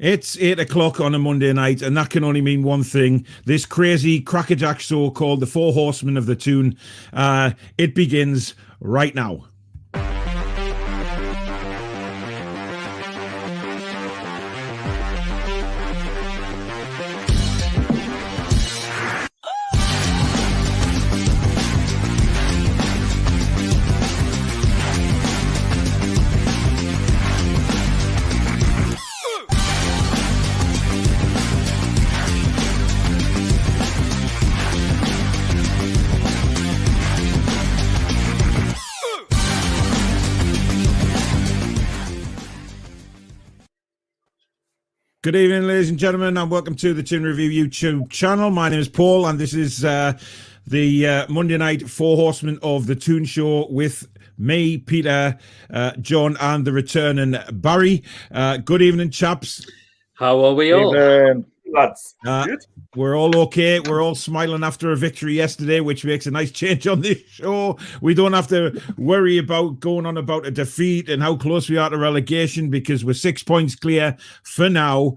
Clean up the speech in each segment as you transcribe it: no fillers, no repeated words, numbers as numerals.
It's 8 o'clock on a Monday night, and that can only mean one thing. This crazy crackerjack show called the Four Horsemen of the Toon, it begins right now. Good evening, ladies and gentlemen, and welcome to the Toon Review YouTube channel. My name is Paul, and this is the Monday night Four Horsemen of the Toon show with me, Peter, John, and the returning Barry. Good evening, chaps. How are we all? Lads. We're all okay. We're all smiling after a victory yesterday, which makes a nice change on this show. We don't have to worry about going on about a defeat and how close we are to relegation because we're 6 points clear for now.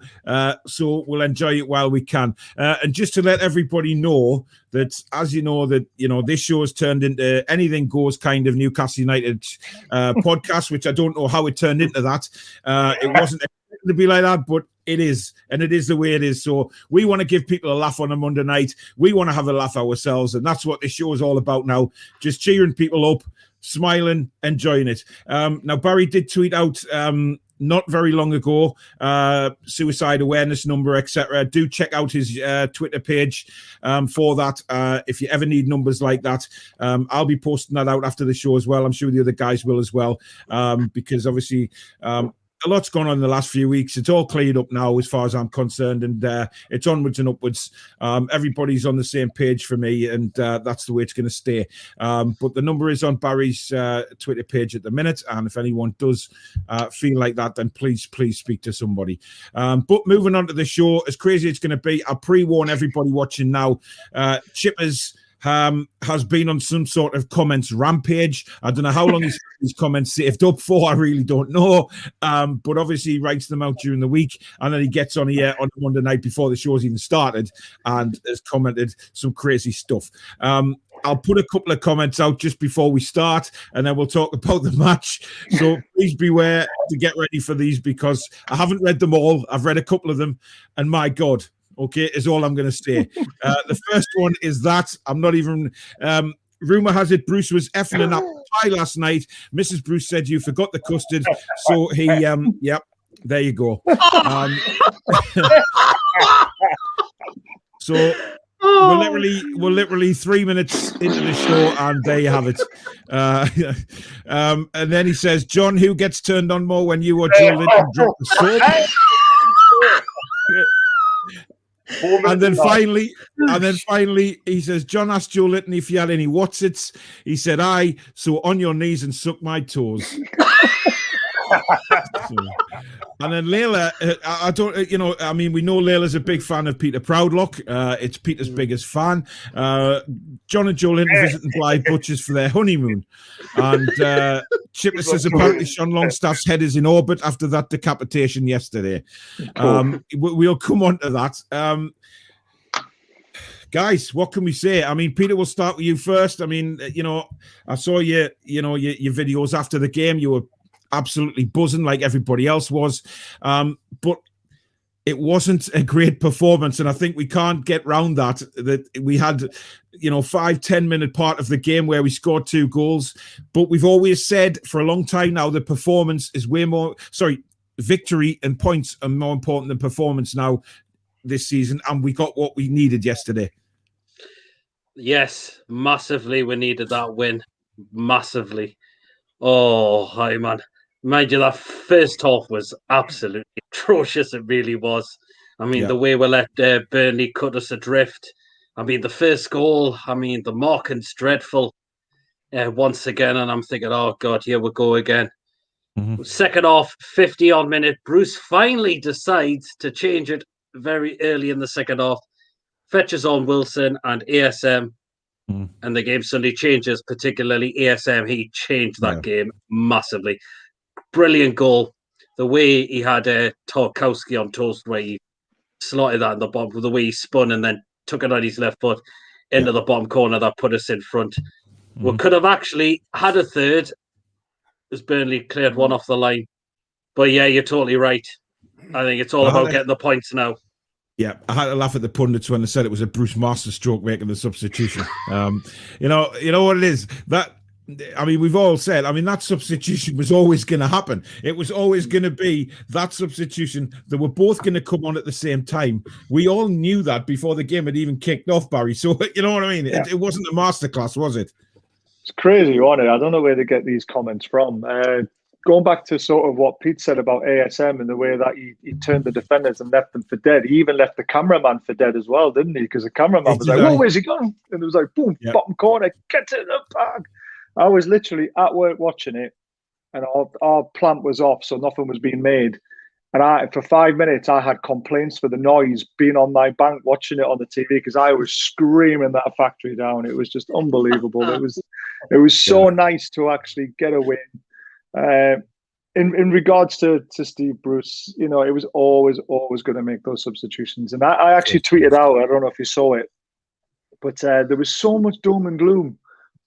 So we'll enjoy it while we can. And just to let everybody know that, as you know, this show has turned into anything goes kind of Newcastle United podcast, which I don't know how it turned into that. It wasn't to be like that, but it is, and it is the way it is. So we want to give people a laugh on a Monday night. We want to have a laugh ourselves, and that's what this show is all about now. Just cheering people up, smiling, enjoying it. Now, Barry did tweet out not very long ago, suicide awareness number, etc. Do check out his Twitter page for that. If you ever need numbers like that, I'll be posting that out after the show as well. I'm sure the other guys will as well, because obviously a lot's gone on in the last few weeks. It's all cleared up now as far as I'm concerned, and it's onwards and upwards. Everybody's on the same page for me, and that's the way it's going to stay. But the number is on Barry's Twitter page at the minute, and if anyone does feel like that, then please speak to somebody. But moving on to the show, as crazy as it's going to be, I'll pre-warn everybody watching now, Chippers has been on some sort of comments rampage. I don't know how long he's his comments saved up for. I really don't know. But obviously he writes them out during the week, and then he gets on here on Monday night before the show's even started and has commented some crazy stuff. I'll put a couple of comments out just before we start, and then we'll talk about the match. So please beware to get ready for these, because I haven't read them all. I've read a couple of them, and my God, okay, is all I'm going to say. The first one is that I'm not even... rumour has it Bruce was effing an apple pie last night. Mrs. Bruce said you forgot the custard. So he... yep, there you go. So we're literally 3 minutes into the show, and there you have it. And then he says, John, who gets turned on more when you or Joelinton drop the soap? And then finally, he says, John asked Joelinton if he had any Watsits. He said, aye, so on your knees and suck my toes. And then Layla, I don't, I mean, we know Layla's a big fan of Peter Proudlock. It's Peter's biggest fan. John and Joelinton visiting Blythe Butchers for their honeymoon. And Chipper says apparently Sean Longstaff's head is in orbit after that decapitation yesterday. We'll come on to that. Guys, what can we say? I mean, Peter, we'll start with you first. I mean, I saw your videos after the game. You were absolutely buzzing like everybody else was, but it wasn't a great performance, and I think we can't get round that we had 5-10 minute part of the game where we scored 2 goals, but we've always said for a long time now the performance is victory and points are more important than performance now this season, and we got what we needed yesterday. Yes, massively we needed that win, massively. Oh, hi man. Mind you, that first half was absolutely atrocious. It really was. I mean, the way we let Burnley cut us adrift. I mean, the first goal, I mean, the marking's dreadful once again. And I'm thinking, oh, God, here we go again. Mm-hmm. Second half, 50-odd minute, Bruce finally decides to change it very early in the second half. Fetches on Wilson and ASM. And the game suddenly changes, particularly ASM. He changed that game massively. Brilliant goal. the way he had Tarkowski on toast, where he slotted that in the bottom, the way he spun and then took it on his left foot into the bottom corner, that put us in front. We could have actually had a third as Burnley cleared one off the line. But yeah, you're totally right. I think it's all about getting the points now. Yeah, I had to laugh at the pundits when they said it was a Bruce Masterstroke making the substitution. You know what it is? We've all said, that substitution was always going to happen. It was always going to be that substitution. They were both going to come on at the same time. We all knew that before the game had even kicked off, Barry. So, you know what I mean? It wasn't a masterclass, was it? It's crazy, wasn't it? I don't know where they get these comments from. Going back to sort of what Pete said about ASM and the way that he turned the defenders and left them for dead. He even left the cameraman for dead as well, didn't he? Because the cameraman was like, "Oh, where's he gone?" And it was like, "Boom, bottom corner, get to the bag." I was literally at work watching it, and our plant was off, so nothing was being made. And for 5 minutes, I had complaints for the noise being on my bank watching it on the TV because I was screaming that factory down. It was just unbelievable. It was so nice to actually get a win. In regards to Steve Bruce, it was always going to make those substitutions. And I actually tweeted out, I don't know if you saw it, but there was so much doom and gloom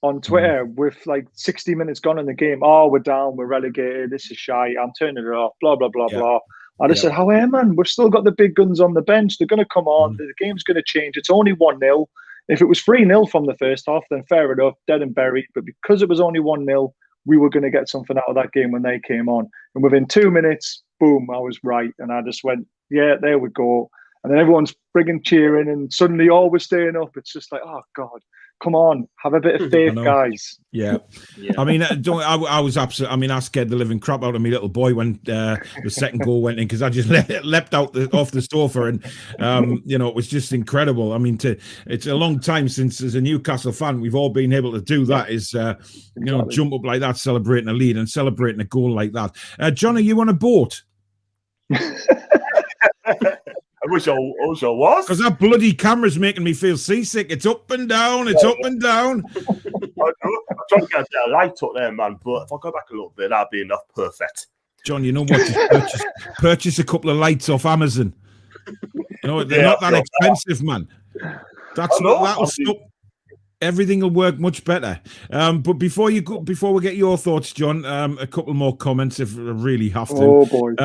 on Twitter with like 60 minutes gone in the game. Oh, we're down, we're relegated, this is shy, I'm turning it off, blah, blah, blah, blah. I just said, however, man, we've still got the big guns on the bench. They're going to come on. The game's going to change. It's only 1-0. If it was 3-0 from the first half, then fair enough, dead and buried. But because it was only 1-0, we were going to get something out of that game when they came on. And within 2 minutes, boom, I was right. And I just went, yeah, there we go. And then everyone's frigging cheering and suddenly all we're staying up. It's just like, oh, God. Come on, have a bit of faith, guys. Yeah. I was absolutely. I scared the living crap out of me little boy when the second goal went in because I just leapt out off the sofa and it was just incredible. It's a long time since, as a Newcastle fan, we've all been able to do that. Is jump up like that, celebrating a lead and celebrating a goal like that. John, are you on a boat? I wish I was. Because that bloody camera's making me feel seasick. It's up and down. It's up and down. I'm trying to get a light up there, man. But if I go back a little bit, that'd be enough. Perfect. John, you know what? Just purchase a couple of lights off Amazon. They're not that expensive, man. That'll stop. Everything will work much better. But before we get your thoughts, John, a couple more comments if I really have to. Oh boy.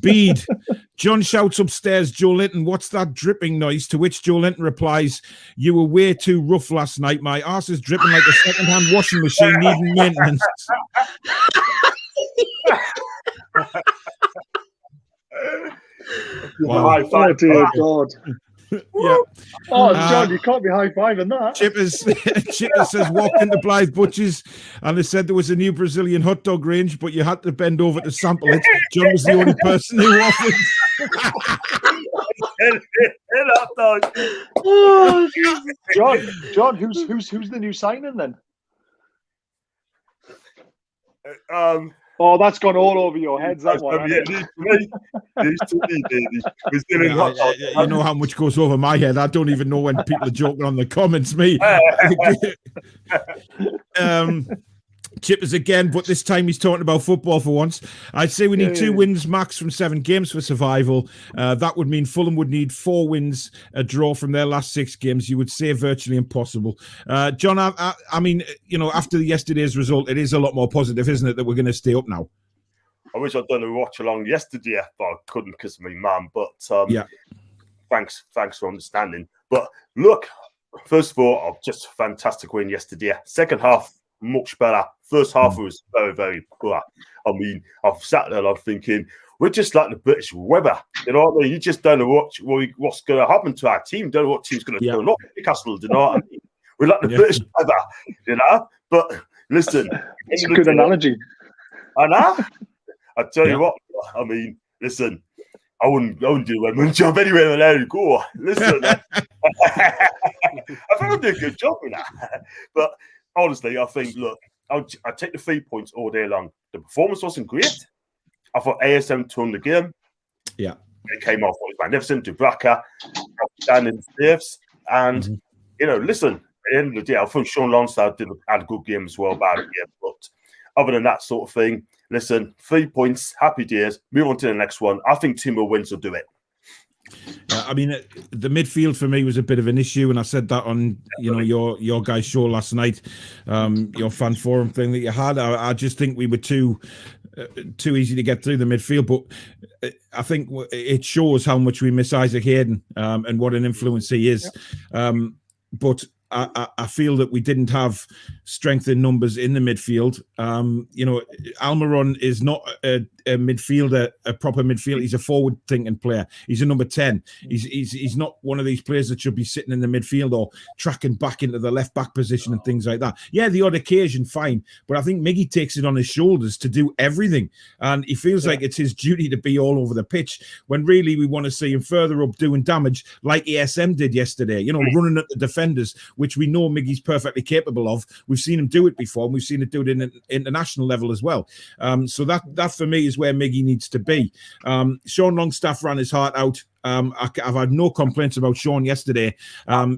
Bede. John shouts upstairs, Joelinton, what's that dripping noise? To which Joelinton replies, you were way too rough last night. My arse is dripping like a second-hand washing machine needing maintenance. Wow. Oh, dear God. Yeah. Oh, John, you can't be high-fiving that. Chippers says, walked into Blythe Butchers and they said there was a new Brazilian hot dog range, but you had to bend over to sample it. John was the only person who offered. Oh, John, who's the new signing then? Oh, that's gone all over your heads, that one. You know how much goes over my head. I don't even know when people are joking on the comments. Me. Chippers again, but this time he's talking about football for once. I'd say we need 2 wins max from 7 games for survival. That would mean Fulham would need 4 wins, a draw from their last 6 games. You would say virtually impossible. John, I mean, after yesterday's result, it is a lot more positive, isn't it, that we're going to stay up now? I wish I'd done a watch along yesterday, but I couldn't because of my mum. But thanks for understanding. But look, first of all, just a fantastic win yesterday. Second half, much better. First half was very, very poor. I mean, I've sat there and I'm thinking, we're just like the British weather. You know what I mean? You just don't know what's going to happen to our team. Don't know what team's going to turn up. Newcastle, you know what I mean? We're like the British weather, But listen. It's a good analogy. I know. I tell you what, I mean, listen, I wouldn't do a good job anywhere where I go. Listen, I think I did a good job with that. But honestly, I think, look, I take the 3 points all day long. The performance wasn't great. I thought ASM turned the game. Yeah. It came off. It was magnificent. Dubravka, outstanding saves. And, listen, at the end of the day, I thought Sean Lonsdale had a good game as well. But other than that sort of thing, listen, 3 points, happy days, move on to the next one. I think 2 more wins will do it. I mean, the midfield for me was a bit of an issue, and I said that on your guys' show last night, your fan forum thing that you had. I just think we were too easy to get through the midfield, but I think it shows how much we miss Isaac Hayden and what an influence he is. But I feel that we didn't have strength in numbers in the midfield. Almiron is not a midfielder, a proper midfielder. He's a forward-thinking player. He's a number 10. He's not one of these players that should be sitting in the midfield or tracking back into the left-back position and things like that. Yeah, the odd occasion, fine. But I think Miggy takes it on his shoulders to do everything. And he feels like it's his duty to be all over the pitch, when really we want to see him further up doing damage like ESM did yesterday, running at the defenders, which we know Miggy's perfectly capable of. We've seen him do it before, and we've seen it do it in an international level as well. So that for me is where Miggy needs to be. Sean Longstaff ran his heart out. I've had no complaints about Sean yesterday.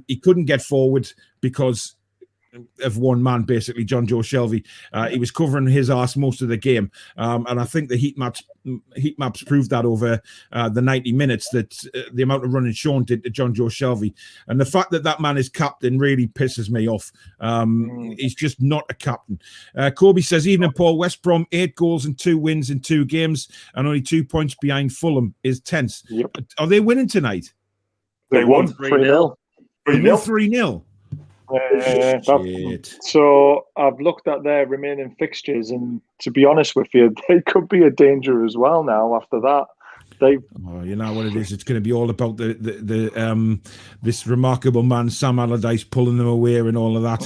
He couldn't get forward because of one man, basically, John Joe Shelby. He was covering his arse most of the game. And I think the heat maps proved that over the 90 minutes, that the amount of running Sean did to John Joe Shelby. And the fact that man is captain really pisses me off. He's just not a captain. Kobe says, evening, Paul. West Brom, 8 goals and 2 wins in 2 games and only 2 points behind Fulham is tense. Yep. Are they winning tonight? They won 3-0. 3-0? So I've looked at their remaining fixtures, and to be honest with you, they could be a danger as well now after that. You know what it is? It's going to be all about the this remarkable man Sam Allardyce pulling them away and all of that.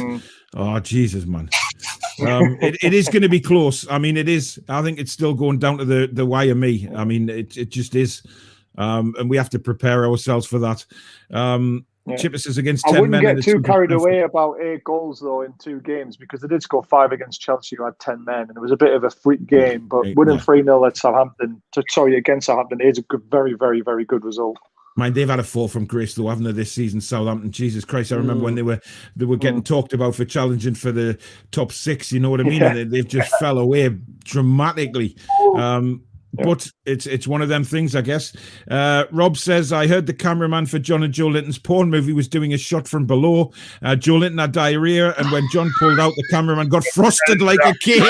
Oh Jesus, man! It is going to be close. I mean, it is. I think it's still going down to the wire. Me. I mean, it just is, and we have to prepare ourselves for that. Chipper says against 10 men. I wouldn't get too carried away about 8 goals though in 2 games, because they did score 5 against Chelsea, who had 10 men, and it was a bit of a freak game. But winning 3-0 at Southampton, against Southampton, is a good, very, very, very good result. Mind, they've had a fall from grace though, haven't they, this season, Southampton? Jesus Christ, I remember when they were getting talked about for challenging for the top 6. You know what I mean? And they've just fell away dramatically. But it's one of them things, I guess. Rob says, I heard the cameraman for John and Joelinton's porn movie was doing a shot from below. Joelinton had diarrhea, and when John pulled out, the cameraman got frosted like a cake.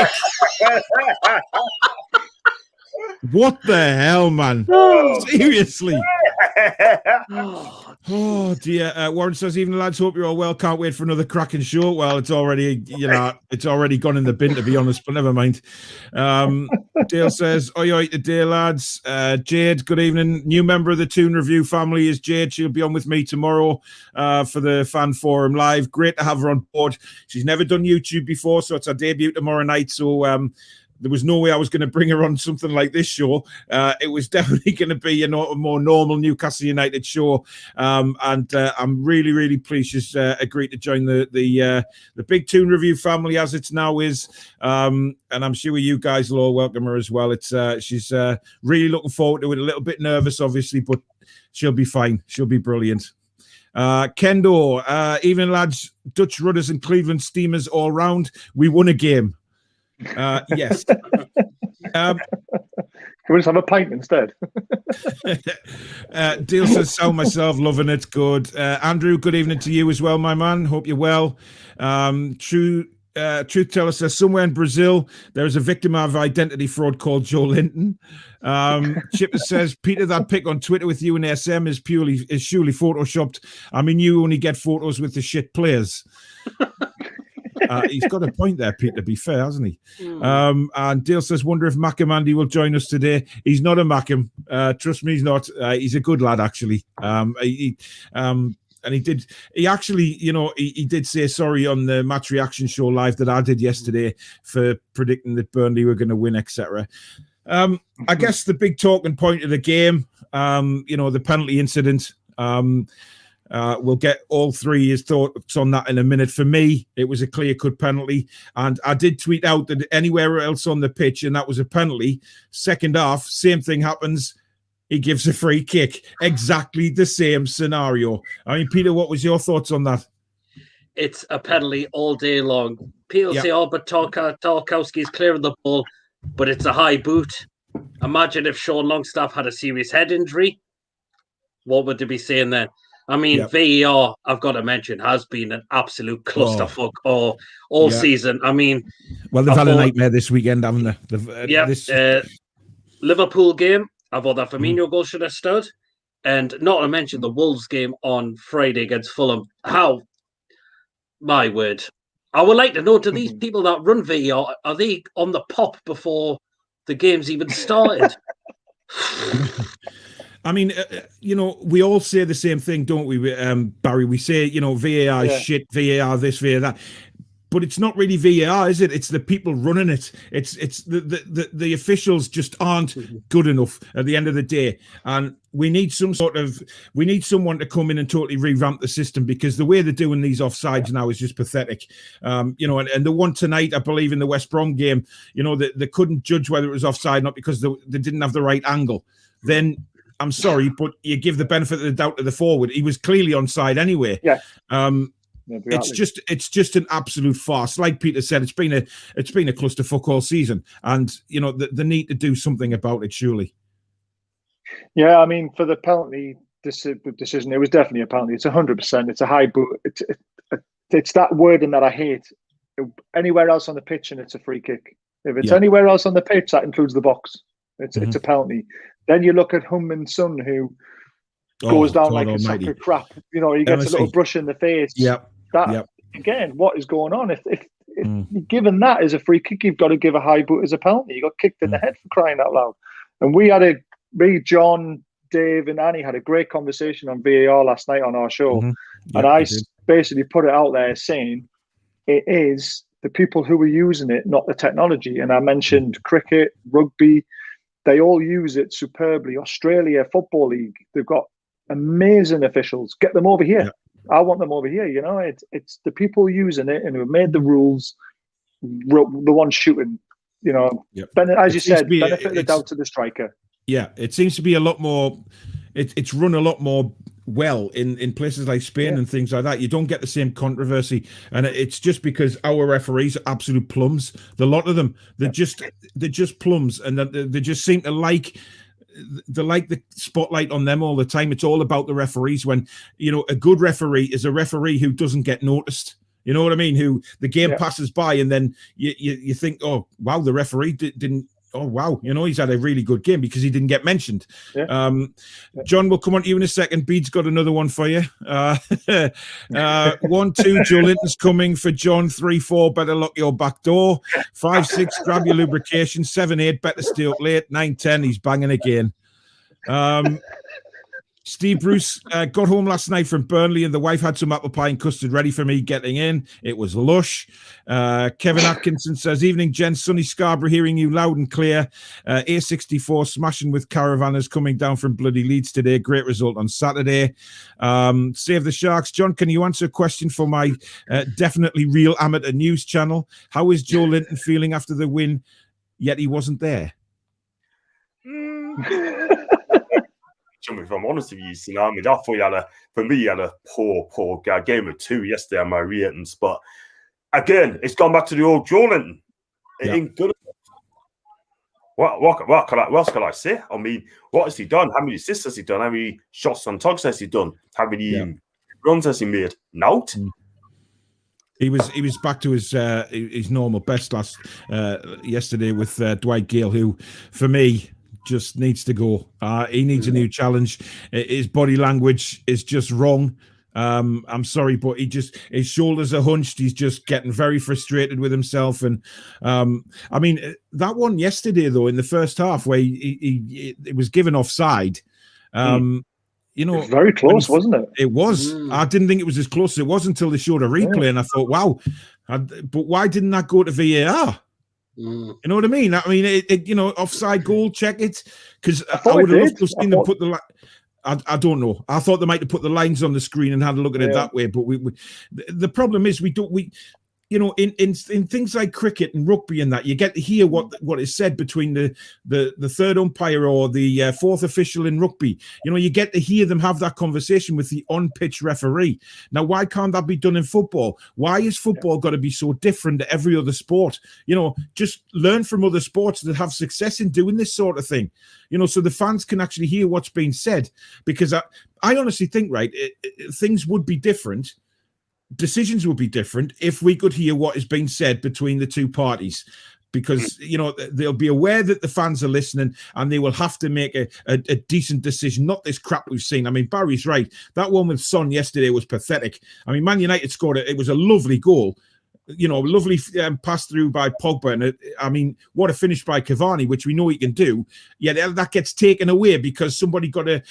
What the hell, man? Seriously. Oh dear. Warren says, even lads, hope you're all well. Can't wait for another cracking show. Well, it's already, it's already gone in the bin, to be honest, but never mind. Dale says, oi today, lads. Jade, good evening. New member of the Toon Review family is Jade. She'll be on with me tomorrow for the fan forum live. Great to have her on board. She's never done YouTube before, so it's her debut tomorrow night. So there was no way I was going to bring her on something like this show. It was definitely going to be a more normal Newcastle United show. And I'm really, really pleased she's agreed to join the big Toon Review family, as it's now is. And I'm sure you guys will all welcome her as well. It's she's really looking forward to it. A little bit nervous, obviously, but she'll be fine. She'll be brilliant. Kendo, evening, lads. Dutch rudders and Cleveland Steamers all round. We won a game. Yes. Can we just have a pint instead? Deal says, sound myself, loving it. Good. Andrew, good evening to you as well, my man. Hope you're well. Truth Teller says, somewhere in Brazil, there is a victim of identity fraud called Joelinton. Chipper says, Peter, that pic on Twitter with you and SM is surely photoshopped. I mean, you only get photos with the shit players. He's got a point there, Pete, to be fair, hasn't he? And Dale says, wonder if Macam Andy will join us today. He's not a Macam. Trust me, he's not. He's a good lad, actually. And he did say sorry on the match reaction show live that I did yesterday for predicting that Burnley were going to win, etc. I guess the big talking point of the game, the penalty incident. We'll get all three his thoughts on that in a minute. For me, it was a clear-cut penalty, and I did tweet out that anywhere else on the pitch, and that was a penalty. Second half, same thing happens. He gives a free kick. Exactly the same scenario. I mean, Peter, what was your thoughts on that? it's a penalty all day long. People say, "Oh, but Tarkowski's clearing the ball," but it's a high boot. Imagine if Sean Longstaff had a serious head injury. What would they be saying then? I mean, VAR, I've got to mention, has been an absolute clusterfuck all season. I mean, well, they've had a nightmare this weekend, haven't they? Liverpool game, I thought that Firmino goal should have stood. And not to mention the Wolves game on Friday against Fulham. How? My word. I would like to know, do these people that run VAR, are they on the pop before the game's even started? I mean, we all say the same thing, don't we, Barry? We say, VAR is shit, VAR this, VAR that. But it's not really VAR, is it? It's the people running it. It's the officials just aren't good enough at the end of the day. And we need someone to come in and totally revamp the system, because the way they're doing these offsides now is just pathetic. And the one tonight, I believe in the West Brom game, they couldn't judge whether it was offside, not because they didn't have the right angle. Then I'm sorry, but you give the benefit of the doubt to the forward. He was clearly onside anyway. Yeah. It's just an absolute farce. Like Peter said, it's been a clusterfuck all season, and they need to do something about it, surely. Yeah, I mean, for the penalty decision, it was definitely a penalty. It's 100%. It's a high boot. It's that wording that I hate. Anywhere else on the pitch, and it's a free kick. If it's anywhere else on the pitch, that includes the box. It's a penalty. Then you look at Hummin's son, who goes down like a sack of crap. He gets a little brush in the face. Again, what is going on? If given that as a free kick, you've got to give a high boot as a penalty. You got kicked in the head, for crying out loud. And John, Dave, and Annie had a great conversation on VAR last night on our show, and I basically put it out there saying it is the people who are using it, not the technology. And I mentioned cricket, rugby. They all use it superbly. Australia Football League, they've got amazing officials. Get them over here. I want them over here. It's the people using it and who have made the rules, the ones shooting. As you said, benefit of the doubt to the striker. Yeah, it seems to be a lot more. It's run a lot more well in places like Spain and things like that. You don't get the same controversy, and it's just because our referees are absolute plums. The lot of them, they're just plums, and they just seem to like the spotlight on them all the time. It's all about the referees, when a good referee is a referee who doesn't get noticed. You know what I mean? Who the game passes by, and then you think, oh wow, the referee didn't. Oh wow, he's had a really good game because he didn't get mentioned. John, we'll come on to you in a second. Bede's got another one for you. 1-2, Joelinton's coming for John. 3-4, better lock your back door. 5-6, grab your lubrication. 7-8, better stay up late. 9-10, he's banging again. Steve Bruce got home last night from Burnley, and the wife had some apple pie and custard ready for me getting in. It was lush. Kevin Atkinson says, evening, gents. Sunny Scarborough, hearing you loud and clear. A64 smashing with caravanners coming down from bloody Leeds today. Great result on Saturday. Save the Sharks. John, can you answer a question for my definitely real amateur news channel? How is Joelinton feeling after the win, yet he wasn't there? If I'm honest with you, I thought he had a poor game of 2 yesterday on my ratings. But again, it's gone back to the old Joelinton. It ain't good enough. What else can I say? I mean, what has he done? How many assists has he done? How many shots on target has he done? How many runs has he made? Not. He was back to his normal best yesterday with Dwight Gale, who, for me, just needs to go. He needs a new challenge. His body language is just wrong. I'm sorry, but his shoulders are hunched. He's just getting very frustrated with himself. And I mean, that one yesterday, though, in the first half, where he was given offside. It was very close, wasn't it? It was. I didn't think it was as close as it was until they showed a replay, and I thought, wow. But why didn't that go to VAR? You know what I mean? Offside goal, check it. Because I would have loved to have seen them put the. I don't know. I thought they might have put the lines on the screen and had a look at it that way. But the problem is we you know, in things like cricket and rugby and that, you get to hear what is said between the third umpire or the fourth official in rugby. You know, you get to hear them have that conversation with the on-pitch referee. Now, why can't that be done in football? Why is football got to be so different to every other sport? You know, just learn from other sports that have success in doing this sort of thing. You know, so the fans can actually hear what's being said. Because I honestly think, right, things would be different. Decisions would be different if we could hear what is being said between the two parties, because, you know, they'll be aware that the fans are listening and they will have to make a decent decision, not this crap we've seen. I mean, Barry's right. That one with Son yesterday was pathetic. I mean, Man United scored it. It was a lovely goal. You know, lovely pass through by Pogba. And I mean, what a finish by Cavani, which we know he can do. Yet that gets taken away because somebody got a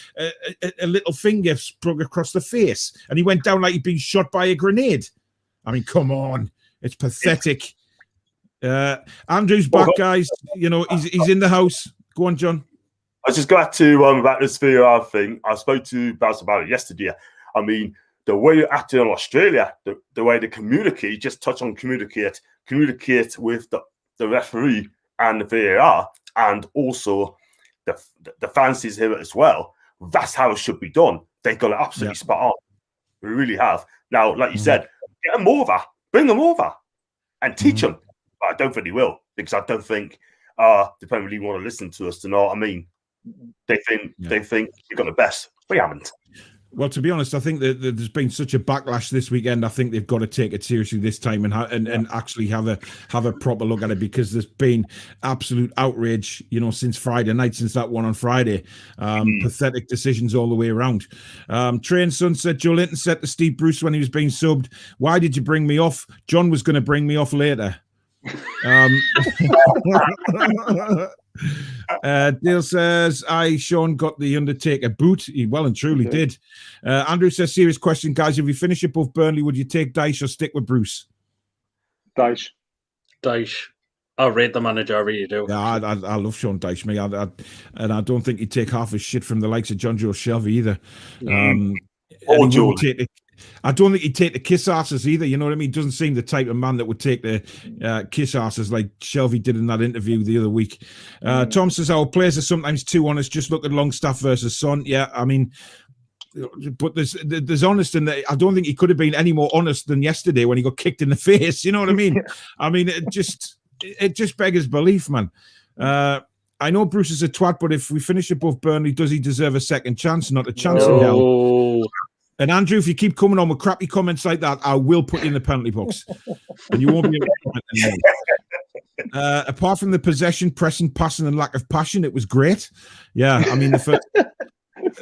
little finger sprung across the face and he went down like he'd been shot by a grenade. I mean, come on. It's pathetic. Andrew's back, guys. You know, he's in the house. Go on, John. I just got to about this VR thing. I spoke to Baz about it yesterday. I mean, the way you're acting in Australia, the way they communicate, just touch on communicate with the referee and the VAR, and also the fancies here as well. That's how it should be done. They got it absolutely spot on. We really have. Now, like you said, get them over, bring them over, and teach them. But I don't think they will, because I don't think they don't really want to listen to us. You know what I mean? They think you got the best. We haven't. Well, to be honest, I think that there's been such a backlash this weekend. I think they've got to take it seriously this time and actually have a proper look at it, because there's been absolute outrage, you know, since Friday night, since that one on Friday. Pathetic decisions all the way around. Train Sun said, Joelinton said to Steve Bruce when he was being subbed, "Why did you bring me off? John was going to bring me off later." Dale says, Sean got the Undertaker boot. He well and truly did. Andrew says, serious question, guys. If you finish above Burnley, would you take Dyche or stick with Bruce? Dyche. I rate the manager, I really do. Yeah, I love Sean Dyche, mate. And I don't think he'd take half his shit from the likes of John Joe Shelby either. I don't think he'd take the kiss asses either. You know what I mean? Doesn't seem the type of man that would take the kiss asses like Shelby did in that interview the other week. Tom says, our players are sometimes too honest. Just look at Longstaff versus Son. Yeah, I mean, but there's honest in that. I don't think he could have been any more honest than yesterday when he got kicked in the face. You know what I mean? I mean, it just beggars belief, man. I know Bruce is a twat, but if we finish above Burnley, does he deserve a second chance? Not a chance in hell. And Andrew, if you keep coming on with crappy comments like that, I will put you in the penalty box, and you won't be able to comment anymore. Apart from the possession, pressing, passing, and lack of passion, it was great. Yeah, I mean the first.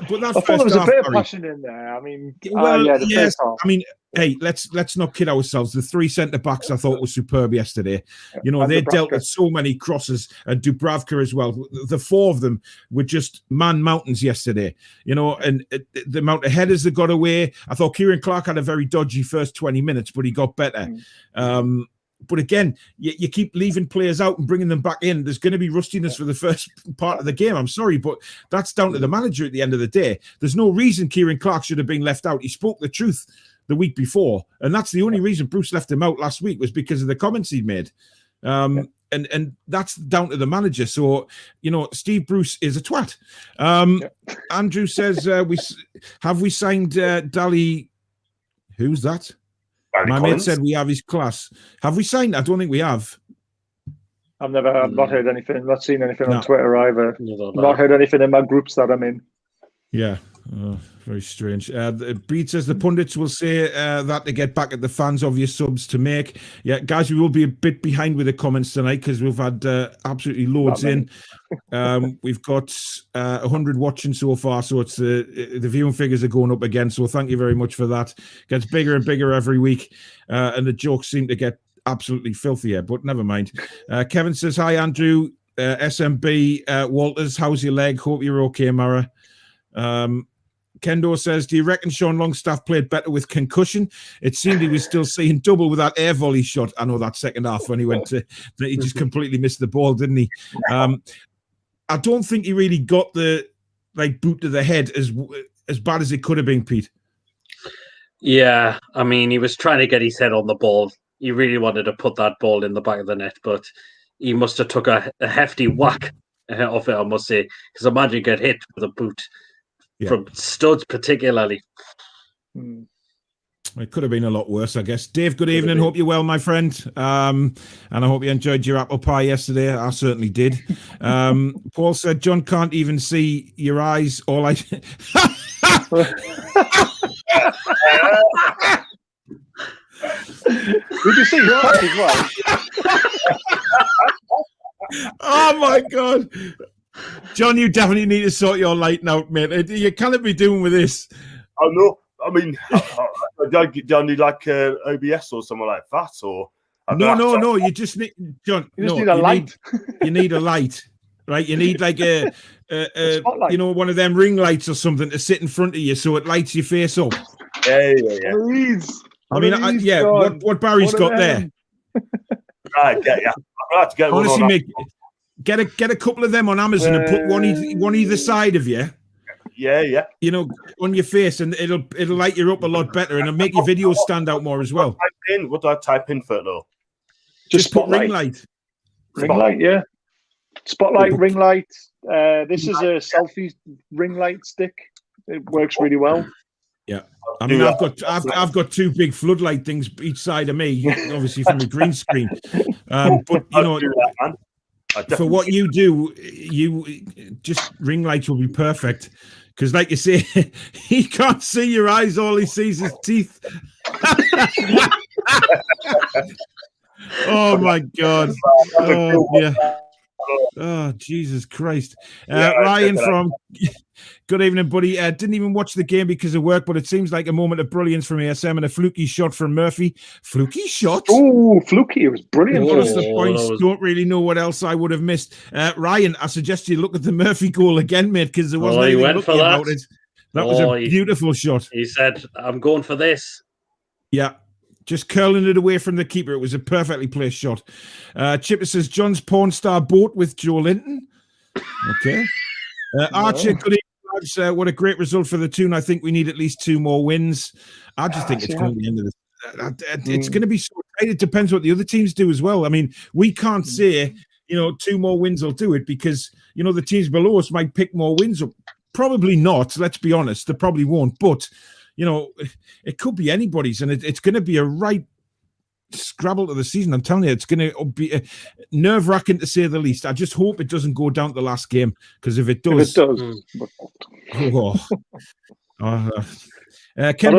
But that I thought there was a bit of passion in there. I mean, the first half. I mean, hey, let's not kid ourselves. The three centre backs I thought was superb yesterday. You know, they dealt with so many crosses, and Dubravka as well. The four of them were just man mountains yesterday. You know, and the amount of headers that got away. I thought Kieran Clark had a very dodgy first 20 minutes, but he got better. But again, you keep leaving players out and bringing them back in. There's going to be rustiness for the first part of the game. I'm sorry, but that's down to the manager at the end of the day. There's no reason Kieran Clark should have been left out. He spoke the truth the week before, and that's the only reason Bruce left him out last week was because of the comments he made. And that's down to the manager. So, you know, Steve Bruce is a twat. Andrew says, we signed Dali? Who's that? My mate said we have his class. Have we signed? I don't think we have. I've not heard anything. Not seen anything on Twitter either. Not heard anything in my groups that I'm in. Yeah. Very strange. Breed says the pundits will say that to get back at the fans, obvious subs to make. Yeah, guys, we will be a bit behind with the comments tonight because we've had absolutely loads in. We've got 100 watching so far, so it's the viewing figures are going up again. So thank you very much for that. Gets bigger and bigger every week, and the jokes seem to get absolutely filthier. But never mind. Kevin says, "Hi, Andrew. SMB Walters, how's your leg? Hope you're okay, Mara." Kendo says, do you reckon Sean Longstaff played better with concussion? It seemed he was still seeing double with that air volley shot. I know that second half when he went to, he just completely missed the ball, didn't he? I don't think he really got the boot to the head as bad as it could have been, Pete. Yeah, I mean, he was trying to get his head on the ball. he really wanted to put that ball in the back of the net, but he must have took a hefty whack off it, I must say, because imagine get hit with a boot from studs particularly. It could have been a lot worse, I guess. Dave, good evening. Hope you're well, my friend. And I hope you enjoyed your apple pie yesterday. I certainly did. Paul said, John can't even see your eyes. All I... Did you see your eyes as well? Oh, my God. John, you definitely need to sort your lighting out, mate. You can't be doing with this. Oh, no. I mean, do you need like OBS or something like that? Or no. You just need, John. You just need a light. You need a light, right? You need like a one of them ring lights or something to sit in front of you so it lights your face up. Yeah. Please. What Barry's got there. Right, yeah. I'll have to get honestly, one mate, get a couple of them on Amazon and put one either side of you. Yeah. On your face, and it'll light you up a lot better, and it'll make your videos stand out more as well. What do I type in for it though? Just put ring light. Ring light, yeah. Spotlight, ring light. This is a selfie ring light stick. It works really well. Yeah, I mean, I've got two big floodlight things each side of me, obviously from the green screen. But for what you do, you just ring lights will be perfect. Because, like you say, he can't see your eyes. All he sees is teeth. Oh, my God. Oh, yeah. Oh, Jesus Christ. Ryan from... Good evening, buddy. Didn't even watch the game because of work, but it seems like a moment of brilliance from ASM and a fluky shot from Murphy. Fluky shot? Oh, fluky. It was brilliant. Plus the points. Don't really know what else I would have missed. Ryan, I suggest you look at the Murphy goal again, mate, because there wasn't anything lucky about it. That was a beautiful shot. He said, I'm going for this. Yeah. Just curling it away from the keeper. It was a perfectly placed shot. Chipper says, John's porn star boat with Joelinton. Okay. Archer, good evening. What a great result for the Toon. I think we need at least 2 more wins. I just think it's going to be the end of this. It's going to be so tight. It depends what the other teams do as well. I mean, we can't say, 2 more wins will do it because, the teams below us might pick more wins up. Probably not. Let's be honest. They probably won't. But, it could be anybody's, and it's going to be a right scrabble to the season. I'm telling you, it's going to be nerve-wracking to say the least. I just hope it doesn't go down to the last game, because if it does... Kendall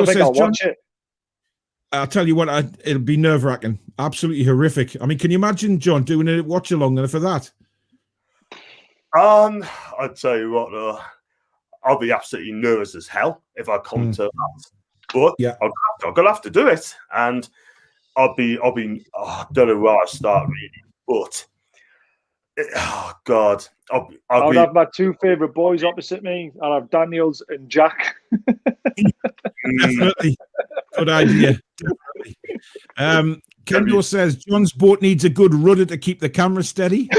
says, John, I'll tell you what, it'll be nerve-wracking. Absolutely horrific. I mean, can you imagine, John, doing a watch-along for that? I'd tell you what, I'll be absolutely nervous as hell if I come to that. But I'm going to have to do it, and I don't know where I start really, but God, I would have my 2 favourite boys opposite me. I'll have Daniels and Jack. Definitely. Good idea. Definitely. Kendall says, John's boat needs a good rudder to keep the camera steady.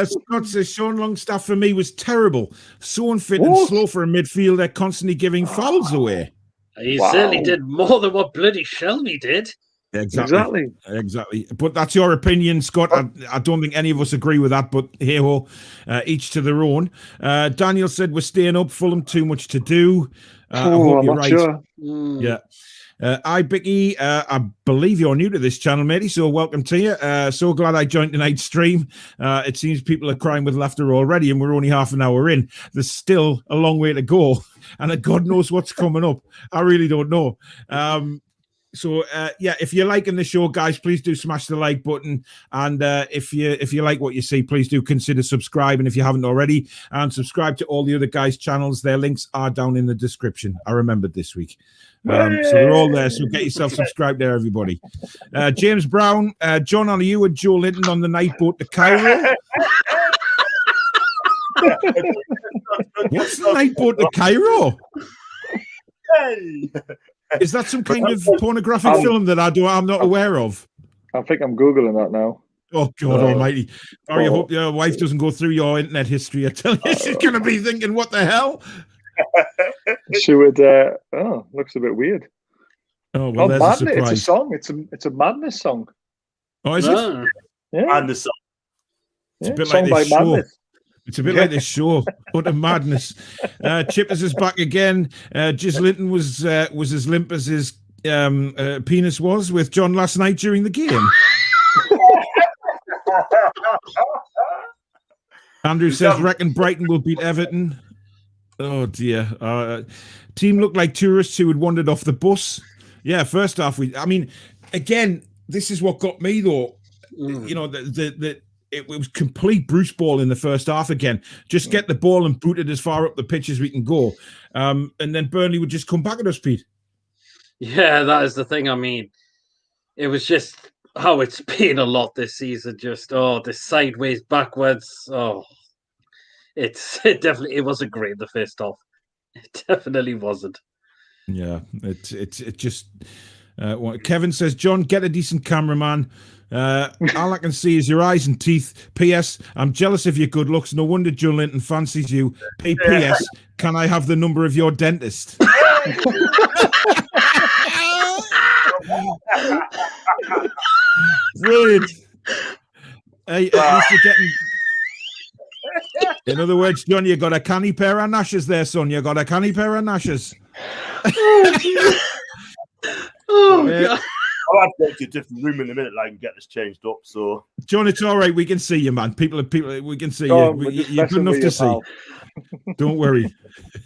Scott says, Sean Longstaff for me was terrible. So unfit and slow for a midfielder, constantly giving fouls away. He certainly did more than what bloody Shelby did. Exactly. But that's your opinion, Scott. I don't think any of us agree with that, but hey-ho, each to their own. Daniel said we're staying up. Fulham too much to do. I hope you're right. Sure. Yeah. Hi, Bicky. I believe you're new to this channel, matey, so welcome to you. So glad I joined tonight's stream. It seems people are crying with laughter already, and we're only half an hour in. There's still a long way to go, and God knows what's coming up. I really don't know. So if you're liking the show, guys, please do smash the like button. And if you like what you see, please do consider subscribing if you haven't already. And subscribe to all the other guys' channels. Their links are down in the description. I remembered this week. So they're all there. So get yourself subscribed there, everybody. James Brown, John, are you and Joelinton on the night boat to Cairo? What's the night boat to Cairo? Hey. Is that some kind of pornographic film that I'm not aware of? I think I'm Googling that now. Oh, God almighty. Barry, I hope your wife doesn't go through your internet history. I tell you, she's going to be thinking, what the hell? She would. Looks a bit weird. Oh well, there's a Madness. surprise. It's a song. It's a Madness song. Oh, is it? Yeah. Madness song. It's a bit like this show. Madness. It's a bit like this show. Utter madness. Chippers is back again. Joelinton was as limp as his penis was with John last night during the game. Andrew says, reckon Brighton will beat Everton. Oh dear. Team looked like tourists who had wandered off the bus. Yeah, first half again, this is what got me though. You know, it was complete Bruce ball in the first half again. Just get the ball and boot it as far up the pitch as we can go. And then Burnley would just come back at us, Pete. Yeah, that is the thing. I mean, it was just how it's been a lot this season. Just the sideways, backwards. It wasn't great the first half. It definitely wasn't. Yeah, it just. Kevin says, John, get a decent cameraman. All I can see is your eyes and teeth. P.S. I'm jealous of your good looks. No wonder Joelinton fancies you. P.S. Can I have the number of your dentist? Brilliant. Hey, at least you're getting. In other words, John, you got a canny pair of gnashes there, son. You got a canny pair of gnashes. God. I'll have to go to a different room in a minute, like, and get this changed up. So, John, it's all right. We can see you, man. People, we can see you. You're good enough to see. Don't worry.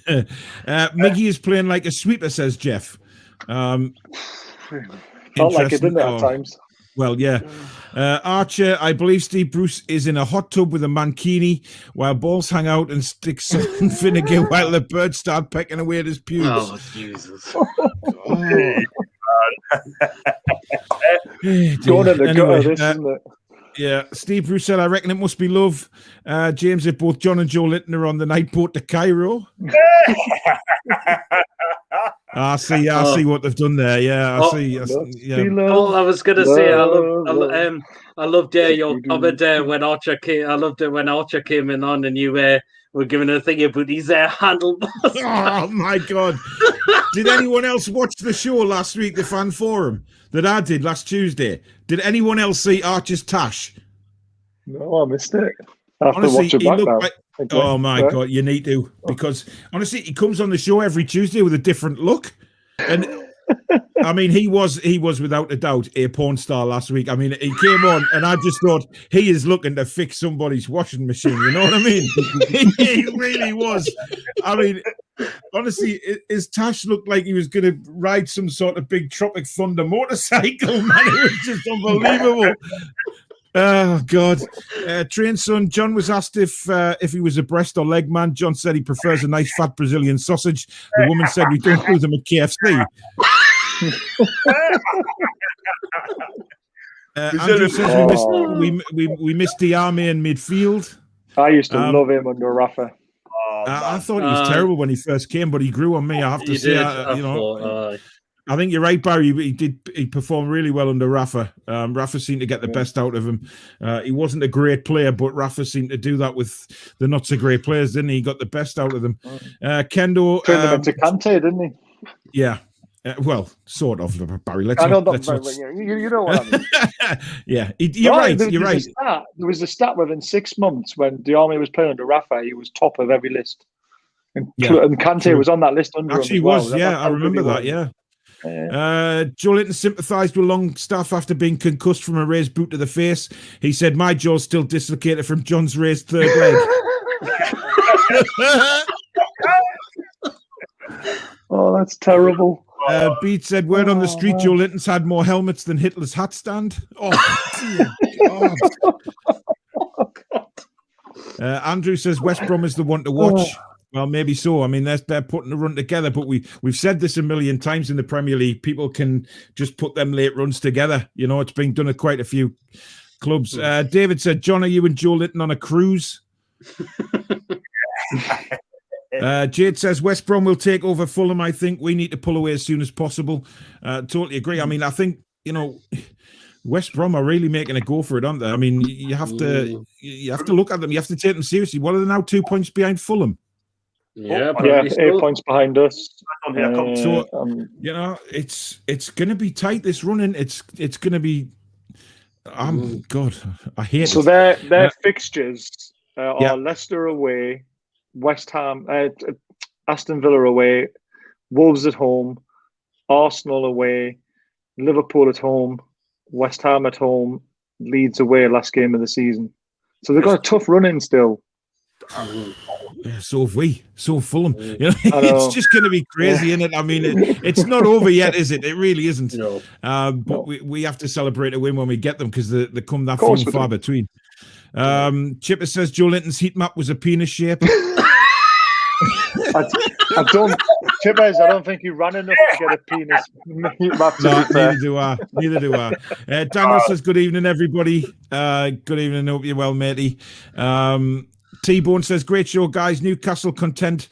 Miggy is playing like a sweeper, says Jeff. Felt like it, didn't it, at times? Well, yeah. Archer, I believe Steve Bruce is in a hot tub with a mankini while balls hang out and stick salt and vinegar while the birds start pecking away at his pubes. Oh, Jesus. Isn't it? Yeah, Steve Bruce said, I reckon it must be love. James said both John and Joelinton are on the night boat to Cairo. I see what they've done there. Yeah, I see. Yeah. All I was gonna say, I loved your comment when Archer came. I loved it when Archer came in on, and you were giving a thing about his handlebars. Oh my God! Did anyone else watch the show last week, the fan forum that I did last Tuesday? Did anyone else see Archer's tash? No, I missed it. I have Honestly, to watch it back now. Oh my God, you need to, because honestly, he comes on the show every Tuesday with a different look, and I mean, he was without a doubt a porn star last week. I mean, he came on, and I just thought he is looking to fix somebody's washing machine. You know what I mean? He really was. I mean, honestly, his tash looked like he was going to ride some sort of big Tropic Thunder motorcycle. Man, it was just unbelievable. Oh God! Train son John was asked if he was a breast or leg man. John said he prefers a nice fat Brazilian sausage. The woman said we don't do them at KFC. Andrew says we missed Diame in midfield. I used to love him under Rafa. I thought he was terrible when he first came, but he grew on me. I have to say, I think you're right, Barry. He performed really well under Rafa. Rafa seemed to get the best out of him. He wasn't a great player, but Rafa seemed to do that with the not so great players, didn't he? He got the best out of them. Kendo turned him into Kante, didn't he? Yeah. Well, sort of, Barry. You know what I mean. Yeah, you're right. There was a stat within 6 months when Diame was playing under Rafa, he was top of every list. And Kante was on that list under him. Actually, he was. I remember that. Yeah. Joelinton sympathised with Longstaff after being concussed from a raised boot to the face. He said, my jaw's still dislocated from John's raised third leg. Oh, that's terrible. Beat said, word on the street, Joelinton's had more helmets than Hitler's hat stand. Oh, dear God. Andrew says, West Brom is the one to watch. Well, maybe so. I mean, they're putting a run together, but we've said this a million times in the Premier League. People can just put them late runs together. You know, it's been done at quite a few clubs. David said, John, are you and Joelinton on a cruise? Jade says, West Brom will take over Fulham. I think we need to pull away as soon as possible. Totally agree. I mean, I think, West Brom are really making a go for it, aren't they? I mean, you have to look at them. You have to take them seriously. What are they now? 2 points behind Fulham? Yeah, Yeah, 8 points behind us. So you know, it's going to be tight this running. It's going to be. God, I hate it. So their fixtures are Leicester away, West Ham, Aston Villa away, Wolves at home, Arsenal away, Liverpool at home, West Ham at home, Leeds away, last game of the season. So they've got a tough run in still. So have we. So Fulham. You know, it's just going to be crazy, isn't it? I mean, it's not over yet, is it? It really isn't. No. But we have to celebrate a win when we get them because they come that few and far between. Chipper says Joelinton's heat map was a penis shape. I don't, Chippers, I don't think you ran enough to get a penis heat map. No, neither do I. Daniel says, good evening, everybody. Good evening. Hope you're well, matey. T-Bone says, great show, guys. Newcastle content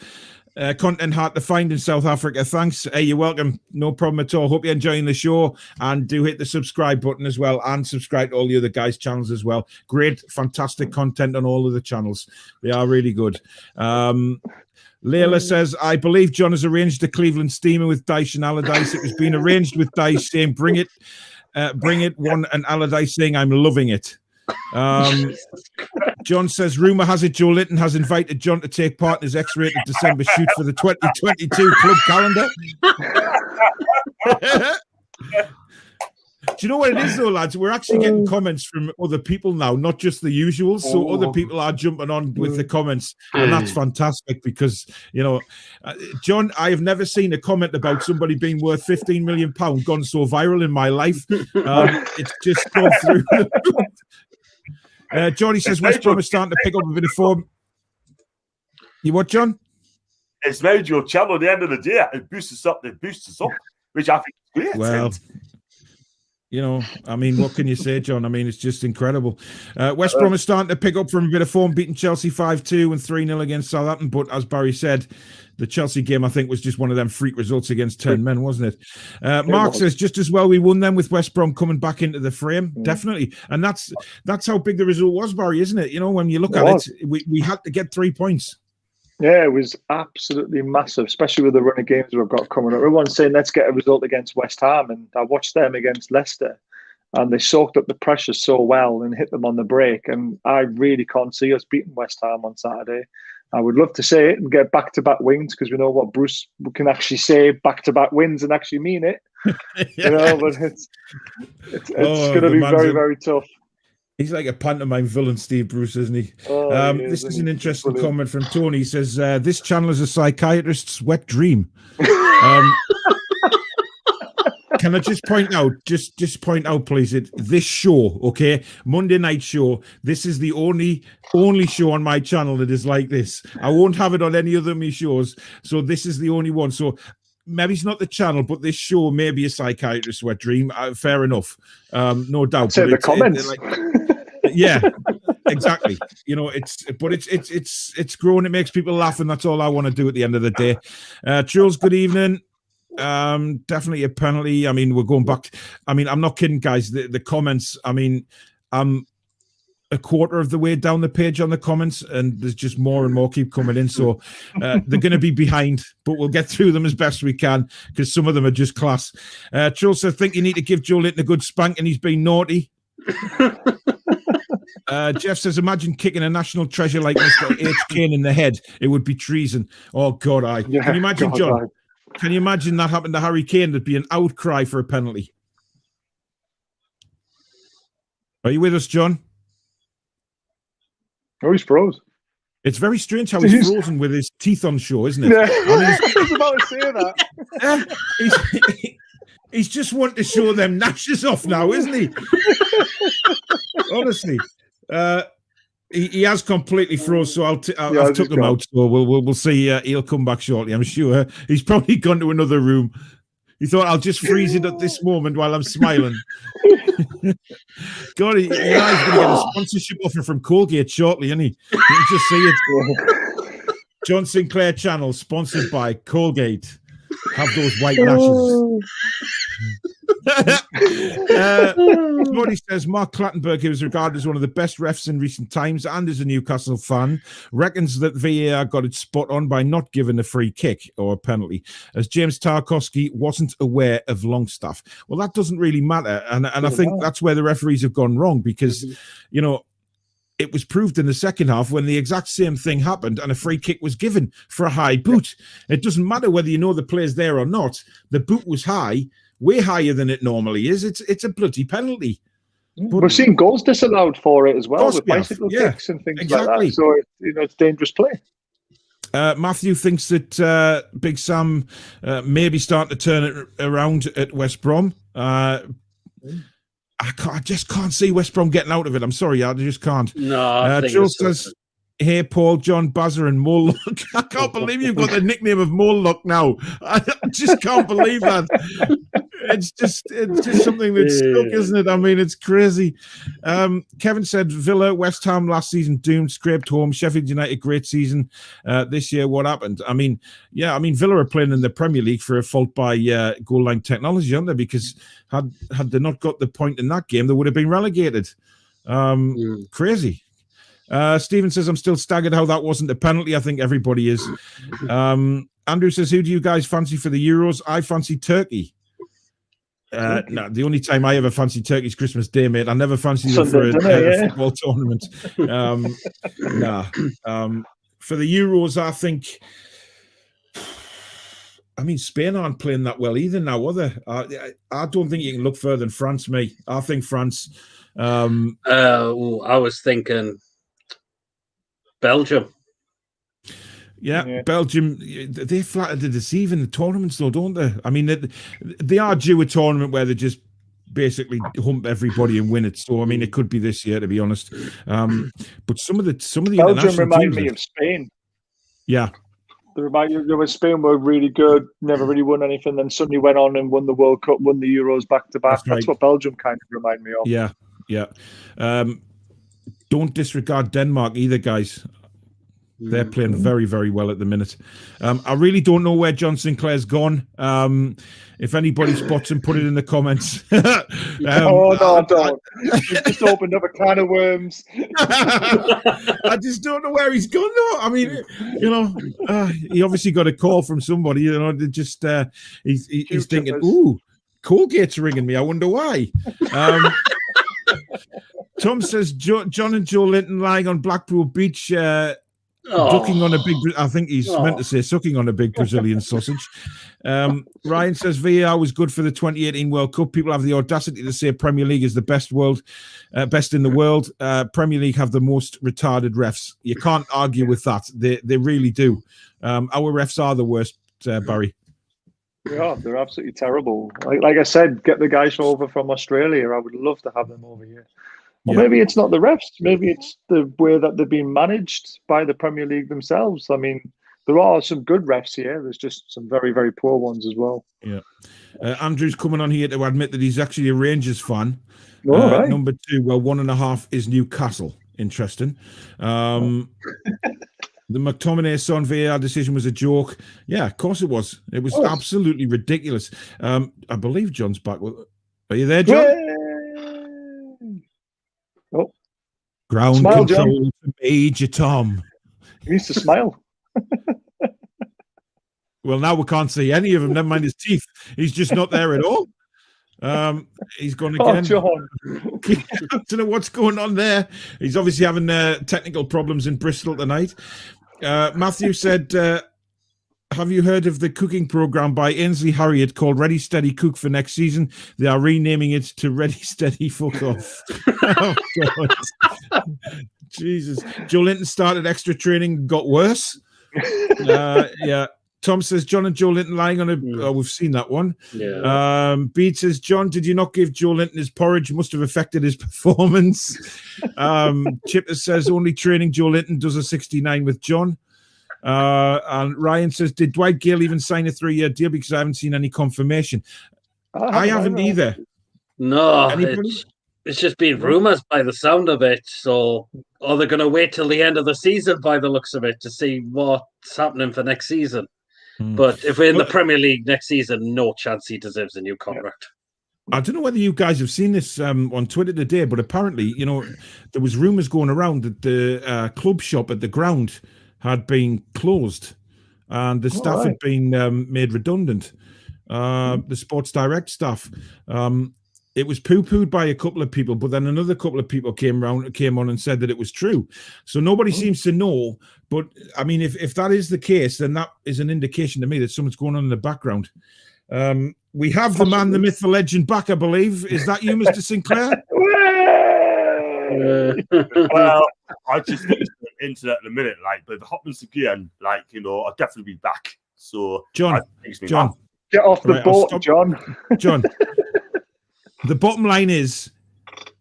hard to find in South Africa. Thanks. Hey, you're welcome. No problem at all. Hope you're enjoying the show. And do hit the subscribe button as well. And subscribe to all the other guys' channels as well. Great, fantastic content on all of the channels. They are really good. Layla says, I believe John has arranged a Cleveland steamer with Dyche and Allardyce. It was being arranged with Dyche saying, bring it, one, and Allardyce saying, I'm loving it. John says, rumour has it Joelinton has invited John to take part in his X-rated December shoot for the 2022 club calendar. Do you know what it is though, lads? We're actually getting comments from other people now, not just the usuals. So other people are jumping on with the comments, and that's fantastic because, you know, John, I have never seen a comment about somebody being worth £15 million gone so viral in my life. It's just gone through. Johnny says West Brom is starting to pick up a bit of form. You what, John? It's made your channel at the end of the day. It boosts us up, which I think is great. Well, you know, I mean, what can you say, John? I mean, it's just incredible. West Brom is starting to pick up from a bit of form, beating Chelsea 5-2 and 3-0 against Southampton. But as Barry said, the Chelsea game, I think, was just one of them freak results against 10 men, wasn't it? Mark says, just as well we won them with West Brom coming back into the frame. Definitely. And that's how big the result was, Barry, isn't it? You know, when you look at it, we had to get 3 points. Yeah, it was absolutely massive, especially with the run of games we've got coming up. Everyone's saying, let's get a result against West Ham. And I watched them against Leicester, and they soaked up the pressure so well and hit them on the break. And I really can't see us beating West Ham on Saturday. I would love to say it and get back-to-back wins because we know what Bruce can actually say, back-to-back wins, and actually mean it. You know, but it's going to be very, very tough. He's like a pantomime villain, Steve Bruce, isn't he? This is an interesting comment from Tony. He says, this channel is a psychiatrist's wet dream. Can I just point out, please, this show, okay, Monday night show, this is the only show on my channel that is like this. I won't have it on any other of my shows, so this is the only one. So maybe it's not the channel, but this show may be a psychiatrist's wet dream. Fair enough, no doubt. Say the comments. Yeah, exactly. You know, it's growing. It makes people laugh, and that's all I want to do at the end of the day. Jules, good evening. Definitely a penalty. I mean, we're going back. I mean, I'm not kidding, guys. The comments. I mean, I'm a quarter of the way down the page on the comments, and there's just more and more keep coming in. So they're going to be behind, but we'll get through them as best we can because some of them are just class. Jules, I think you need to give Joelinton a good spank, and he's been naughty. Jeff says, imagine kicking a national treasure like Mr. H. Kane in the head. It would be treason. Oh, God, can you imagine, John? Can you imagine that happened to Harry Kane? There'd be an outcry for a penalty. Are you with us, John? Oh, he's froze. It's very strange how he's frozen with his teeth on show, isn't it? Yeah, I mean, I was about to say that. He's just wanting to show them gnashes off now, isn't he? Honestly. He has completely froze, so I've took him out. So we'll see. He'll come back shortly, I'm sure. He's probably gone to another room. He thought, I'll just freeze it at this moment while I'm smiling. God, he's going to get a sponsorship offer from Colgate shortly, isn't he? You can just see it. John Sinclair channel, sponsored by Colgate. Have those white lashes. Morty says Mark Clattenburg, who is regarded as one of the best refs in recent times and is a Newcastle fan, reckons that VAR got it spot on by not giving a free kick or a penalty, as James Tarkowski wasn't aware of Longstaff. Well, that doesn't really matter, and I think that's where the referees have gone wrong, because you know, it was proved in the second half when the exact same thing happened and a free kick was given for a high boot. It doesn't matter whether you know the player's there or not. The boot was high, way higher than it normally is. It's a bloody penalty. But we've seen goals disallowed for it as well, with bicycle kicks and things like that. So it's dangerous play. Matthew thinks that Big Sam may be starting to turn it around at West Brom. I just can't see West Brom getting out of it. I'm sorry, I just can't. No, Jill says, hey, Paul, John, Bazzer and Mole Luck. I can't believe you've got the nickname of Mole Luck now. I just can't believe that. It's just something that's stuck, isn't it? I mean, it's crazy. Kevin said Villa, West Ham last season doomed, scraped home. Sheffield United, great season. This year, what happened? I mean, Villa are playing in the Premier League for a fault by goal line technology, aren't they? Because had they not got the point in that game, they would have been relegated. Crazy. Stephen says, I'm still staggered how that wasn't a penalty. I think everybody is. Andrew says, who do you guys fancy for the Euros? I fancy Turkey. No, the only time I ever fancy Turkey's Christmas Day, mate. I never fancy them for a football tournament. For the Euros, I think. I mean, Spain aren't playing that well either now, are they? I don't think you can look further than France, mate. I think France. I was thinking Belgium. Yeah, Belgium, they're flattered to deceive in the tournaments, though, don't they? I mean, they are due a tournament where they just basically hump everybody and win it. So, I mean, it could be this year, to be honest. But some of the Belgium remind me of Spain. Yeah. Spain were really good, never really won anything, then suddenly went on and won the World Cup, won the Euros back to back. That's what Belgium kind of remind me of. Yeah. Don't disregard Denmark either, guys. They're playing very, very well at the minute. I really don't know where John Sinclair's gone. If anybody spots him, put it in the comments. No, don't. You've just opened up a can of worms. I just don't know where he's gone, though. I mean, he obviously got a call from somebody. Just he's thinking, ooh, Colgate's ringing me. I wonder why. Tom says, John and Joelinton lying on Blackpool Beach, ducking on a big, I think he's meant to say sucking on a big Brazilian sausage. Ryan says VAR was good for the 2018 World Cup. People have the audacity to say Premier League is the best in the world. Premier League have the most retarded refs. You can't argue with that. They really do. Our refs are the worst, Barry. Yeah, they're absolutely terrible. Like I said, get the guys over from Australia. I would love to have them over here. Or maybe it's not the refs. Maybe it's the way that they've been managed by the Premier League themselves. I mean, there are some good refs here. There's just some very, very poor ones as well. Yeah. Andrew's coming on here to admit that he's actually a Rangers fan. Right. Number 2, 1.5 is Newcastle. Interesting. The McTominay Son VAR decision was a joke. Yeah, of course it was. It was absolutely ridiculous. I believe John's back. Are you there, John? Yay! Oh. Ground Smile, control John. to Major Tom. He needs to smile. Well, now we can't see any of him. Never mind his teeth. He's just not there at all. He's gone again. John. I don't know what's going on there. He's obviously having technical problems in Bristol tonight. Matthew said, have you heard of the cooking program by Ainsley Harriott called Ready Steady Cook for next season? They are renaming it to Ready Steady Fuck Off. Oh, God. Jesus. Joelinton started extra training, got worse. Yeah. Tom says, John and Joelinton lying on a... Oh, we've seen that one. Yeah. Bede says, John, did you not give Joelinton his porridge? Must have affected his performance. Chipper says, only training Joelinton does a 69 with John. And Ryan says, did Dwight Gale even sign a 3-year deal? Because I haven't seen any confirmation. I haven't either. No, it's just been rumours by the sound of it. So, are they going to wait till the end of the season by the looks of it to see what's happening for next season? But if we're in the Premier League next season, no chance he deserves a new contract. I don't know whether you guys have seen this on Twitter today, but apparently, there was rumours going around that the club shop at the ground had been closed and the staff had been made redundant. The Sports Direct staff. It was poo-pooed by a couple of people, but then another couple of people came on and said that it was true. So nobody seems to know. But I mean, if that is the case, then that is an indication to me that something's going on in the background. We have the man, the myth, the legend back, I believe. Is that you, Mr. Sinclair? Well, I just finished the internet in a minute, but if it happens again, I'll definitely be back. So, John, get off the boat, John. John, the bottom line is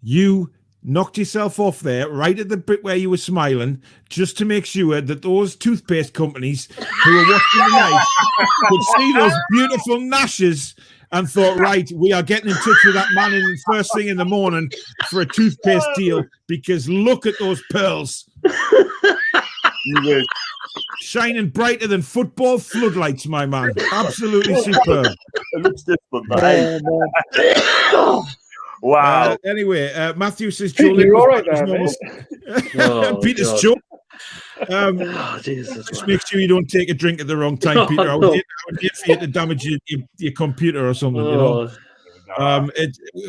you knocked yourself off there right at the bit where you were smiling just to make sure that those toothpaste companies who were watching the night could see those beautiful gnashes and thought, right, we are getting in touch with that man in the first thing in the morning for a toothpaste deal because look at those pearls. Shining brighter than football floodlights, my man. Absolutely superb. It looks different, man. Wow. Anyway, Matthew says Joelinton was right Peter's joke. Jesus, just make sure you don't take a drink at the wrong time, Peter. I would hate for you to damage your computer or something.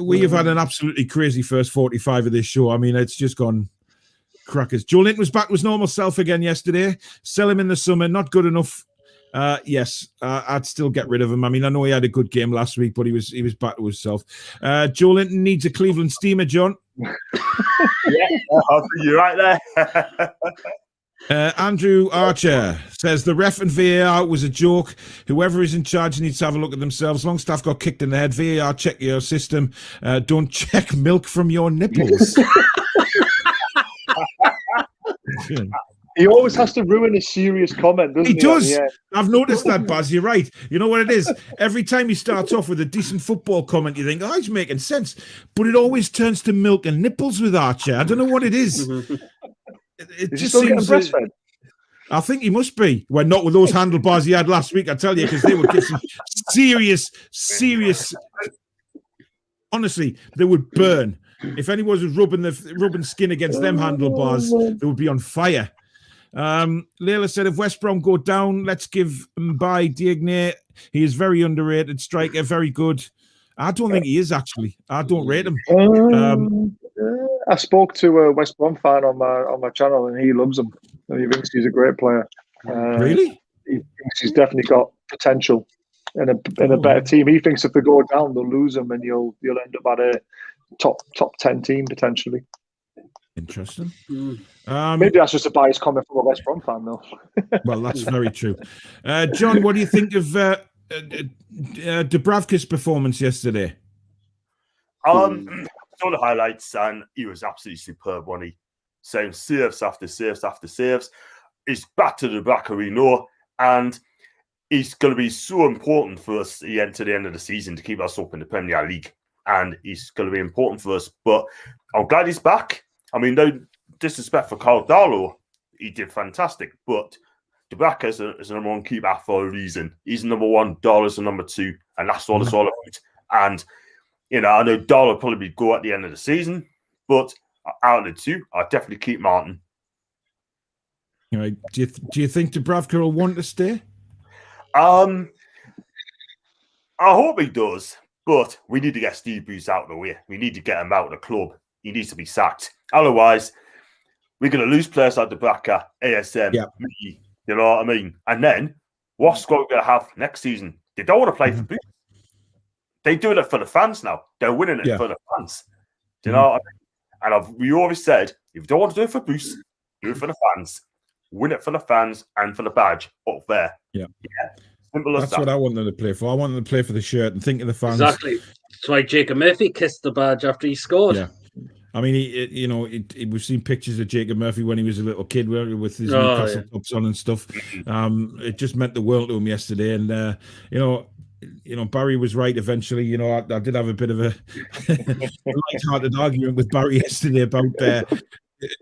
We have had an absolutely crazy first 45 of this show. I mean, it's just gone crackers. Joelinton was back to his normal self again yesterday. Sell him in the summer, not good enough. Yes, I'd still get rid of him. I mean, I know he had a good game last week, but he was back to himself. Joelinton needs a Cleveland steamer, John. You're right there. Andrew Archer says the ref and VAR was a joke. Whoever is in charge needs to have a look at themselves. Long staff got kicked in the head. VAR, check your system. Don't check milk from your nipples. He always has to ruin a serious comment, doesn't he? He does. I've noticed that, Baz. You're right. You know what it is? Every time he starts off with a decent football comment, you think, oh, he's making sense. But it always turns to milk and nipples with Archer. I don't know what it is. It is just he seems. breastfed? I think he must be. Well, not with those handlebars he had last week, I tell you, because they would give some serious. Honestly, they would burn. If anyone was rubbing skin against them handlebars, they would be on fire. Layla said, if West Brom go down, let's give by Diagne. He is very underrated striker, very good. I don't think he is, actually. I don't rate him. I spoke to a West Brom fan on my channel, and he loves him. And he thinks he's a great player. Really? He thinks he's definitely got potential in a better team. He thinks if they go down, they'll lose him, and you'll end up at a top 10 team potentially. Interesting. Maybe that's just a biased comment from a West Brom fan, though. Well, that's very true. John, what do you think of Dubravka's performance yesterday? Saw the highlights, and he was absolutely superb, wasn't he? Saying saves after saves after saves. He's back to the back, we know, and he's going to be so important for us to the end of the season to keep us up in the Premier League. And he's going to be important for us. But I'm glad he's back. I mean, no disrespect for Carl Darlow. He did fantastic. But Dubravka is a number one keeper for a reason. He's number one, Darlow's number two. And that's all it's all about. And, I know Darlow will probably go at the end of the season. But out of the two, I'll definitely keep Martin. Do you think Dubravka will want to stay? I hope he does. But we need to get Steve Bruce out of the way. We need to get him out of the club. He needs to be sacked. Otherwise, we're going to lose players like Dubravka, ASM, me, you know what I mean? And then, what's Scott going to have next season? They don't want to play for Bruce. They do it for the fans now. They're winning it for the fans. Do you know what I mean? And we always said, if you don't want to do it for Bruce, do it for the fans. Win it for the fans and for the badge up there. Yeah. That's what I want them to play for. I want them to play for the shirt and think of the fans. Exactly. That's why Jacob Murphy kissed the badge after he scored. Yeah. I mean, we've seen pictures of Jacob Murphy when he was a little kid with his Newcastle tops on and stuff. It just meant the world to him yesterday. And, Barry was right eventually. I did have a bit of a light-hearted argument with Barry yesterday about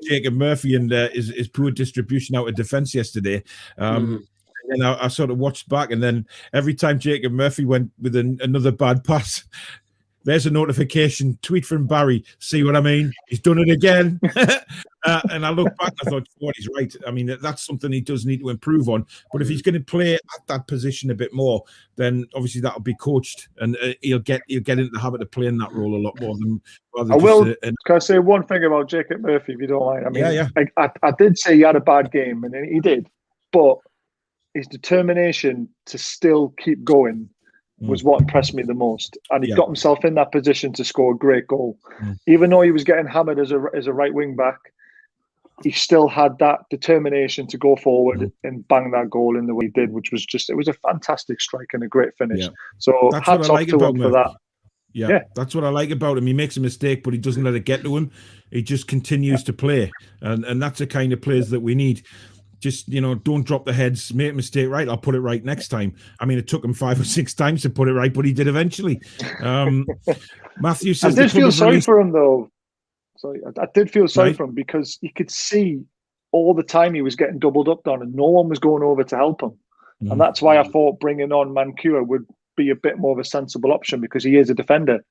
Jacob Murphy and his poor distribution out of defence yesterday. And I sort of watched back, and then every time Jacob Murphy went with another bad pass, there's a notification tweet from Barry. See what I mean? He's done it again. And I look back and I thought, what, he's right. I mean, that's something he does need to improve on. But if he's going to play at that position a bit more, then obviously that'll be coached, and he'll get into the habit of playing that role a lot more than. Can I say one thing about Jacob Murphy, if you don't mind? I mean, I did say he had a bad game, and he did, but his determination to still keep going was what impressed me the most. And he got himself in that position to score a great goal. Even though he was getting hammered as a right wing back, he still had that determination to go forward and bang that goal in the way he did, which was it was a fantastic strike and a great finish. So that's hats off to him for that. Yeah, that's what I like about him. He makes a mistake, but he doesn't let it get to him. He just continues to play. And that's the kind of players that we need. Just, don't drop the heads, make a mistake, right? I'll put it right next time. I mean, it took him 5 or 6 times to put it right, but he did eventually. Matthew says, I did feel sorry for him, though. Sorry, I did feel sorry for him because you could see all the time he was getting doubled up on and no one was going over to help him. And that's why I thought bringing on Mancua would be a bit more of a sensible option because he is a defender.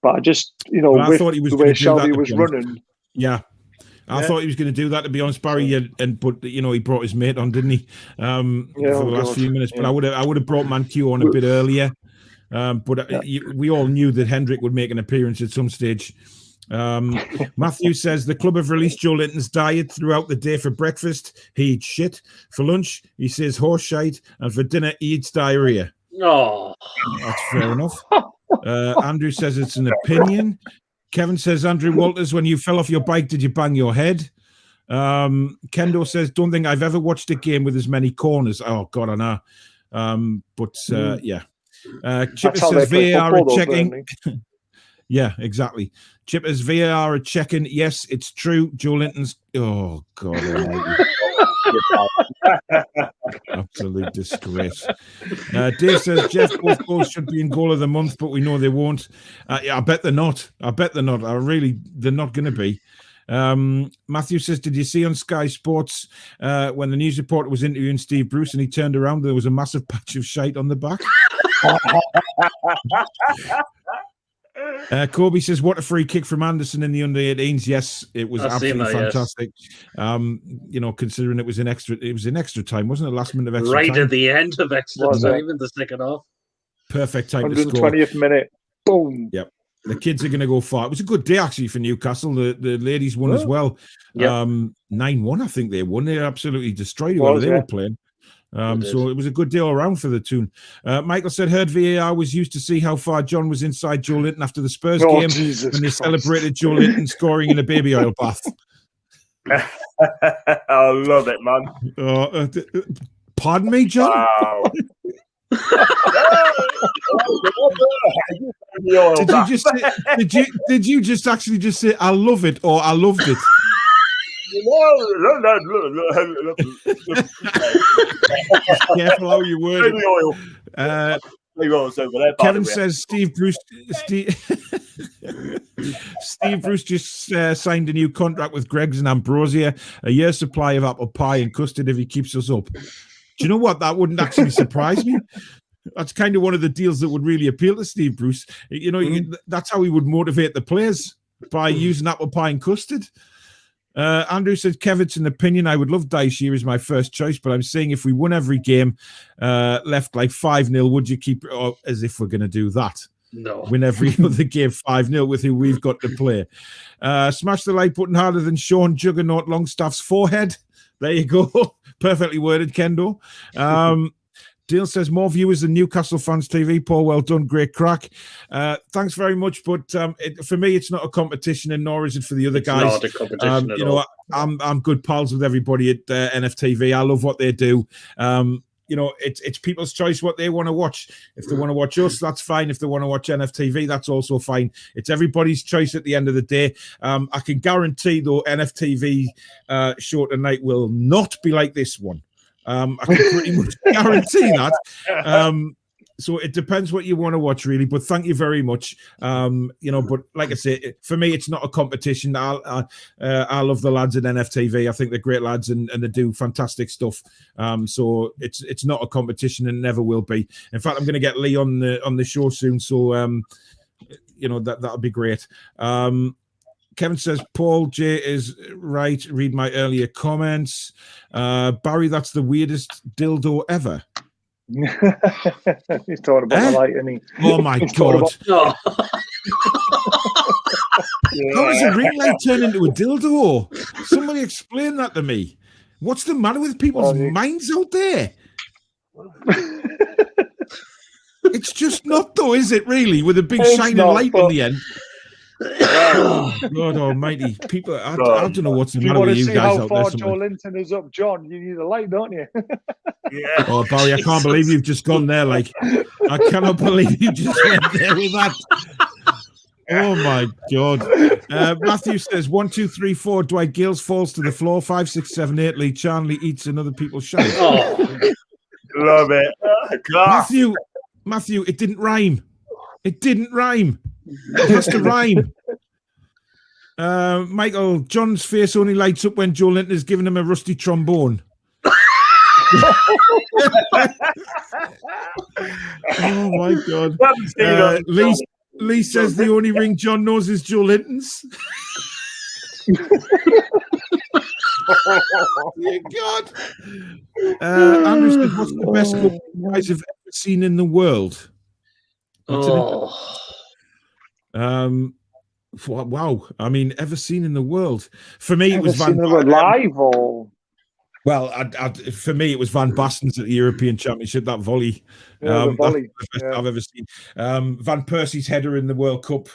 But I just, with the way Shelby was running. Yeah. I thought he was going to do that, to be honest, Barry, but he brought his mate on, didn't he? For the last few minutes. But I would have brought Mancua on a bit earlier. We all knew that Hendrick would make an appearance at some stage. Matthew says the club have released Joelinton's diet throughout the day. For breakfast, he eats shit. For lunch, he says horse shite, and for dinner, he eats diarrhea. Oh, that's fair enough. Andrew says it's an opinion. Kevin says, Andrew Walters, when you fell off your bike, did you bang your head? Kendo says, don't think I've ever watched a game with as many corners. Oh, God, I know. Chipper says VAR are checking. Yeah, exactly. Chipper's VAR are checking. Yes, it's true. Joelinton's. Oh, God almighty. Absolute disgrace. Dave says Jeff, both goals should be in goal of the month, but we know they won't. I bet they're not. They're not going to be. Matthew says, did you see on Sky Sports when the news reporter was interviewing Steve Bruce and he turned around, there was a massive patch of shite on the back? Kobe says, what a free kick from Anderson in the under-18s. Yes, it was absolutely fantastic. Yes. Considering it was in extra time, wasn't it? Last minute of extra time. Right at the end of extra time in the second half. Perfect time to score. 120th minute. Boom. Yep. The kids are going to go far. It was a good day, actually, for Newcastle. The ladies won as well. Yep. 9-1, I think they won. They absolutely destroyed whoever they were playing. So it was a good day all around for the Toon. Michael said, heard VAR was used to see how far John was inside Joelinton after the Spurs game when they celebrated Joelinton scoring in a baby oil bath. I love it, man. Pardon me, John? Wow. Did you just actually just say I love it or I loved it? Careful how you word it. Kevin says Steve Bruce just signed a new contract with Greggs and Ambrosia, a year's supply of apple pie and custard if he keeps us up. Do you know what? That wouldn't actually surprise me. That's kind of one of the deals that would really appeal to Steve Bruce. That's how he would motivate the players, by using apple pie and custard. Andrew said, Kev, it's an opinion. I would love Daishir as my first choice, but I'm saying if we won every game, left like 5-0, would you keep it? As if we're going to do that. No. Win every other game 5-0 with who we've got to play. Smash the like button harder than Sean Juggernaut Longstaff's forehead. There you go. Perfectly worded, Kendo. Dale says, more viewers than Newcastle Fans TV. Paul, well done. Great crack. Thanks very much. But for me, it's not a competition, and nor is it for the other guys. Not a competition at all. I'm good pals with everybody at NFTV. I love what they do. It's people's choice what they want to watch. If they want to watch us, that's fine. If they want to watch NFTV, that's also fine. It's everybody's choice at the end of the day. I can guarantee, though, NFTV show tonight will not be like this one. I can pretty much guarantee that. So it depends what you want to watch, really. But thank you very much. But like I say, for me, it's not a competition. I love the lads at NFTV. I think they're great lads and they do fantastic stuff. So it's not a competition and never will be. In fact, I'm going to get Lee on the show soon. So that would be great. Kevin says, Paul J is right. Read my earlier comments. Barry, that's the weirdest dildo ever. He's talking about the light, isn't he? Oh, my God. Oh. How does a ring light turn into a dildo? Somebody explain that to me. What's the matter with people's minds out there? It's just not, though, is it, really? With a big shining light on the end. God almighty. People, I don't know what's the matter with you guys out there. You want to see how far Joelinton is up, John? You need a light, don't you? Yeah. Oh, Barry, I can't believe you've just gone there. Like, I cannot believe you just went there with that. Oh, my God. Matthew says, 1, 2, 3, 4. Dwight Gales falls to the floor. 5, 6, 7, 8. Lee Charnley eats and other people shout. Oh, love it. Matthew, it didn't rhyme. It didn't rhyme. It has to rhyme. Michael, John's face only lights up when Joelinton is giving him a rusty trombone. Oh, my God. Lee says the only ring John knows is Joelinton's. Dear God. Andrew says, what's the best goal you guys have ever seen in the world? Wow. I mean, ever seen in the world? For me, it was Van live or... Well, for me, it was Van Basten's at the European Championship, that volley. The volley. That's the best I've ever seen. Van Persie's header in the World Cup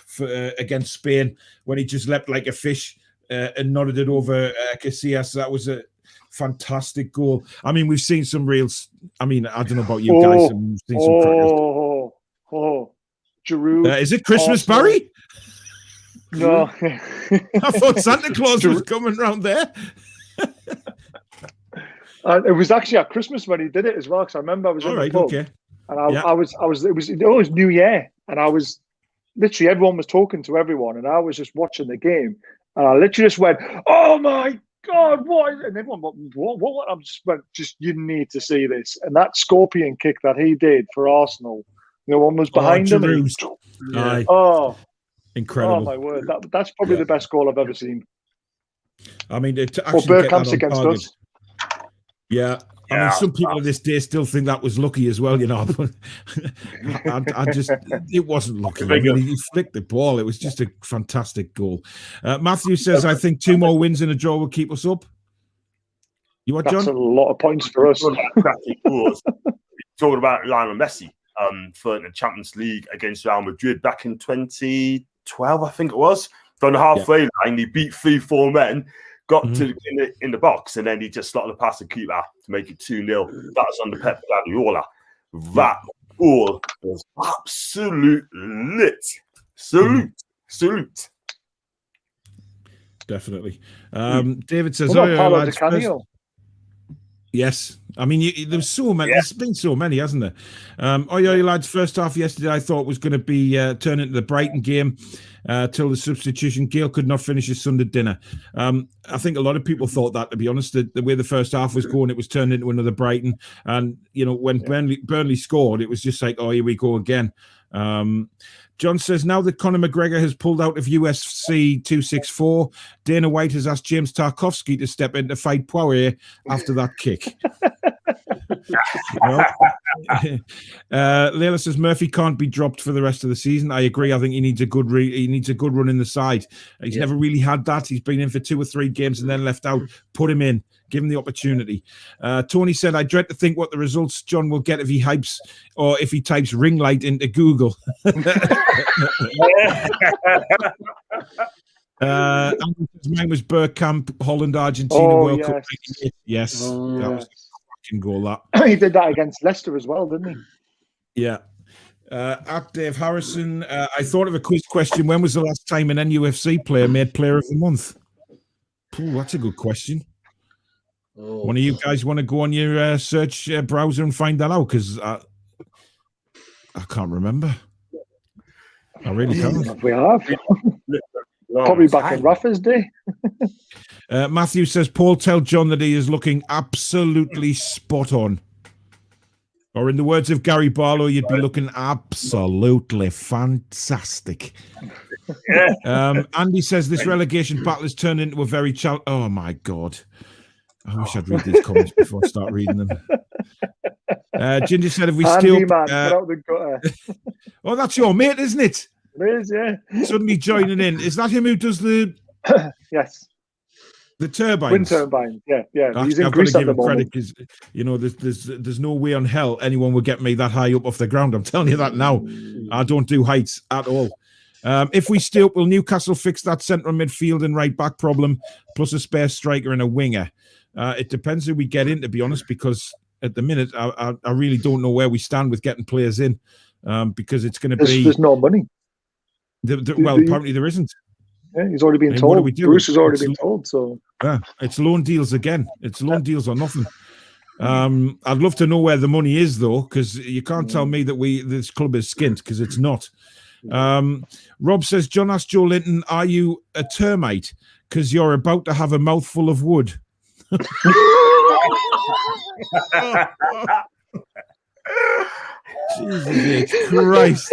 against Spain when he just leapt like a fish and nodded it over Casillas. That was a fantastic goal. I mean, we've seen some reels. I mean, I don't know about you guys. We've seen some Giroud. Is it Christmas, Barry? No. I thought Santa Claus was coming round there. It was actually at Christmas when he did it as well, because I remember I was in the pub, and it was New Year, and I was literally, everyone was talking to everyone, and I was just watching the game, and I literally just went, "Oh my God, what?" And everyone went, "What?" I just went, "You need to see this." And that scorpion kick that he did for Arsenal, no one was behind him. Oh, incredible! Oh my word, that's probably the best goal I've ever seen. I mean, or Bergkamp's against us. Yeah, I mean, some people of this day still think that was lucky as well, but I just, it wasn't lucky. I mean, he flicked the ball. It was just a fantastic goal. Matthew says, I think 2 more wins and a draw will keep us up. You what, John? That's a lot of points for us. Talking about Lionel Messi for the Champions League against Real Madrid back in 2012, I think it was. On the halfway line, he beat 3-4 men. Got to in the box, and then he just slotted a pass to keeper to make it 2-0. That was under Pep Guardiola. That goal was absolute lit. Salute. Definitely. David says, yes. I mean, there's so many. There's been so many, hasn't there? Lads, first half yesterday I thought was going to be turned into the Brighton game till the substitution. Gale could not finish his Sunday dinner. I think a lot of people thought that, to be honest, the way the first half was going, it was turned into another Brighton. And, when Burnley scored, it was just like, oh, here we go again. John says, now that Conor McGregor has pulled out of UFC 264, Dana White has asked James Tarkovsky to step in to fight Poirier after that kick. Leila says, Murphy can't be dropped for the rest of the season. I agree. I think he needs a good run in the side. He's never really had that. He's been in for 2 or 3 games and then left out. Put him in. Give him the opportunity. Tony said, I dread to think what the results John will get if he hypes or if he types ring light into Google. Mine was Bergkamp, Holland, Argentina World Cup. Yes. That was a fucking goal, that. He did that against Leicester as well, didn't he? Yeah. At Dave Harrison, I thought of a quiz question. When was the last time an NUFC player made Player of the Month? Ooh, that's a good question. One of you guys want to go on your search browser and find that out? Because I can't remember. I really can't. We have. Probably back in Rafa's day. Matthew says, Paul, tell John that he is looking absolutely spot on. Or in the words of Gary Barlow, you'd be looking absolutely fantastic. Andy says this relegation battle has turned into a very oh my God. I wish I'd read these comments before I start reading them. Ginger said, if we still... man, get out the gutter. Oh, that's your mate, isn't it? It is, yeah. Suddenly joining in. Is that him who does the... Yes. The turbines? Wind turbines, yeah. He's in I've Greece got to at give the him moment. credit because, there's no way on hell anyone would get me that high up off the ground. I'm telling you that now. I don't do heights at all. If we stay up, will Newcastle fix that central midfield and right back problem, plus a spare striker and a winger? It depends who we get in, to be honest, because at the minute, I really don't know where we stand with getting players in, because it's going to be... There's no money. Apparently there isn't. Yeah, he's already been told. Bruce has already been told. So yeah, it's loan deals again. It's loan deals or nothing. I'd love to know where the money is, though, because you can't tell me that this club is skint, because it's not. Rob says, John asked Joelinton, are you a termite? Because you're about to have a mouthful of wood. Jesus Christ.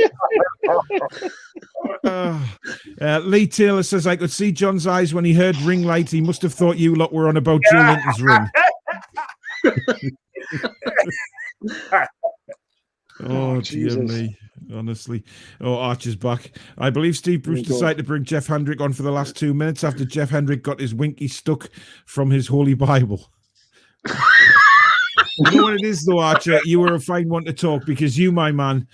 Lee Taylor says, I could see John's eyes when he heard ring light. He must have thought you lot were on about Joelinton's ring. Oh, dear me. Honestly. Oh, Archer's back. I believe Steve Bruce decided to bring Jeff Hendrick on for the last 2 minutes after Jeff Hendrick got his winky stuck from his Holy Bible. You know what it is, though, Archer? You were a fine one to talk, because you, my man,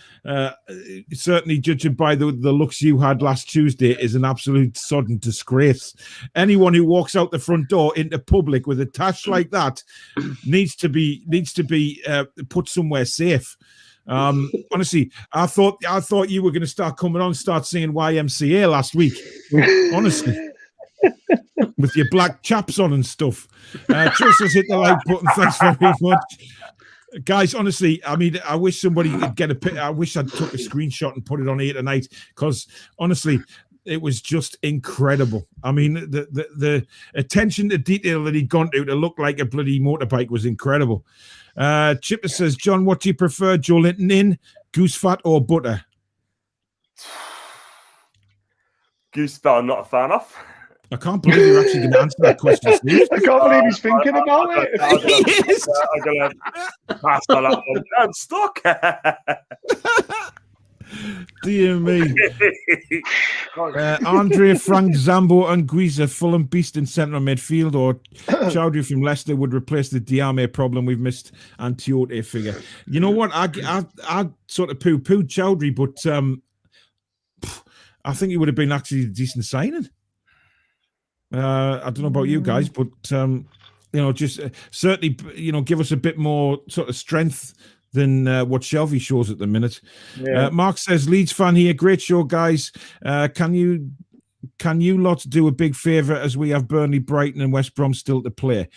certainly judging by the looks you had last Tuesday, is an absolute sodden disgrace. Anyone who walks out the front door into public with a tash like that needs to be put somewhere safe. Honestly, I thought you were going to start coming on, start singing YMCA last week. Honestly. With your black chaps on and stuff. Trust us, hit the like button. Thanks very much. Guys, honestly, I mean, I wish somebody could get a pic. I wish I'd took a screenshot and put it on here tonight, because honestly, it was just incredible. I mean, the attention to detail that he'd gone to look like a bloody motorbike was incredible. Chipper says, John, what do you prefer, Joelinton in, goose fat or butter? Goose fat I'm not a fan of. I can't believe you're actually going to answer that question, Steve. I can't believe he's thinking about it. I'm going to pass on that one. I'm stuck. Dear me. Andre, Frank, Zambo and Guiza, Fulham beast in central midfield, or Chowdhury from Leicester would replace the Diame problem we've missed and Tiote figure. You know what? I sort of poo-pooed Chowdhury, but I think he would have been actually a decent signing. I don't know about you guys, but just certainly, give us a bit more sort of strength than what Shelby shows at the minute. Yeah. Mark says, Leeds fan here, great show, guys. Can you lot do a big favour, as we have Burnley, Brighton, and West Brom still to play?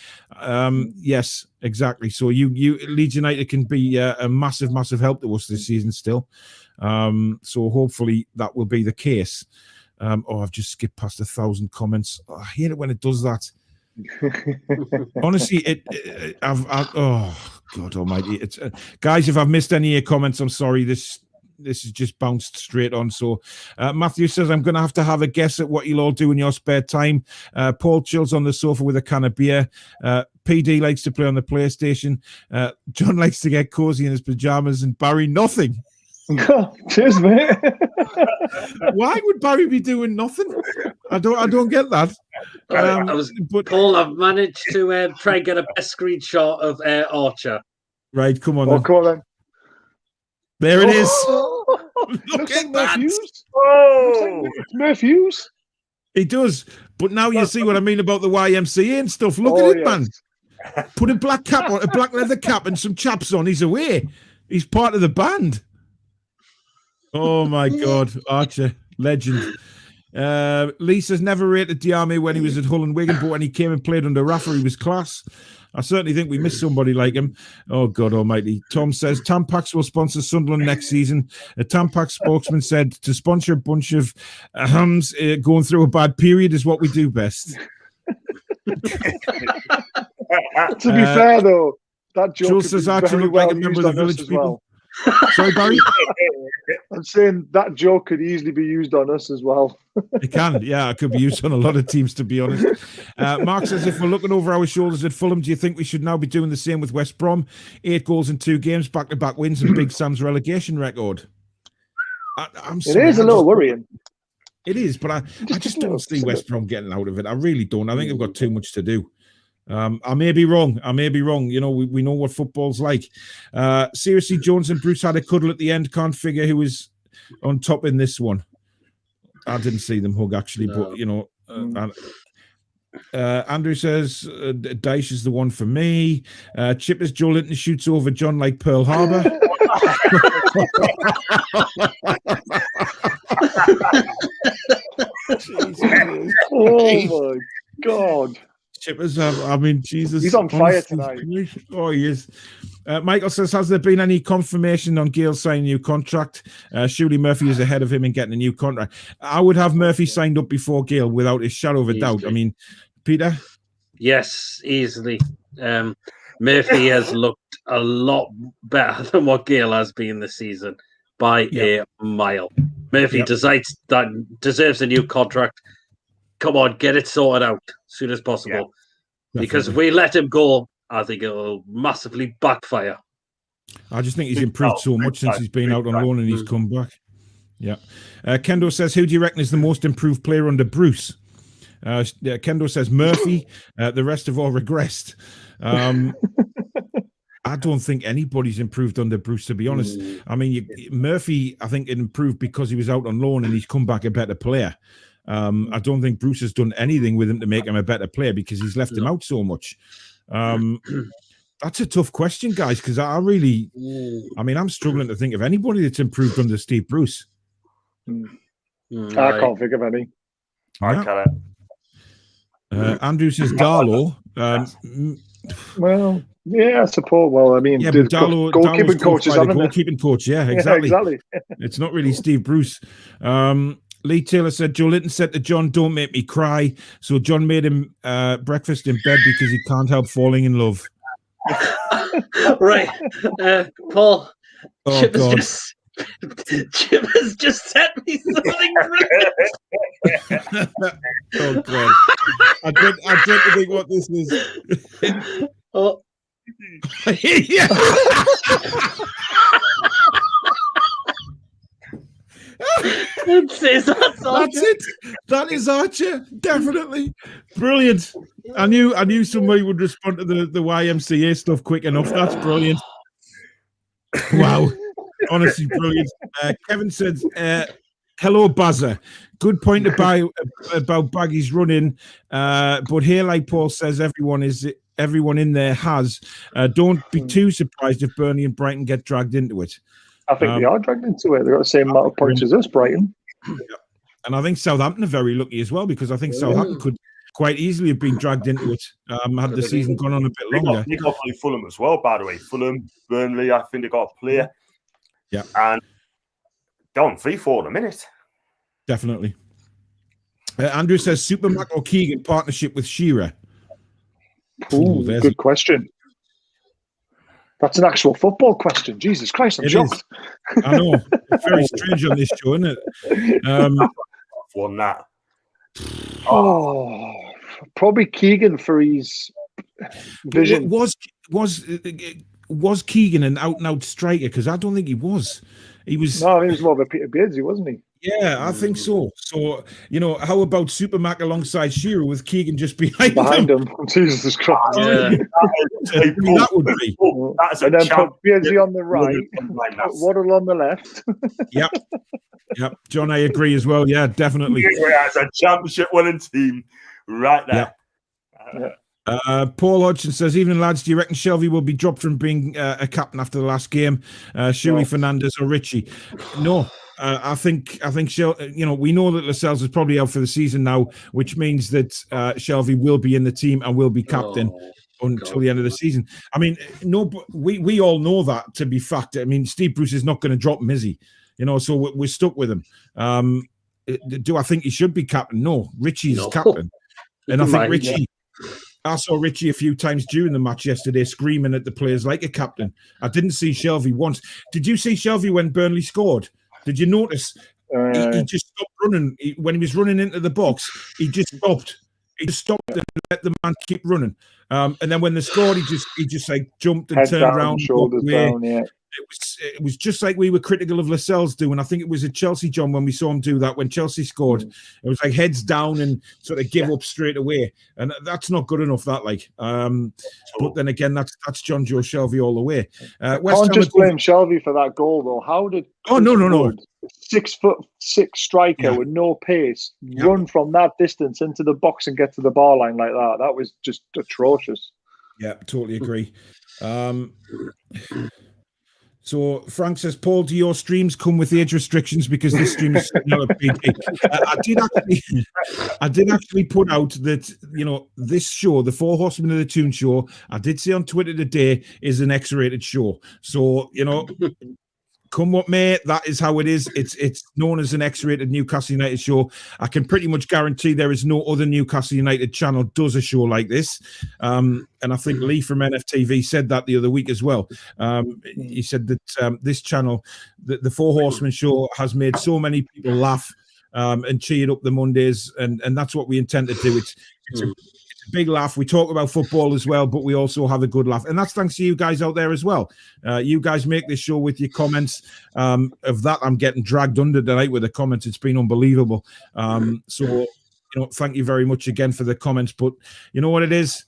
Yes, exactly. So you Leeds United can be a massive, massive help to us this season still. So hopefully that will be the case. I've just skipped past 1,000 comments. I hate it when it does that. Honestly, oh God Almighty! It's guys, if I've missed any of your comments, I'm sorry. This has just bounced straight on. So Matthew says, I'm going to have a guess at what you'll all do in your spare time. Paul chills on the sofa with a can of beer. PD likes to play on the PlayStation. John likes to get cozy in his pajamas, and Barry nothing. Cheers, mate. Why would Barry be doing nothing? I don't get that. Paul, I've managed to try and get a best screenshot of Archer. Right, come on. Come on then. There it is. Look at that. Oh, it's Murph Hughes. He does, but now you see what I mean about the YMCA and stuff. Look at it, man. Put a black cap on, a black leather cap, and some chaps on. He's away. He's part of the band. Oh my God, Archer, legend. Lisa's never rated Diame when he was at Hull and Wigan, but when he came and played under Raffle, he was class. I certainly think we missed somebody like him. Oh God Almighty. Tom says Tampax will sponsor Sunderland next season. A Tampax spokesman said to sponsor a bunch of hams going through a bad period is what we do best. To be fair though, that joke Jules says Archie looked like a member of the village people. Sorry, Barry? I'm saying that joke could easily be used on us as well. It can, yeah. It could be used on a lot of teams, to be honest. Mark says, if we're looking over our shoulders at Fulham, do you think we should now be doing the same with West Brom? 8 goals in 2 games, back-to-back wins, and Big Sam's relegation record. I'm sorry, it is a little worrying. It is, but I just don't see West Brom getting out of it. I really don't. I think they've got too much to do. I may be wrong. You know, we know what football's like. Seriously, Jones and Bruce had a cuddle at the end. Can't figure who was on top in this one. I didn't see them hug, actually, but, you know. Andrew says, Dyche is the one for me. Chippers Joelinton shoots over John like Pearl Harbor. Oh, my God. Chippers, I mean, Jesus. He's on fire tonight. Oh, he is. Michael says, has there been any confirmation on Gale signing a new contract? Surely Murphy is ahead of him in getting a new contract. I would have Murphy signed up before Gale without a shadow of a doubt. I mean, Peter? Yes, easily. Murphy has looked a lot better than what Gale has been this season by a mile. Murphy deserves a new contract. Come on, get it sorted out as soon as possible. Yeah, because if we let him go, I think it'll massively backfire. I just think he's improved so much since he's been out on loan and he's come back. Yeah. Kendo says, who do you reckon is the most improved player under Bruce? Kendo says Murphy. The rest have all regressed. I don't think anybody's improved under Bruce, to be honest. I mean, Murphy, I think, improved because he was out on loan and he's come back a better player. I don't think Bruce has done anything with him to make him a better player because he's left him out so much. That's a tough question, guys, because I'm struggling to think of anybody that's improved under Steve Bruce. I can't think of any. I can't. Andrew says Darlow. Well, yeah, I suppose. Well, I mean, goalkeeping coach is on goalkeeping coach. Yeah, exactly. Yeah, exactly. It's not really Steve Bruce. Lee Taylor said, Joelinton said to John, don't make me cry. So John made him breakfast in bed because he can't help falling in love. Right. Paul, Chip has just sent me something brilliant. Oh, God. I dread to think what this is. Oh. Yeah. That's it. That is Archer, definitely brilliant. I knew somebody would respond to the YMCA stuff quick enough. That's brilliant. Wow, honestly brilliant. Kevin said, "Hello, Bazza. Good point about Baggy's running, but here, like Paul says, everyone in there has. Don't be too surprised if Burnley and Brighton get dragged into it." I think they are dragged into it. They've got the same amount of points as us, Brighton. Yeah. And I think Southampton are very lucky as well, because I think Southampton could quite easily have been dragged into it had the season gone on a bit longer. They got Fulham as well, by the way. Fulham, Burnley, I think they got a player. Yeah. And they're on 3-4 in a minute. Definitely. Andrew says, Supermac or Keegan partnership with Shearer? Ooh, good question. That's an actual football question. Jesus Christ, I'm shocked. I know. It's very strange on this show, isn't it? Won that. Oh, probably Keegan for his vision. Was Keegan an out-and-out striker? Because I don't think he was. He was. No, he was more of a Peter Beardsley, wasn't he? Yeah, I think so. So, how about Supermac alongside Shearer with Keegan just behind him? Jesus Christ. Yeah. That would be. And then put Beardsley on the right, Waddle on the left. Yep. John, I agree as well. Yeah, definitely. It's a championship winning team right there. Paul Hodgson says, evening lads, do you reckon Shelby will be dropped from being a captain after the last game? Surely Fernandez or Richie? No. I think we know that Lascelles is probably out for the season now, which means that Shelby will be in the team and will be captain until the end of the season. I mean, we all know that to be fact. I mean, Steve Bruce is not going to drop him, is he? So we're stuck with him. Do I think he should be captain? No, Richie's captain, and I think I saw Richie a few times during the match yesterday screaming at the players like a captain. I didn't see Shelvey once. Did you see Shelvey when Burnley scored? Did you notice? He just stopped running. When he was running into the box, he just stopped. He just stopped and let the man keep running. And then when they scored, he just like jumped and turned around, shoulders down. Yeah, it was just like we were critical of Lascelles doing. I think it was at Chelsea, John, when we saw him do that when Chelsea scored. It was like heads down and sort of give up straight away, and that's not good enough. That but then again, that's John Joe Shelvey all the way. Can't just blame Shelvey for that goal though. How did? No. 6'6" striker with no pace run from that distance into the box and get to the bar line like that? That was just atrocious. Yeah, totally agree. So Frank says, Paul, do your streams come with age restrictions because this stream is not a big hit? I did actually put out that, this show, the Four Horsemen of the Toon show, I did say on Twitter today, is an X-rated show. So, come what may, that is how it is. It's known as an X-rated Newcastle United show. I can pretty much guarantee there is no other Newcastle United channel does a show like this. And I think Lee from NFTV said that the other week as well. He said that this channel, the Four Horsemen show, has made so many people laugh and cheered up the Mondays, and that's what we intend to do. It's a big laugh. We talk about football as well, but we also have a good laugh, and that's thanks to you guys out there as well. You guys make this show with your comments. Of that, I'm getting dragged under tonight with the comments. It's been unbelievable. So thank you very much again for the comments. But you know what it is?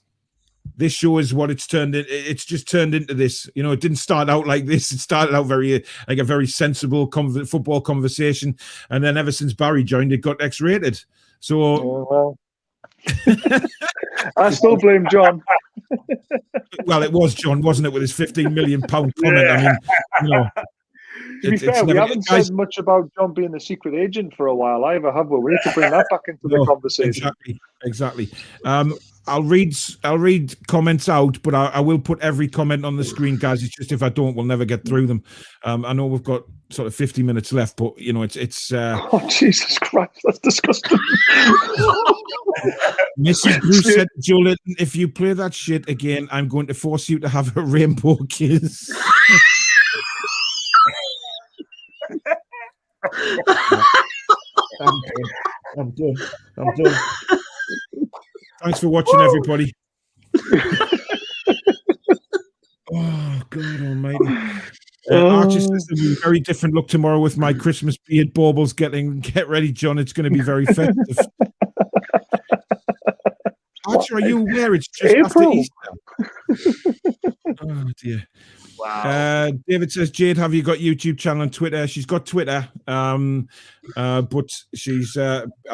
This show is what it's turned into. It's just turned into this. It didn't start out like this. It started out like a very sensible football conversation, and then ever since Barry joined, it got X-rated. So. I still blame John. Well, it was John, wasn't it, with his £15 million comment? Yeah. I mean, to be fair, we haven't said much about John being the secret agent for a while either, have we? We need to bring that back into the conversation. Exactly. I'll read comments out, but I will put every comment on the screen, guys. It's just if I don't, we'll never get through them. I know we've got sort of 50 minutes left, but it's. Oh Jesus Christ, that's disgusting. Mrs. Bruce said, Joelinton, if you play that shit again, I'm going to force you to have a rainbow kiss. I'm done. Thanks for watching, everybody. Oh, God almighty. Archie says there'll be a very different look tomorrow with my Christmas beard baubles. Get ready, John. It's going to be very festive. Archie, are you aware it's just April. After Easter? Oh, dear. Wow. David says, Jade, have you got YouTube channel and Twitter? She's got Twitter, but she's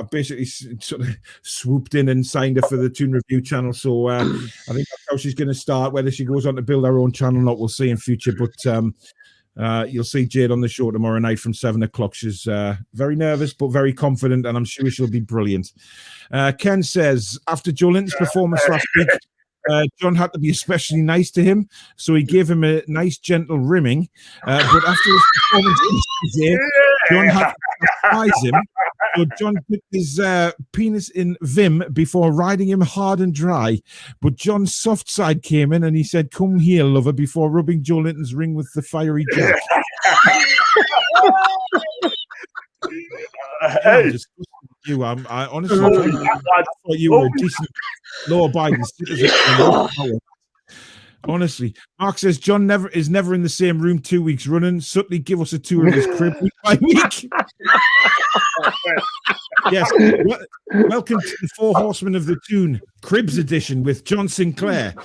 basically sort of swooped in and signed her for the Toon Review channel. So I think that's how she's going to start. Whether she goes on to build her own channel or not, we'll see in future. But you'll see Jade on the show tomorrow night from 7:00. She's very nervous, but very confident, and I'm sure she'll be brilliant. Ken says, after Joelinton's performance last week, John had to be especially nice to him, so he gave him a nice, gentle rimming. But after his performance yesterday, John had to surprise him. So John put his penis in Vim before riding him hard and dry. But John's soft side came in and he said, "Come here, lover," before rubbing Joelinton's ring with the fiery jack. I honestly I thought you were a decent law-abiding citizen. Honestly, Mark says John is never in the same room 2 weeks running. Subtly give us a tour of his crib week by week. Yes, welcome to the Four Horsemen of the Toon Cribs edition with John Sinclair,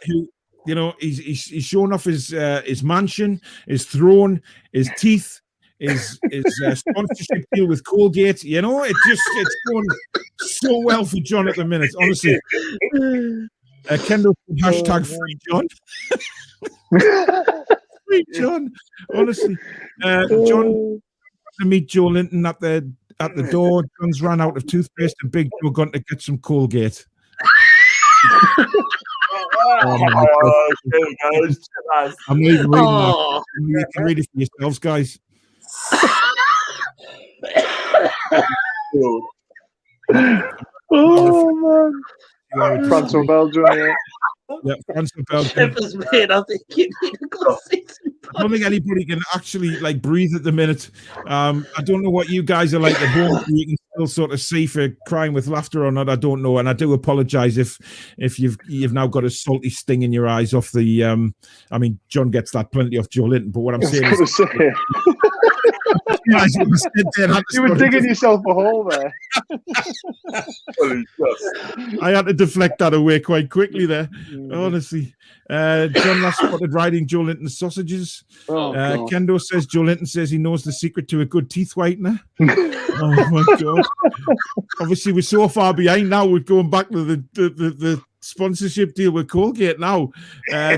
who he's showing off his mansion, his throne, his teeth. His sponsorship deal with Colgate, it's going so well for John at the minute, honestly. Kendall, hashtag free John. Free John, honestly. John to meet Joelinton at the door. John's ran out of toothpaste and Big Joe gone to get some Colgate. I'm not even reading that. You can read it for yourselves, guys. Oh man! France or Belgium, yeah. Yeah, France or Belgium. Shivers, mate. I think you need to go see some I don't think anybody can actually like breathe at the minute. I don't know what you guys are like at home. You can still sort of see if you're crying with laughter or not. I don't know, and I do apologise if you've now got a salty sting in your eyes off the. I mean, John gets that plenty off Joelinton, but what I'm saying is, you were digging yourself a hole there. I had to deflect that away quite quickly there. Honestly, John last spotted riding Joelinton's sausages. Kendo says Joelinton says he knows the secret to a good teeth whitener. Oh my god! Obviously, we're so far behind now. We're going back to the sponsorship deal with Colgate now.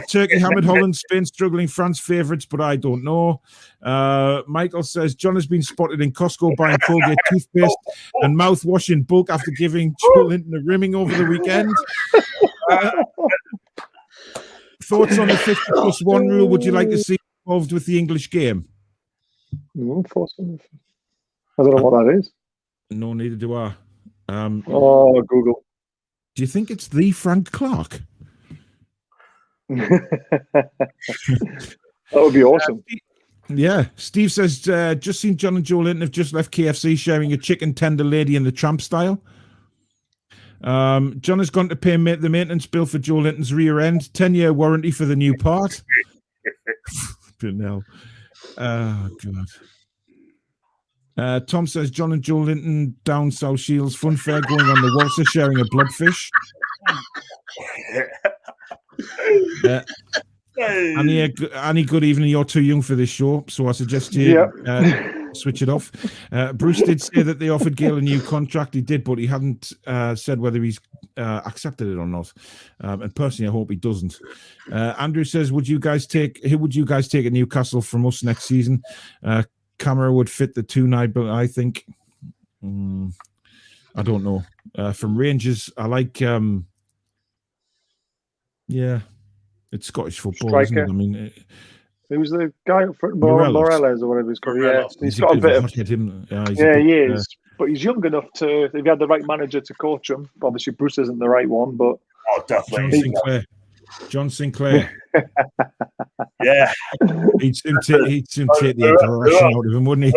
Turkey hammered Holland, Spain struggling, France favourites, but I don't know. Michael says John has been spotted in Costco buying Colgate toothpaste and mouthwash in bulk after giving Joelinton a rimming over the weekend. Thoughts on the 50+1 rule? Would you like to see involved with the English game? I don't know what that is. No, neither do I. Google. Do you think it's the Frank Clark? That would be awesome. Yeah. Steve says, just seen John and Joelinton have just left KFC sharing a chicken tender lady in the tramp style. John has gone to pay the maintenance bill for Joelinton's rear end. 10-year warranty for the new part. Oh, God. Tom says John and Joelinton down South Shields. Fun fair going on the Walser sharing a bloodfish. Annie, good evening. You're too young for this show, so I suggest you switch it off. Bruce did say that they offered Gale a new contract. He did, but he hadn't said whether he's accepted it or not. And personally, I hope he doesn't. Andrew says, who would you guys take at Newcastle from us next season? Camera would fit the Toon, I think. I don't know. From Rangers, I like. It's Scottish football, isn't it? I mean, who's the guy up front? Morales or whatever he's called. Yeah, he's got a bit of. He is, but he's young enough to. If he had the right manager to coach him, obviously Bruce isn't the right one, but definitely John Sinclair. Yeah, he'd soon take the aggression out of him, wouldn't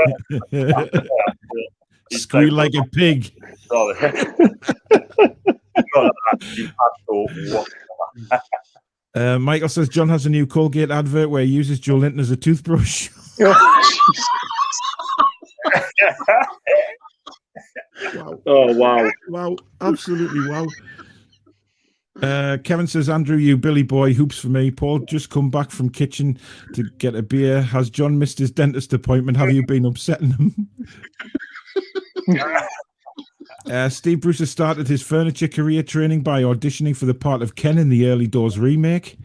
he? Squeal like a pig. Michael says John has a new Colgate advert where he uses Joelinton as a toothbrush. Wow. Oh, wow. Wow, absolutely wow. Kevin says, Andrew, you Billy boy, hoops for me. Paul, just come back from kitchen to get a beer. Has John missed his dentist appointment? Have you been upsetting him? Steve Bruce has started his furniture career training by auditioning for the part of Ken in the Early Doors remake.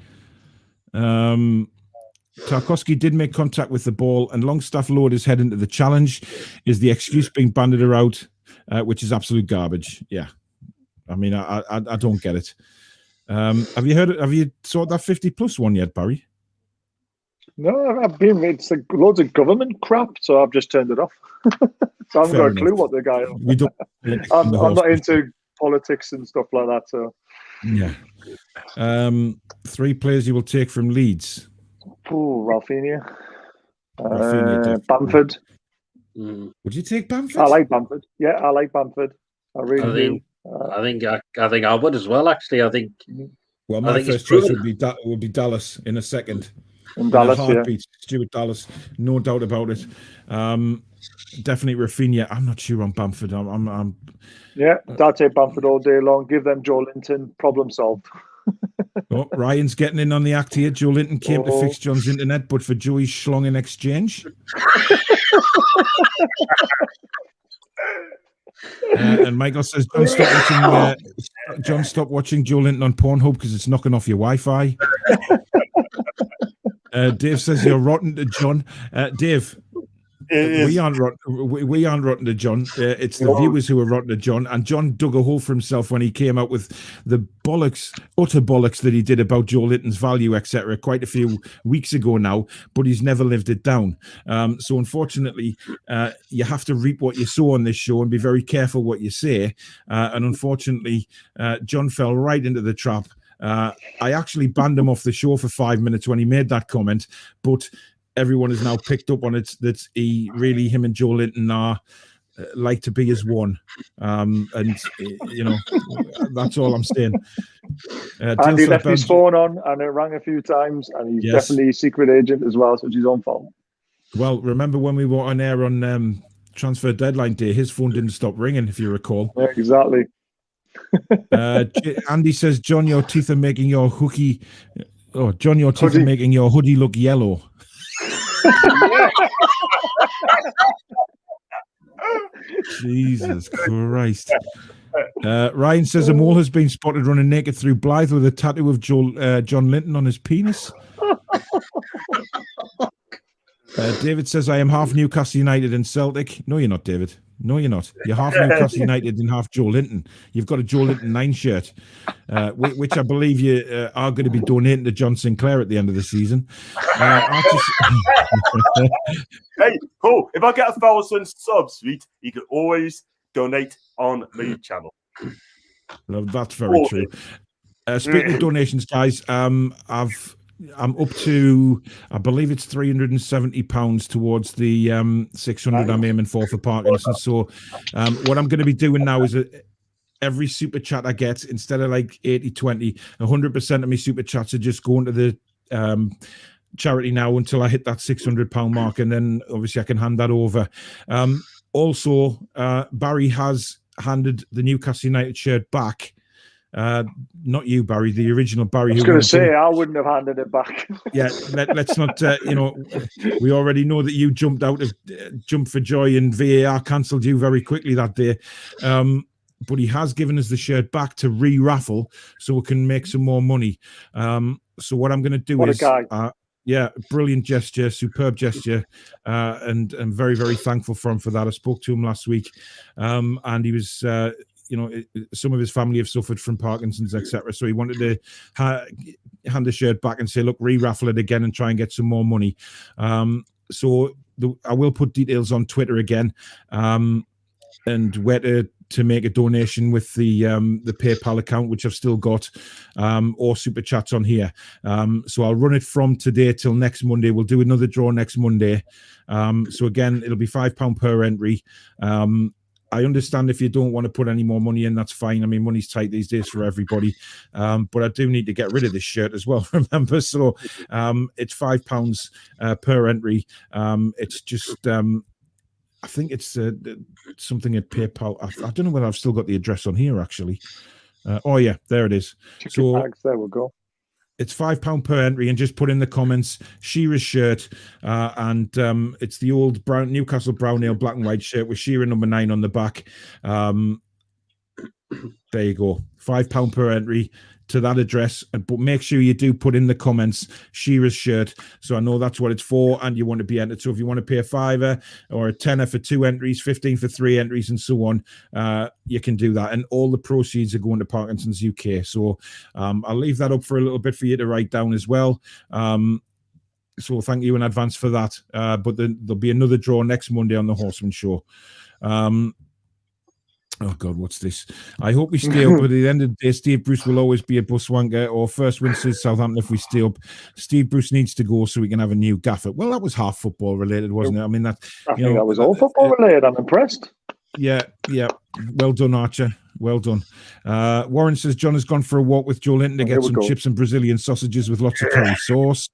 Tarkowski did make contact with the ball, and Longstaff lowered his head into the challenge. Is the excuse being banded around, which is absolute garbage. Yeah. I mean, I don't get it. Have you saw that 50+ one yet, Barry? No, it's like loads of government crap, so I've just turned it off. So I haven't got a clue what the guy. I'm not into politics and stuff like that. So yeah. 3 players you will take from Leeds. Rafinha. Bamford. Would you take Bamford? I like Bamford. Yeah, I like Bamford. I really do. I think I would as well. Actually, I think. Well, my first choice would be Dallas in a second. In Dallas, Stuart Dallas, no doubt about it. Definitely Rafinha. I'm not sure on Bamford. I'll take Bamford all day long. Give them Joelinton. Problem solved. Ryan's getting in on the act here. Joelinton came to fix John's internet, but for Joey's schlong in exchange. And Michael says, John, stop watching Joelinton on Pornhub because it's knocking off your Wi-Fi. Dave says you're rotten to John. Dave, We aren't rotten to John. It's the viewers who are rotten to John. And John dug a hole for himself when he came out with the utter bollocks that he did about Joelinton's value, etc. quite a few weeks ago now, but he's never lived it down. So unfortunately, you have to reap what you sow on this show and be very careful what you say. And unfortunately, John fell right into the trap. I actually banned him off the show for 5 minutes when he made that comment, but everyone has now picked up on it that him and Joelinton are like to be as one. And that's all I'm saying. And he left his phone on and it rang a few times, and he's definitely a secret agent as well, so it's his own fault. Well, remember when we were on air on transfer deadline day, his phone didn't stop ringing, if you recall. Yeah, exactly. Andy says, John, your teeth are making your hoodie. Oh, John, your teeth are making your hoodie look yellow. Jesus Christ. Ryan says a mole has been spotted running naked through Blythe with a tattoo of John Linton on his penis. David says, I am half Newcastle United and Celtic. No, you're not, David. No, you're not. You're half Newcastle United and half Joelinton. You've got a Joelinton 9 shirt, which I believe you are going to be donating to John Sinclair at the end of the season. Hey, cool. If I get 1,000 subs, sweet, you can always donate on my channel. No, that's very true. Speaking of donations, guys, I'm up to, I believe it's £370 towards the 600 I'm aiming for Parkinson. So what I'm going to be doing now is every super chat I get, instead of like 80-20, 100% of my super chats are just going to the charity now until I hit that £600 mark, and then obviously I can hand that over. Also, Barry has handed the Newcastle United shirt back. Not you, Barry, the original Barry. I was going to say, I wouldn't have handed it back. Yeah, let's not, we already know that you jumped for joy and VAR cancelled you very quickly that day. But he has given us the shirt back to re-raffle so we can make some more money. So what I'm going to do is... brilliant gesture, superb gesture, and I'm very, very thankful for him for that. I spoke to him last week, and he was... some of his family have suffered from Parkinson's, etc. So he wanted to hand the shirt back and say, look, re-raffle it again and try and get some more money. So I will put details on Twitter again, and where to make a donation with the PayPal account, which I've still got, or super chats on here. So I'll run it from today till next Monday. We'll do another draw next Monday. So again, it'll be £5 per entry. I understand if you don't want to put any more money in, that's fine. I mean, money's tight these days for everybody. But I do need to get rid of this shirt as well, remember? So it's £5 per entry. It's just, I think it's something at PayPal. I don't know whether I've still got the address on here, actually. Oh, yeah, there it is. Chicken bags, there we go. It's £5 per entry, and just put in the comments Shearer's shirt, and it's the old Newcastle brown ale black and white shirt with Shearer number 9 on the back. There you go, £5 per entry to that address, but make sure you do put in the comments Shearer's shirt, so I know that's what it's for, and you want to be entered. So if you want to pay a £5 or a £10 for 2 entries, 15 for 3 entries, and so on, you can do that, and all the proceeds are going to Parkinson's UK. So I'll leave that up for a little bit for you to write down as well. So thank you in advance for that. But then there'll be another draw next Monday on the Horsemen show. Oh, God, what's this? I hope we stay up, but at the end of the day, Steve Bruce will always be a bus wanker, or first win says Southampton if we stay up. Steve Bruce needs to go so we can have a new gaffer. Well, that was half football related, wasn't it? I mean, I think that was all football related. I'm impressed. Yeah. Well done, Archer. Well done. Warren says John has gone for a walk with Joelinton to get some chips and Brazilian sausages with lots of curry sauce.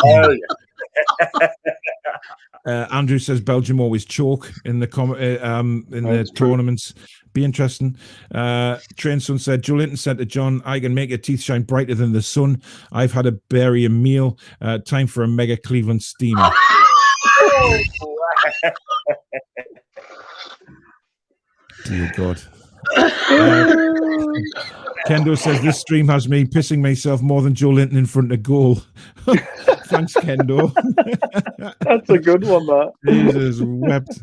Oh, yeah. Andrew says Belgium always choke in the tournaments. Be interesting. Train Son said Joelinton said to John, I can make your teeth shine brighter than the sun. I've had a barium meal. Time for a mega Cleveland steamer. Dear God. Kendo says this stream has me pissing myself more than Joelinton in front of goal. Thanks, Kendo. That's a good one, that. Jesus wept,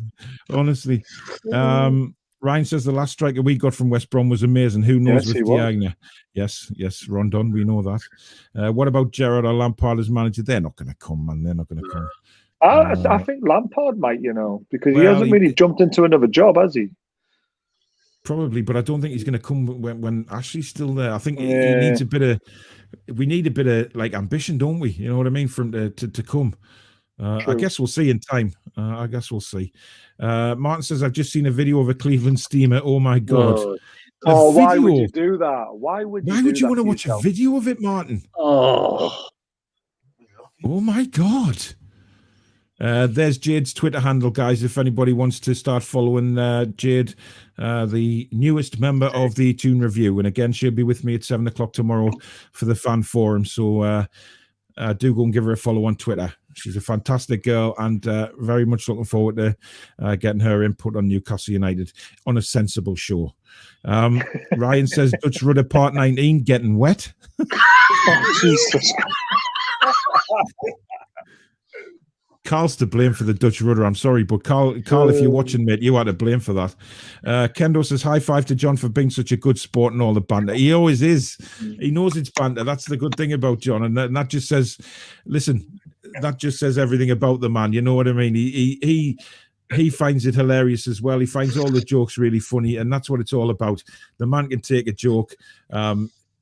honestly. Ryan says the last striker we got from West Brom was amazing. Who knows with Diagna? Yes, Rondon, we know that. What about Gerrard or Lampard as manager? They're not going to come, man. They're not going to come. I think Lampard might, because he hasn't really jumped into another job, has he? Probably, but I don't think he's going to come when Ashley's still there. I think he needs a bit of. We need a bit of ambition, don't we? You know what I mean? From to come. I guess we'll see in time. I guess we'll see. Martin says, I've just seen a video of a Cleveland steamer. Oh my God. Why would you do that? Why would you want to watch a video of it, Martin? Oh my God. There's Jade's Twitter handle, guys. If anybody wants to start following Jade, the newest member of the Toon Review. And again, she'll be with me at 7:00 tomorrow for the fan forum. So do go and give her a follow on Twitter. She's a fantastic girl, and very much looking forward to getting her input on Newcastle United on a sensible show. Ryan says Dutch Rudder Part 19 getting wet. Jesus. Carl's to blame for the Dutch rudder. I'm sorry, but Carl, if you're watching, mate, you are to blame for that. Kendo says, high five to John for being such a good sport and all the banter. He always is. He knows it's banter. That's the good thing about John. And that just says, listen, that just says everything about the man. You know what I mean? He finds it hilarious as well. He finds all the jokes really funny, and that's what it's all about. The man can take a joke.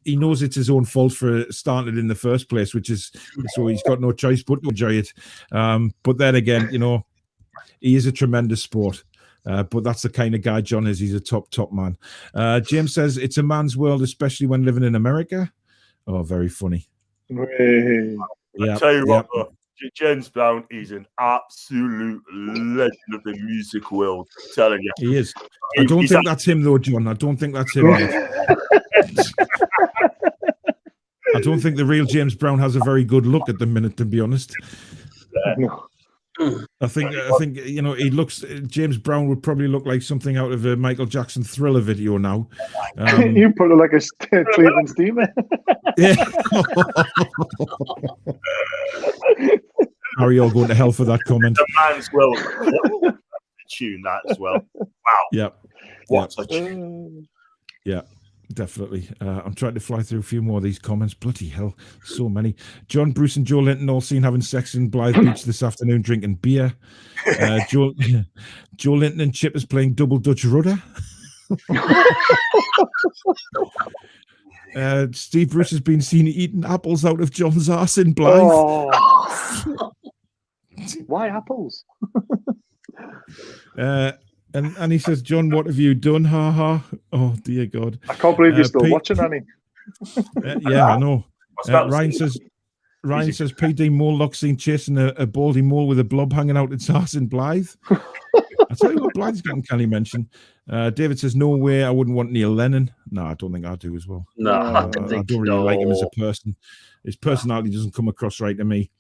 He knows it's his own fault for starting it in the first place, which is so he's got no choice but to enjoy it. But then again, he is a tremendous sport. But that's the kind of guy John is. He's a top man. James says it's a man's world, especially when living in America. Oh, very funny. I tell you what, James Brown is an absolute legend of the music world. I'm telling you, he is. I don't think that's him, though, John. I don't think that's him. I don't think the real James Brown has a very good look at the minute, to be honest. I think he looks. James Brown would probably look like something out of a Michael Jackson Thriller video now. You put it like a Cleveland steamer. Yeah. Are you all going to hell for that comment? The man's world. Tune that as well. Wow. Yeah. What a tune. Yeah. Definitely. I'm trying to fly through a few more of these comments. Bloody hell, so many. John, Bruce and Joelinton all seen having sex in Blythe Beach this afternoon, drinking beer. Joelinton and Chip is playing double Dutch rudder. Steve Bruce has been seen eating apples out of John's arse in Blythe. Oh. Why apples? And he says, John, what have you done? Ha ha. Oh, dear God. I can't believe you're still watching, Annie. Yeah, I know. Ryan says, PD Molelock seen chasing a baldy mole with a blob hanging out its arse in Blythe. I tell you what, Blythe's getting canny mention. David says, no way, I wouldn't want Neil Lennon. No, I don't think I do as well. No, I don't really like him as a person. His personality doesn't come across right to me.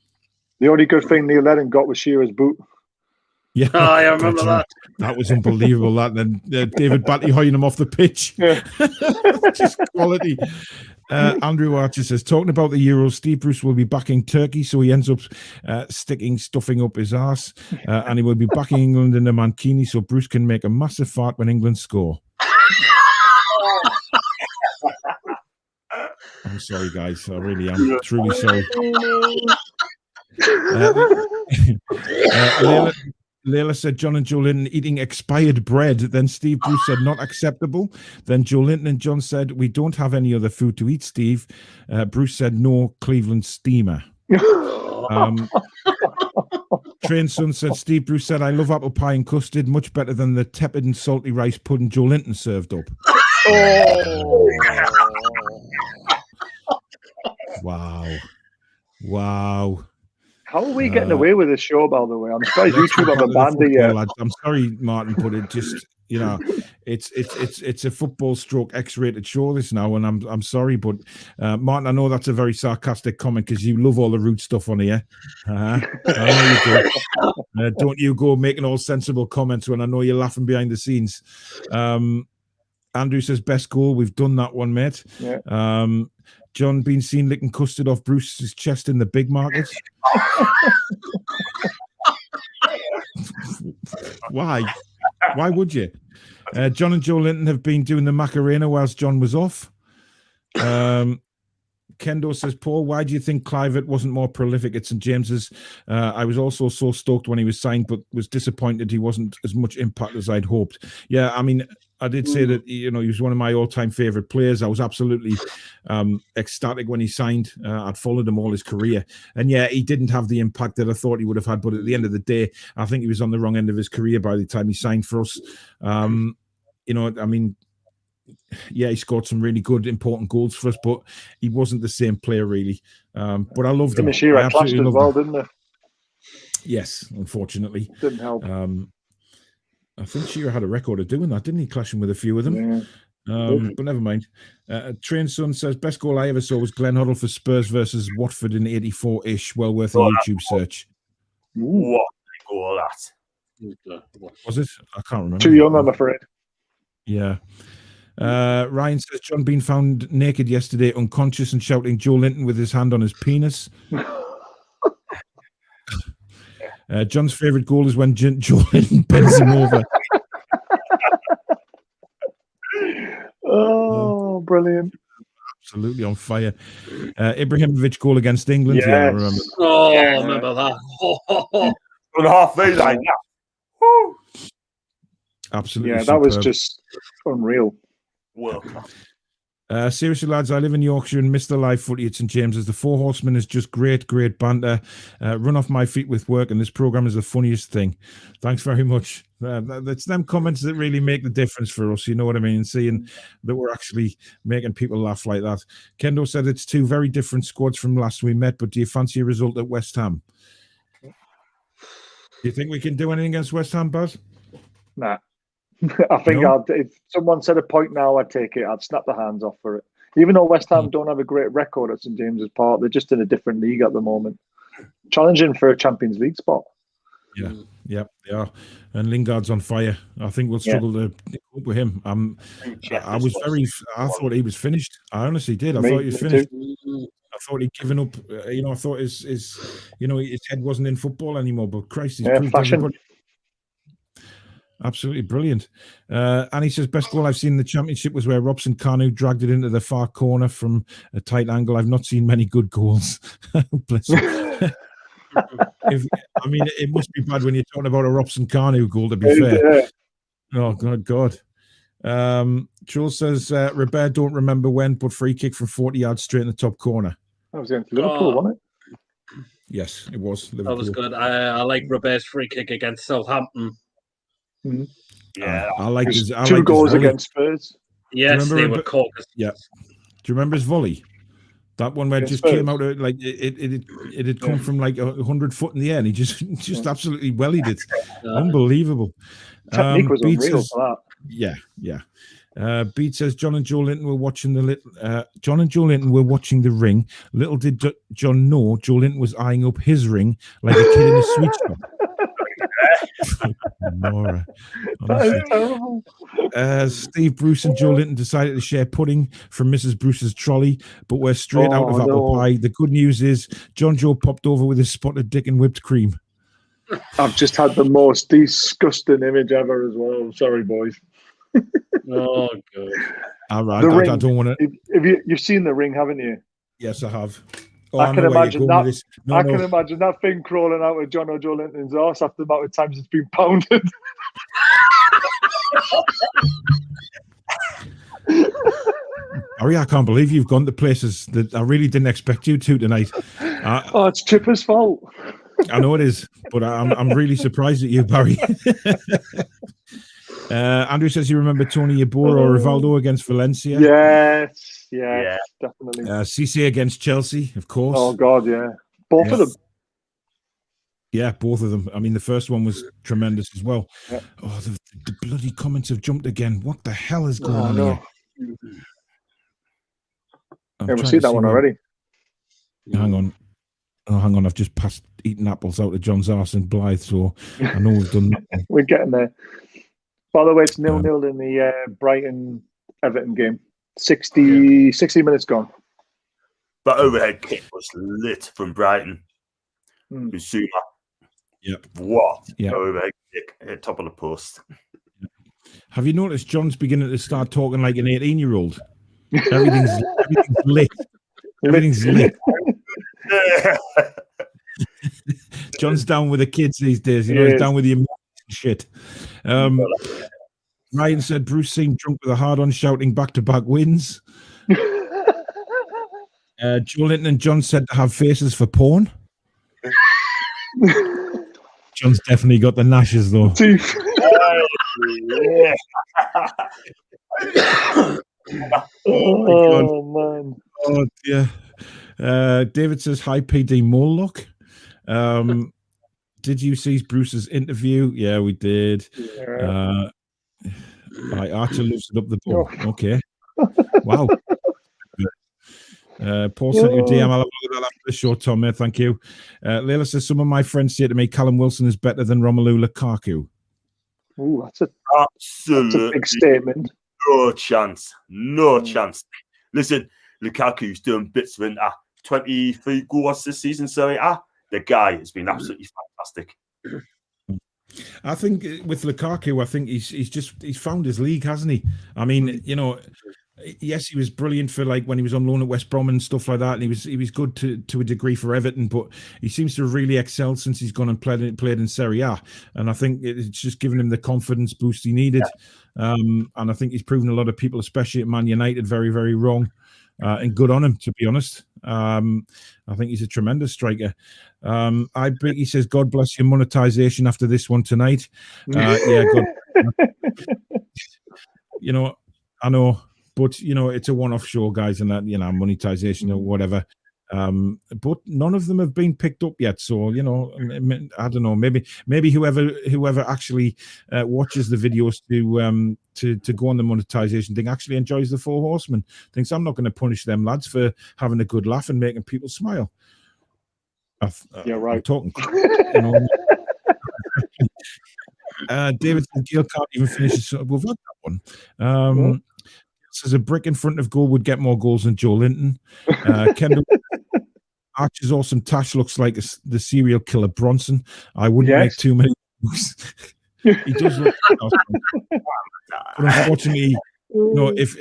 The only good thing Neil Lennon got was Shearer's boot. Yeah, I remember that. That was unbelievable. That and then David Batty hoying him off the pitch. Yeah. Just quality. Andrew Archer says, talking about the Euros, Steve Bruce will be backing Turkey, so he ends up stuffing up his arse, and he will be backing England in the Mankini, so Bruce can make a massive fart when England score. I'm sorry, guys. I really am truly sorry. Layla said John and Joelinton eating expired bread. Then Steve Bruce said not acceptable. Then Joelinton and John said we don't have any other food to eat, Steve. Bruce said no Cleveland steamer. Train Son said Steve Bruce said I love apple pie and custard much better than the tepid and salty rice pudding Joelinton served up. Wow. How are we getting away with this show, by the way? I'm sorry, YouTube have abandoned you. I'm sorry, Martin, but it just, it's a football stroke X-rated show this now, and I'm sorry, but Martin, I know that's a very sarcastic comment because you love all the rude stuff on here. I know you do. Don't you go making all sensible comments when I know you're laughing behind the scenes. Andrew says best goal. We've done that one, mate. Yeah. John been seen licking custard off Bruce's chest in the big market. Why? Why would you? John and Joelinton have been doing the Macarena whilst John was off. Kendo says, Paul, why do you think Clivert wasn't more prolific at St James's? I was also so stoked when he was signed, but was disappointed he wasn't as much impact as I'd hoped. Yeah, I mean, I did say that, he was one of my all-time favourite players. I was absolutely ecstatic when he signed. I'd followed him all his career. And yeah, he didn't have the impact that I thought he would have had, but at the end of the day, I think he was on the wrong end of his career by the time he signed for us. Yeah, he scored some really good, important goals for us, but he wasn't the same player, really. But I loved him. Shearer clashed as well, didn't they? Yes, unfortunately. Didn't help. I think Shearer had a record of doing that, didn't he? Clashing with a few of them. Yeah. But never mind. Train Son says, best goal I ever saw was Glenn Hoddle for Spurs versus Watford in 84-ish. Well worth a YouTube search. What a goal that. Was it? I can't remember. Too young, I'm afraid. Yeah. Ryan says John been found naked yesterday, unconscious and shouting Joelinton with his hand on his penis. John's favourite goal is when Joelinton bends him over. Oh, brilliant. Absolutely on fire. Ibrahimovic goal against England. Yes. Yeah, I remember. Oh, I remember that. On halfway line. Woo. Absolutely. Yeah, superb. that was just unreal. Well, seriously, lads, I live in Yorkshire and miss the live footy at St James's. The Four Horsemen is just great banter. Run off my feet with work, and this programme is the funniest thing. Thanks very much. It's them comments that really make the difference for us, you know what I mean? Seeing that we're actually making people laugh like that. Kendo said it's two very different squads from last we met, but do you fancy a result at West Ham? Do you think we can do anything against West Ham, Baz? Nah. I think if someone said a point now, I'd take it. I'd snap the hands off for it. Even though West Ham don't have a great record at St James's Park, they're just in a different league at the moment, challenging for a Champions League spot. Yeah, they are. And Lingard's on fire. I think we'll struggle to cope with him. I thought he was finished. I honestly did. I thought he was finished. I thought he'd given up. I thought his head wasn't in football anymore. But Christ, he's proved everybody. Absolutely brilliant. And he says, best goal I've seen in the Championship was where Robson Kanu dragged it into the far corner from a tight angle. I've not seen many good goals. Bless him. It must be bad when you're talking about a Robson Kanu goal, to be fair. Yeah. Oh, God. Jules says, Robert don't remember when, but free kick from 40 yards straight in the top corner. That was against Liverpool, wasn't it? Yes, it was. Liverpool. That was good. I like Robert's free kick against Southampton. Mm-hmm. Yeah, I like his two goals against Spurs. Yes, they were corkers. Yeah. Do you remember his volley? That one where it just came out of, like it had come from like 100 foot in the air, and he just absolutely wellied it. Unbelievable. Technique was unreal for that. Yeah. Beat says John and Joelinton were watching the ring. Little did John know Joelinton was eyeing up his ring like a kid in a sweet shop. Nora, that is terrible. Steve Bruce and Joelinton decided to share pudding from Mrs. Bruce's trolley, but we're straight out of apple pie. The good news is John Joe popped over with his spotted dick and whipped cream. I've just had the most disgusting image ever as well. Sorry, boys. Oh, God. All right, I don't want to. You've seen the ring, haven't you? Yes, I have. I can imagine that. I can imagine that thing crawling out of John O'Joelinton's arse after the amount of times it's been pounded. Harry, I can't believe you've gone to places that I really didn't expect you to tonight. It's Chipper's fault. I know it is, but I'm really surprised at you, Barry. Andrew says you remember Tony Yeboah or Rivaldo against Valencia. Yes, definitely. Cisse against Chelsea, of course. Oh, God, yeah. Both of them. Yeah, both of them. I mean, the first one was tremendous as well. Yeah. Oh, the bloody comments have jumped again. What the hell is going on here? We've seen that one already. Hang on. Oh, hang on. I've just passed eating apples out of John's arse in Blythe, so I know we've done that. We're getting there. By the way, it's 0-0 in the Brighton Everton game. 60 minutes gone. That overhead kick was lit from Brighton. Zuma. Yep. What? Yep. Overhead kick at top of the post. Have you noticed John's beginning to start talking like an 18-year-old? Everything's lit. Everything's lit. John's down with the kids these days. You know, he's down with the shit. Ryan said Bruce seemed drunk with a hard-on, shouting back-to-back wins. Joelinton and John said to have faces for porn. John's definitely got the gnashes, though. Oh, man. Oh, dear. David says, hi, PD Moloch. Did you see Bruce's interview? Yeah, we did. Archer lifts it up the ball. Okay. Wow. Paul sent you a DM. I'll have a look at that after the show, Tom. Thank you. Layla says, some of my friends say to me, Callum Wilson is better than Romelu Lukaku. Ooh, that's a big Absolutely statement. no chance. No chance. Listen, Lukaku's doing bits of it. 23 goals this season, sorry. The guy has been absolutely fantastic. I think with Lukaku, I think he's found his league, hasn't he? I mean, you know, yes, he was brilliant for like when he was on loan at West Brom and stuff like that, and he was good to a degree for Everton, but he seems to have really excelled since he's gone and played in Serie A, and I think it's just given him the confidence boost he needed. And I think he's proven a lot of people, especially at Man United, very, very wrong. And good on him, to be honest. I think he's a tremendous striker. He says, God bless your monetization after this one tonight. Yeah, God. You know, I know, but you know, it's a one-off show, guys, and that, you know, monetization or whatever. But none of them have been picked up yet. So, you know, I don't know. Maybe whoever actually watches the videos to go on the monetization thing actually enjoys the Four Horsemen. Thinks I'm not going to punish them lads for having a good laugh and making people smile. You're right. I'm talking. You know. David said Gale can't even finish his. We've had that one. Says a brick in front of goal would get more goals than Joelinton. Kendall Archer's awesome Tash looks like the serial killer Bronson. I wouldn't make too many moves. He does look awesome. But unfortunately, you know, if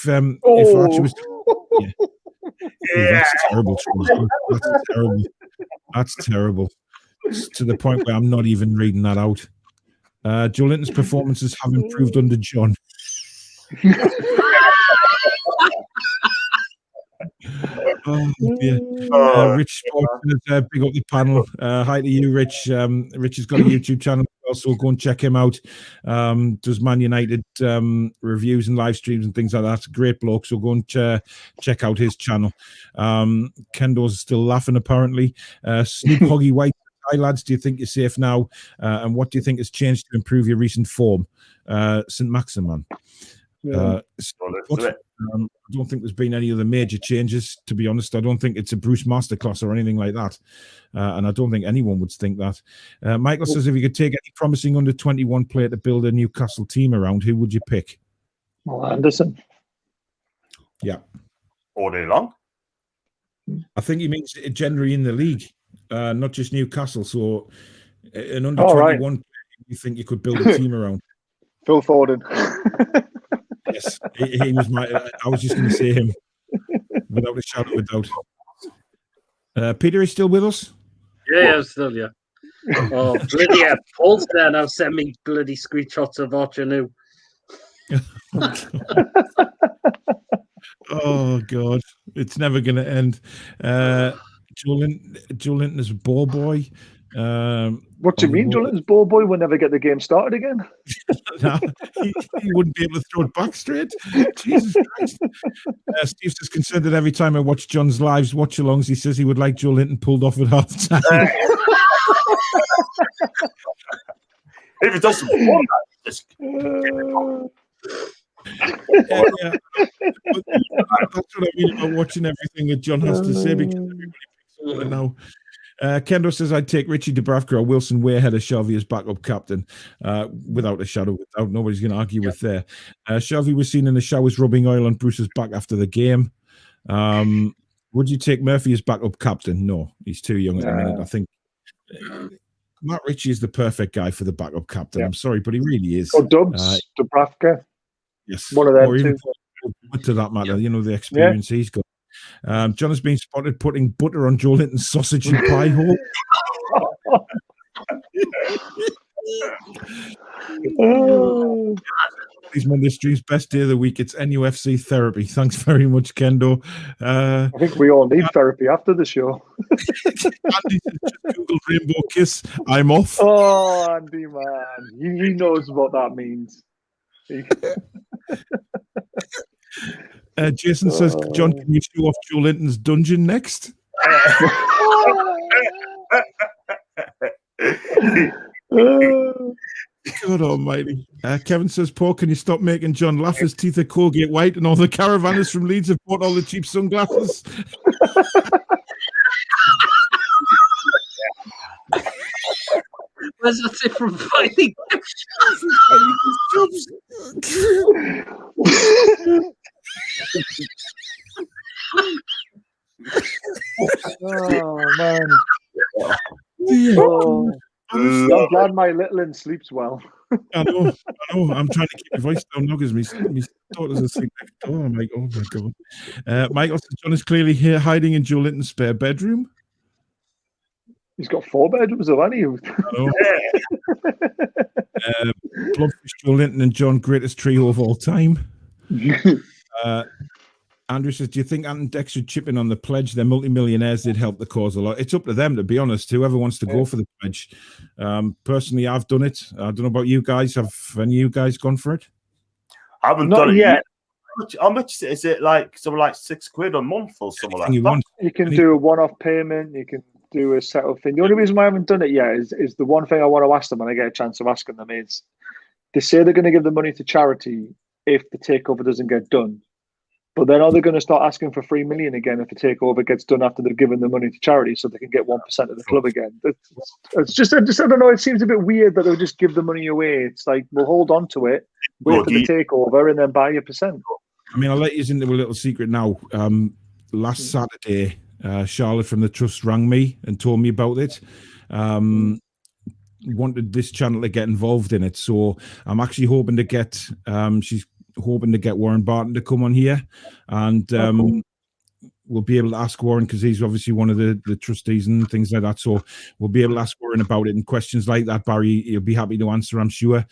Archer was that's terrible. That's terrible. That's terrible. It's to the point where I'm not even reading that out. Joelinton's performances have improved under John. Oh, dear. Rich Sports, big up the panel. Hi to you, Rich. Rich has got a YouTube channel, so go and check him out. Does Man United reviews and live streams and things like that. Great bloke, so go and check out his channel. Kendo's still laughing, apparently. Snoop Hoggy White. Hi, lads. Do you think you're safe now? And what do you think has changed to improve your recent form? St. Maximin. I don't think there's been any other major changes, to be honest. I don't think it's a Bruce masterclass or anything like that. And I don't think anyone would think that. Michael says, if you could take any promising under 21 player to build a Newcastle team around, who would you pick? Well, Anderson. Yeah. All day long. I think he means generally in the league, not just Newcastle. So an under 21 player you think you could build a team around? Phil Foden. Yes, he was I was just going to say him without a shadow of a doubt. Peter is still with us? Yeah, I'm still, yeah. Oh, bloody hell. Paul's there now. Send me bloody screenshots of Archer new. Oh, God. It's never going to end. Joelinton is a ball boy. What do you mean, Joelinton's ball boy will never get the game started again? No, he wouldn't be able to throw it back straight. Jesus Christ. Steve says, concerned that every time I watch John's lives watch-alongs, he says he would like Joelinton pulled off at half-time. If it doesn't perform that, just yeah. That's what I mean about watching everything that John has to say, because everybody picks up on it now. Kendo says I'd take Richie Dubravka or Wilson way ahead of Shelvey as backup captain, without a shadow of doubt. Nobody's going to argue with there. Shelvey was seen in the showers rubbing oil on Bruce's back after the game. Would you take Murphy as backup captain? No, he's too young at the minute. I think Matt Ritchie is the perfect guy for the backup captain. I'm sorry, but he really is. Or Dubs, Dubravka. Yes, one of them or too. To that matter, the experience he's got. John has been spotted putting butter on Joelinton's sausage and pie hole. He's Monday stream's best day of the week. It's NUFC therapy. Thanks very much, Kendo. I think we all need therapy after the show. Andy says, just Google Rainbow Kiss. I'm off. Oh, Andy, man. He knows what that means. Jason says, John, can you show off Joelinton's dungeon next? God almighty. Kevin says, Paul, can you stop making John laugh? His teeth are Colgate White and all the caravanners from Leeds have bought all the cheap sunglasses. Where's that it from fighting? Oh, man. Oh. I'm glad my little one sleeps well. I know. I'm trying to keep my voice down now because my daughter's asleep next door. I'm like, oh my God. Michael says, John is clearly here hiding in Joelinton's spare bedroom. He's got 4 bedrooms, haven't he? Blobfish, Joelinton and John, greatest trio of all time. Andrew says, do you think Ant and Dex should chip in on the pledge? They're multimillionaires. They'd help the cause a lot. It's up to them, to be honest. Whoever wants to go for the pledge. Personally, I've done it. I don't know about you guys. Have any of you guys gone for it? I haven't done it yet. How much is it? Like something like £6 a month or something like that? You can do a one-off payment. You can do a set-up thing. The only reason why I haven't done it yet is the one thing I want to ask them when I get a chance of asking them is they say they're going to give the money to charity if the takeover doesn't get done. But then are they going to start asking for 3 million again if the takeover gets done after they've given the money to charity so they can get 1% of the club again? It's just I don't know. It seems a bit weird that they'll just give the money away. It's like, we'll hold on to it, wait for the takeover, and then buy your percent. I mean, I'll let you into a little secret now. Last Saturday, Charlotte from the Trust rang me and told me about it. Wanted this channel to get involved in it. So I'm actually hoping to get, she's hoping to get Warren Barton to come on here, and we'll be able to ask Warren because he's obviously one of the trustees and things like that. So we'll be able to ask Warren about it, and questions like that, Barry, he'll be happy to answer, I'm sure.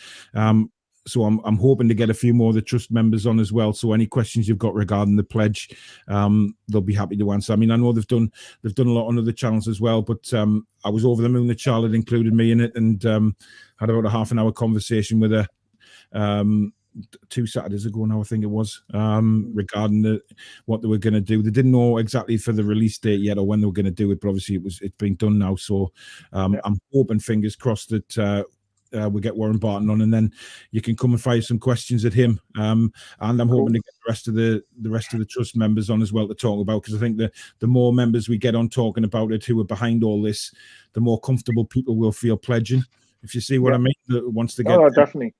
So I'm hoping to get a few more of the trust members on as well. So any questions you've got regarding the pledge, they'll be happy to answer. I mean, I know they've done a lot on other channels as well, but I was over the moon that Charlotte included me in it, and had about a half an hour conversation with her 2 Saturdays ago now, I think it was, regarding what they were going to do. They didn't know exactly for the release date yet or when they were going to do it, but obviously it's been done now. So I'm hoping, fingers crossed, that we'll get Warren Barton on, and then you can come and fire some questions at him. And I'm hoping to get the rest of the trust members on as well to talk about, because I think the more members we get on talking about it who are behind all this, the more comfortable people will feel pledging. If you see what I mean, once they get definitely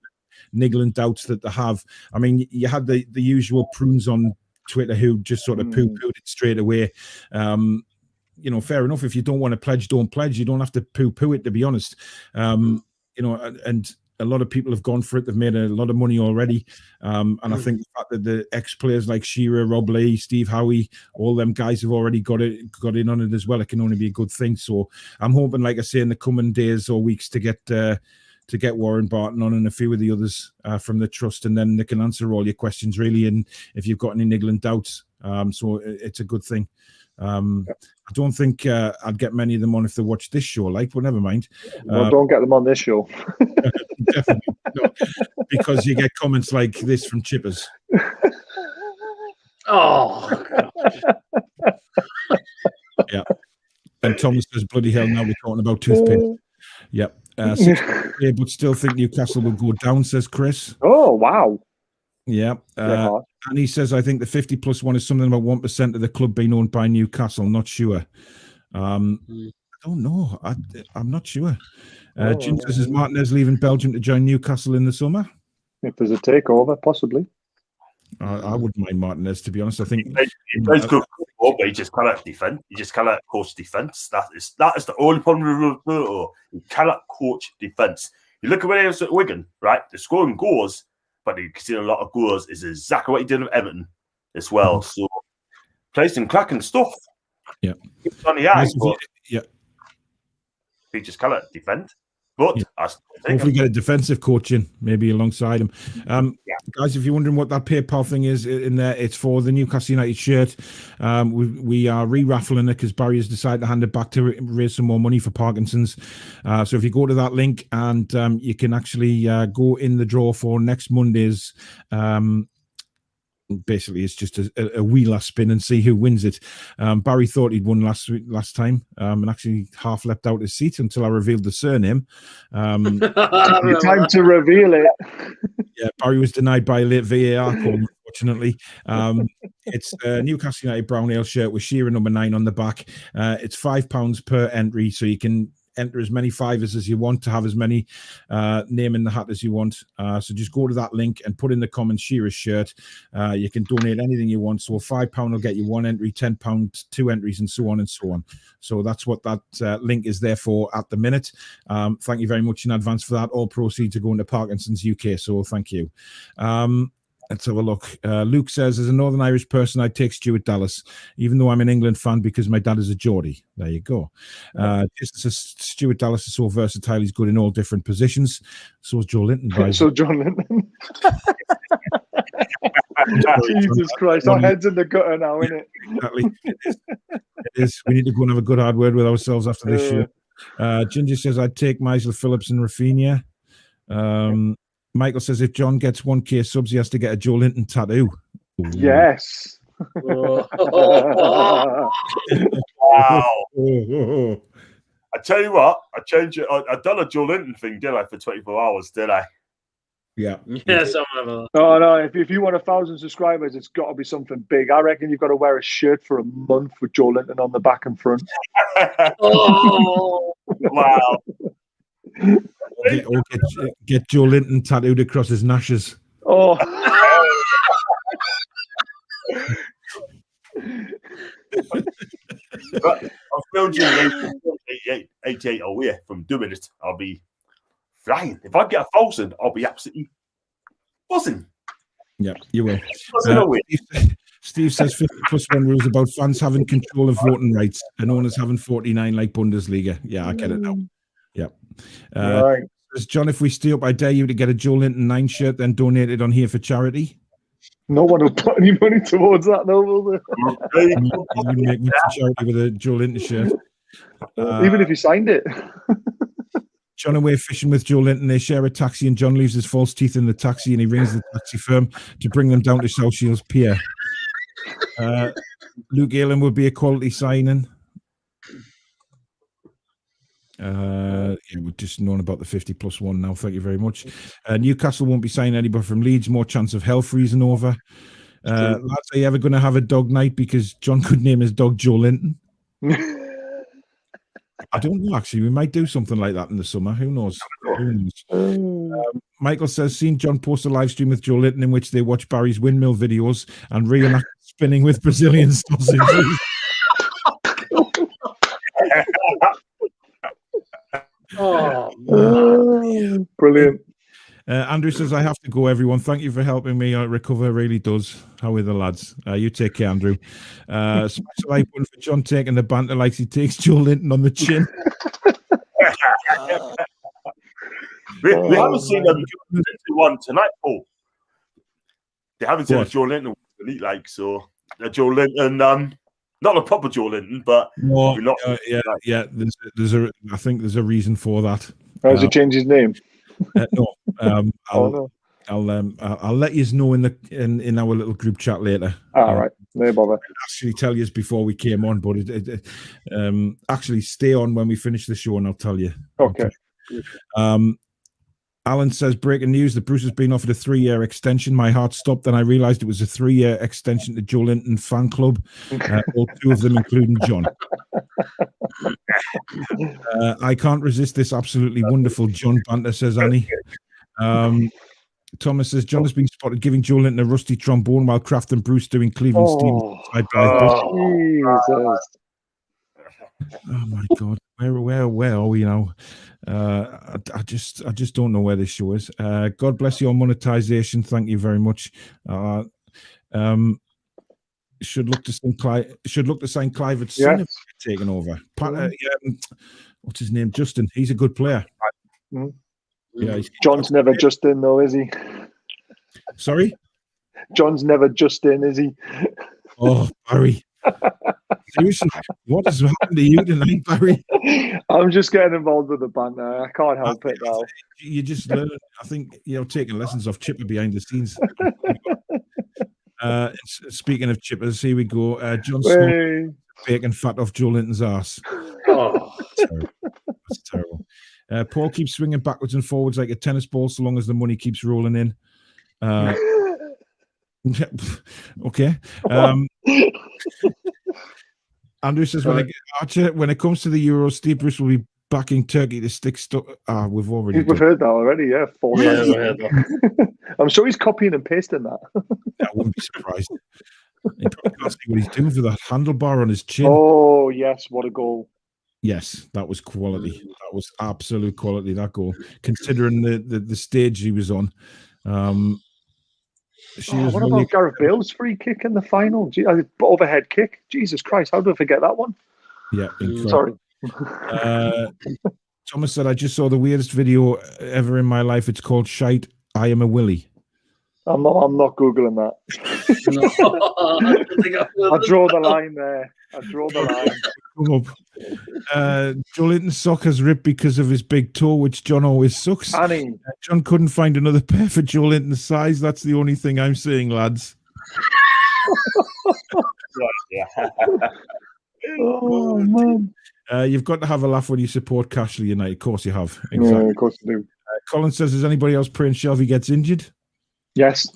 niggling doubts that they have. I mean, you had the usual prunes on Twitter who just sort of poo-pooed it straight away. Fair enough. If you don't want to pledge, don't pledge. You don't have to poo-poo it, to be honest. And a lot of people have gone for it. They've made a lot of money already. And I think the fact that the ex-players like Shearer, Rob Lee, Steve Howie, all them guys have already got in on it as well, it can only be a good thing. So I'm hoping, like I say, in the coming days or weeks to get Warren Barton on and a few of the others from the trust, and then they can answer all your questions, really, and if you've got any niggling doubts. So it's a good thing. I don't think I'd get many of them on if they watch this show, but never mind. Well, don't get them on this show. Definitely no, because you get comments like this from Chippers. Oh, yeah. And Thomas says, bloody hell, now we're talking about toothpaste. Yep. But still think Newcastle will go down, says Chris. Oh, wow. Yeah. And he says, I think the 50+ one is something about 1% of the club being owned by Newcastle. Not sure. don't know. I'm not sure. Ginger says, Martinez leaving Belgium to join Newcastle in the summer? If there's a takeover, possibly. I wouldn't mind Martinez, to be honest. I think he plays good football, but he just cannot defend. He just cannot coach defense. That is the only problem with Roberto. He cannot coach defense. You look at when he was at Wigan, right? They're scoring goals, but you can see a lot of goals is exactly what he did with Everton as well. So plays some cracking stuff. Yeah. It's on the eye, but yeah. he just cannot defend. But hopefully get a defensive coach in, maybe alongside him. Guys, if you're wondering what that PayPal thing is in there, it's for the Newcastle United shirt. We are re-raffling it because Barry has decided to hand it back to raise some more money for Parkinson's. So if you go to that link and you can actually go in the draw for next Monday's basically it's just a wheeler spin and see who wins it. Barry thought he'd won last time and actually half leapt out his seat until I revealed the surname. Time to reveal it. Yeah, Barry was denied by a late VAR call, unfortunately. It's a Newcastle United brown ale shirt with Shearer number 9 on the back. It's £5 per entry, so you can enter as many fivers as you want to have as many name in the hat as you want. So just go to that link and put in the comments Shearer's shirt. You can donate anything you want. So £5 will get you 1 entry, £10 2 entries, and so on and so on. So that's what that link is there for at the minute. Thank you very much in advance for that. All proceeds are going to Parkinson's UK. So thank you. Let's have a look. Luke says, as a Northern Irish person, I'd take Stuart Dallas, even though I'm an England fan because my dad is a Geordie. There you go. Jason says, Stuart Dallas is so versatile. He's good in all different positions. So is Joelinton. So Joelinton. Jesus Christ. Our head's in the gutter now, isn't it? Exactly. It is. We need to go and have a good hard word with ourselves after this show. Ginger says, I'd take Meisel, Phillips and Rafinha. Michael says if John gets 1K subs, he has to get a Joelinton tattoo. Ooh. Yes. Wow. I tell you what, I changed it. I done a Joelinton thing, did I, for 24 hours, did I? Yeah. Yes, I remember. No. If you want 1,000 subscribers, it's got to be something big. I reckon you've got to wear a shirt for a month with Joelinton on the back and front. Oh, wow. Get Joelinton tattooed across his gnashes. Oh. But I'm still doing 88 away from doing it. I'll be flying. If I get 1,000, I'll be absolutely buzzing. Yeah, you will. Buzzing Steve says 50+1 rules about fans having control of voting rights and owners having 49 like Bundesliga. Yeah, I get it now. Yeah. Right. John, if we stay up, I dare you to get a Joelinton 9 shirt, then donate it on here for charity. No one will put any money towards that, though, will they? You make me for charity with a Joelinton shirt. Even if you signed it. John away fishing with Joelinton. They share a taxi, and John leaves his false teeth in the taxi, and he rings the taxi firm to bring them down to South Shields Pier. Luke Aylan would be a quality signing. We're just knowing about the 50+1 now. Thank you very much. Newcastle won't be signing anybody from Leeds. More chance of hell freezing over. Lads, are you ever going to have a dog night? Because John could name his dog Joelinton. I don't know, actually. We might do something like that in the summer. Who knows? Michael says, seen John post a live stream with Joelinton in which they watch Barry's windmill videos and reenact spinning with Brazilian sausages. Brilliant. Andrew says, I have to go, everyone. Thank you for helping me recover. Really does. How are the lads? You take care, Andrew. Special like one for John taking the banter like he takes Joelinton on the chin. we haven't seen them one tonight, Paul. They haven't seen a Joelinton elite like, so a Joelinton, not a proper Joelinton, but no, yeah. I think there's a reason for that. Has he changed his name? No. I'll let you know in our little group chat later. All right, no bother. I'll actually tell you before we came on, but actually stay on when we finish the show and I'll tell you. Okay. Alan says, breaking news that Bruce has been offered a 3-year extension. My heart stopped, then I realised it was a 3-year extension to Joelinton fan club. All 2 of them, including John. I can't resist this absolutely wonderful John banter, says Annie. Thomas says, John has been spotted giving Joelinton a rusty trombone while Kraft and Bruce doing Cleveland Stevens. Jesus. Oh my God, where are we now? I just don't know where this show is. God bless your monetization. Thank you very much. Should look to sign Clive at soon taking over. What's his name? Justin. He's a good player. Yeah, John's never just in though, is he? Sorry? John's never just in, is he? Oh, Barry. Seriously, what has happened to you tonight, Barry? I'm just getting involved with the banter. I can't help it now. You just learn. I think taking lessons off Chipper behind the scenes. Speaking of Chippers, here we go. John Snow bacon fat off Joelinton's ass. Oh, that's terrible. Paul keeps swinging backwards and forwards like a tennis ball, so long as the money keeps rolling in. Okay. Andrew says, when it comes to the Euro, Steve Bruce will be backing Turkey to stick stuff. We've heard that already, yeah. We heard that. I'm sure he's copying and pasting that. I wouldn't be surprised. He probably can't see what he's doing for that handlebar on his chin. Oh, yes, what a goal. Yes, that was quality. That was absolute quality, that goal. Considering the stage he was on. What about Gareth Bale's free kick in the final? Overhead kick? Jesus Christ, how did I forget that one? Yeah, sorry. Thomas said, I just saw the weirdest video ever in my life. It's called Shite, I Am a Willy. I'm not Googling that. I draw the line there. Come up. Joelinton's sock has ripped because of his big toe, which John always sucks. Annie. John couldn't find another pair for Joelinton's size. That's the only thing I'm saying, lads. Oh, man. You've got to have a laugh when you support Castle United. Of course you have. Exactly. Yeah, of course you do. Colin says, is anybody else praying Shelby gets injured? Yes.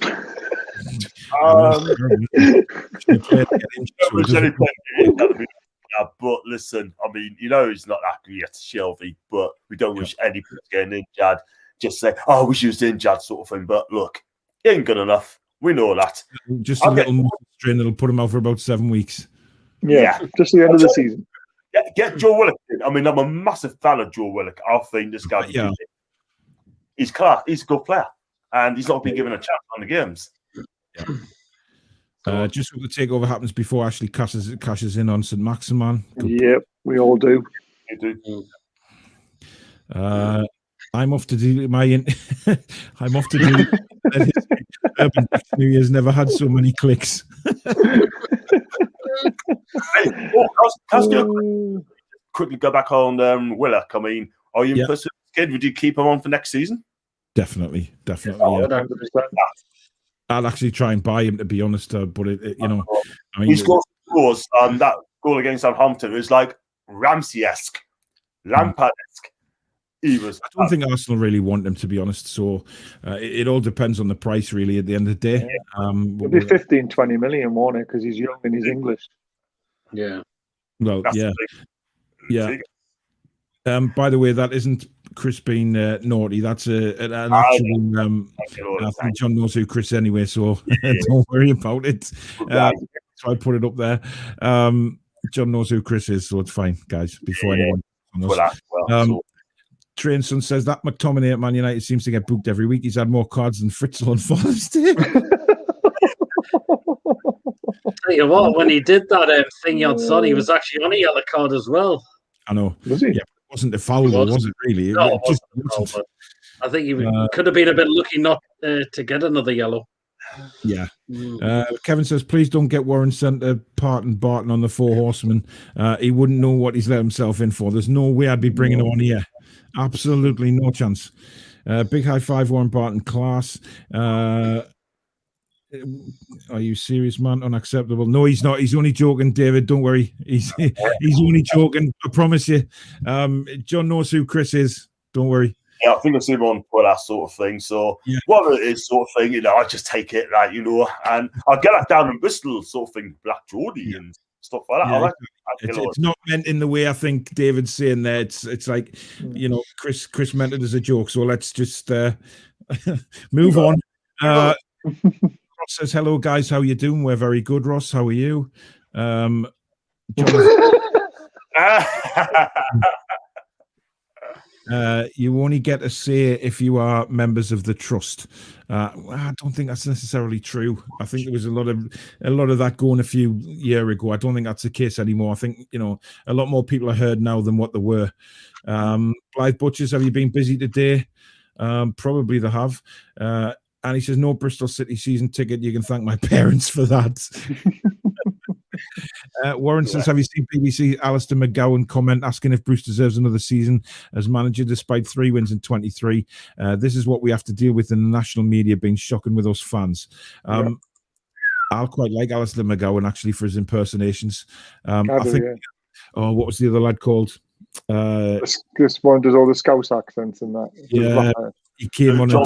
But listen, I mean, he's not happy yet, Shelby, but we don't wish anybody getting injured. Just say, we should was injured sort of thing. But look, he ain't good enough. We know that. Just a little muscle strain that'll put him out for about 7 weeks. Yeah, just the end of the season. Get Joe Willock. I mean, I'm a massive fan of Joe Willock. I think this guy, he's class. He's a good player. And he's not been given a chance on the games. Yeah. Just hope the takeover happens before Ashley cashes in on St. Maximan. Yep, we all do. You do. I'm off to do I'm off to do. Urban Dictionary has never had so many clicks. Quickly go back on Willock. I mean, are you impressed with this kid? Would you keep him on for next season? Definitely. I'll actually try and buy him, to be honest. But I mean, he scored goals. That goal against Southampton was like Ramsey-esque, Lampard-esque. I don't think Arsenal really want him, to be honest. So it all depends on the price, really. At the end of the day, it'll be 15, 20 million, won't it? Because he's young and he's English. Yeah. Well, yeah. By the way, that isn't Chris being naughty. That's an actual. I think John knows who Chris anyway, so don't worry about it. So I put it up there. John knows who Chris is, so it's fine, guys. Before anyone knows. Trainson says that McTominay at Man United seems to get booked every week. He's had more cards than Fritzl on Father's Day. Tell you what, when he did that thing on Son, he was actually on a yellow card as well. I know. Was he? Yeah, it wasn't a foul, was it really? No, it wasn't. I think he could have been a bit lucky not to get another yellow. Yeah. Kevin says, please don't get Warren sent to Barton on the Four Horsemen. He wouldn't know what he's let himself in for. There's no way I'd be bringing him on here. Absolutely no chance. Big high five, Warren Barton, class. Are you serious, man? Unacceptable. No, he's not. He's only joking, David. Don't worry. He's only joking. I promise you. John knows who Chris is. Don't worry. Yeah, I think I've seen on Twitter, sort of thing. So, whatever it is, sort of thing, I just take it, like, and I'll get that down in Bristol, sort of thing, Black Geordie and stuff like that. Yeah, it's not meant in the way I think David's saying there. It's like, Chris meant it as a joke. So let's just move on. Ross says, hello, guys. How you doing? We're very good, Ross. How are you? You only get a say if you are members of the trust. I don't think that's necessarily true. I think there was a lot of that going a few years ago. I don't think that's the case anymore. I think a lot more people are heard now than what there were. Blythe Butchers, have you been busy today? Probably they have. And he says, no Bristol City season ticket. You can thank my parents for that. Warren says, have you seen BBC Alistair McGowan comment asking if Bruce deserves another season as manager despite 3 wins in 23? This is what we have to deal with in the national media being shocking with us fans. I'll quite like Alistair McGowan actually for his impersonations. I think. Oh, what was the other lad called? This one does all the Scouse accents and that. Yeah, he came on and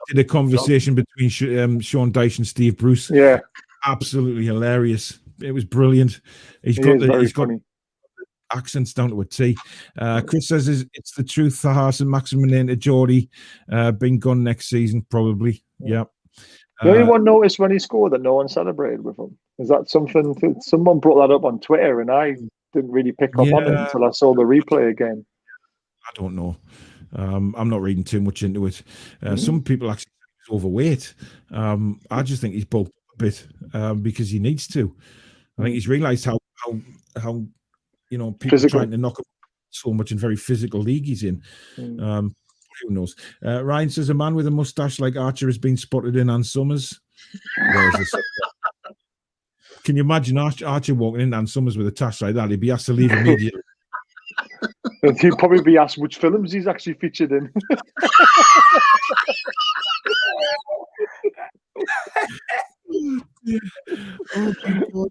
did a conversation between Sean Dyche and Steve Bruce. Yeah. Absolutely hilarious. It was brilliant. He's got accents down to a T. Chris says it's the truth. Thahas and Maximin to Geordie being gone next season, probably. Yeah. Did anyone notice when he scored that no one celebrated with him? Is that something? Someone brought that up on Twitter, and I didn't really pick up on it until I saw the replay again. I don't know. I'm not reading too much into it. Some people actually think he's overweight. I just think he's bulked a bit because he needs to. I think he's realised how people are trying to knock him so much in very physical league he's in. Who knows? Ryan says a man with a mustache like Archer has been spotted in Ann Summers. Can you imagine Archer walking in Ann Summers with a tash like that? He'd be asked to leave immediately. He'd probably be asked which films he's actually featured in. Oh my God.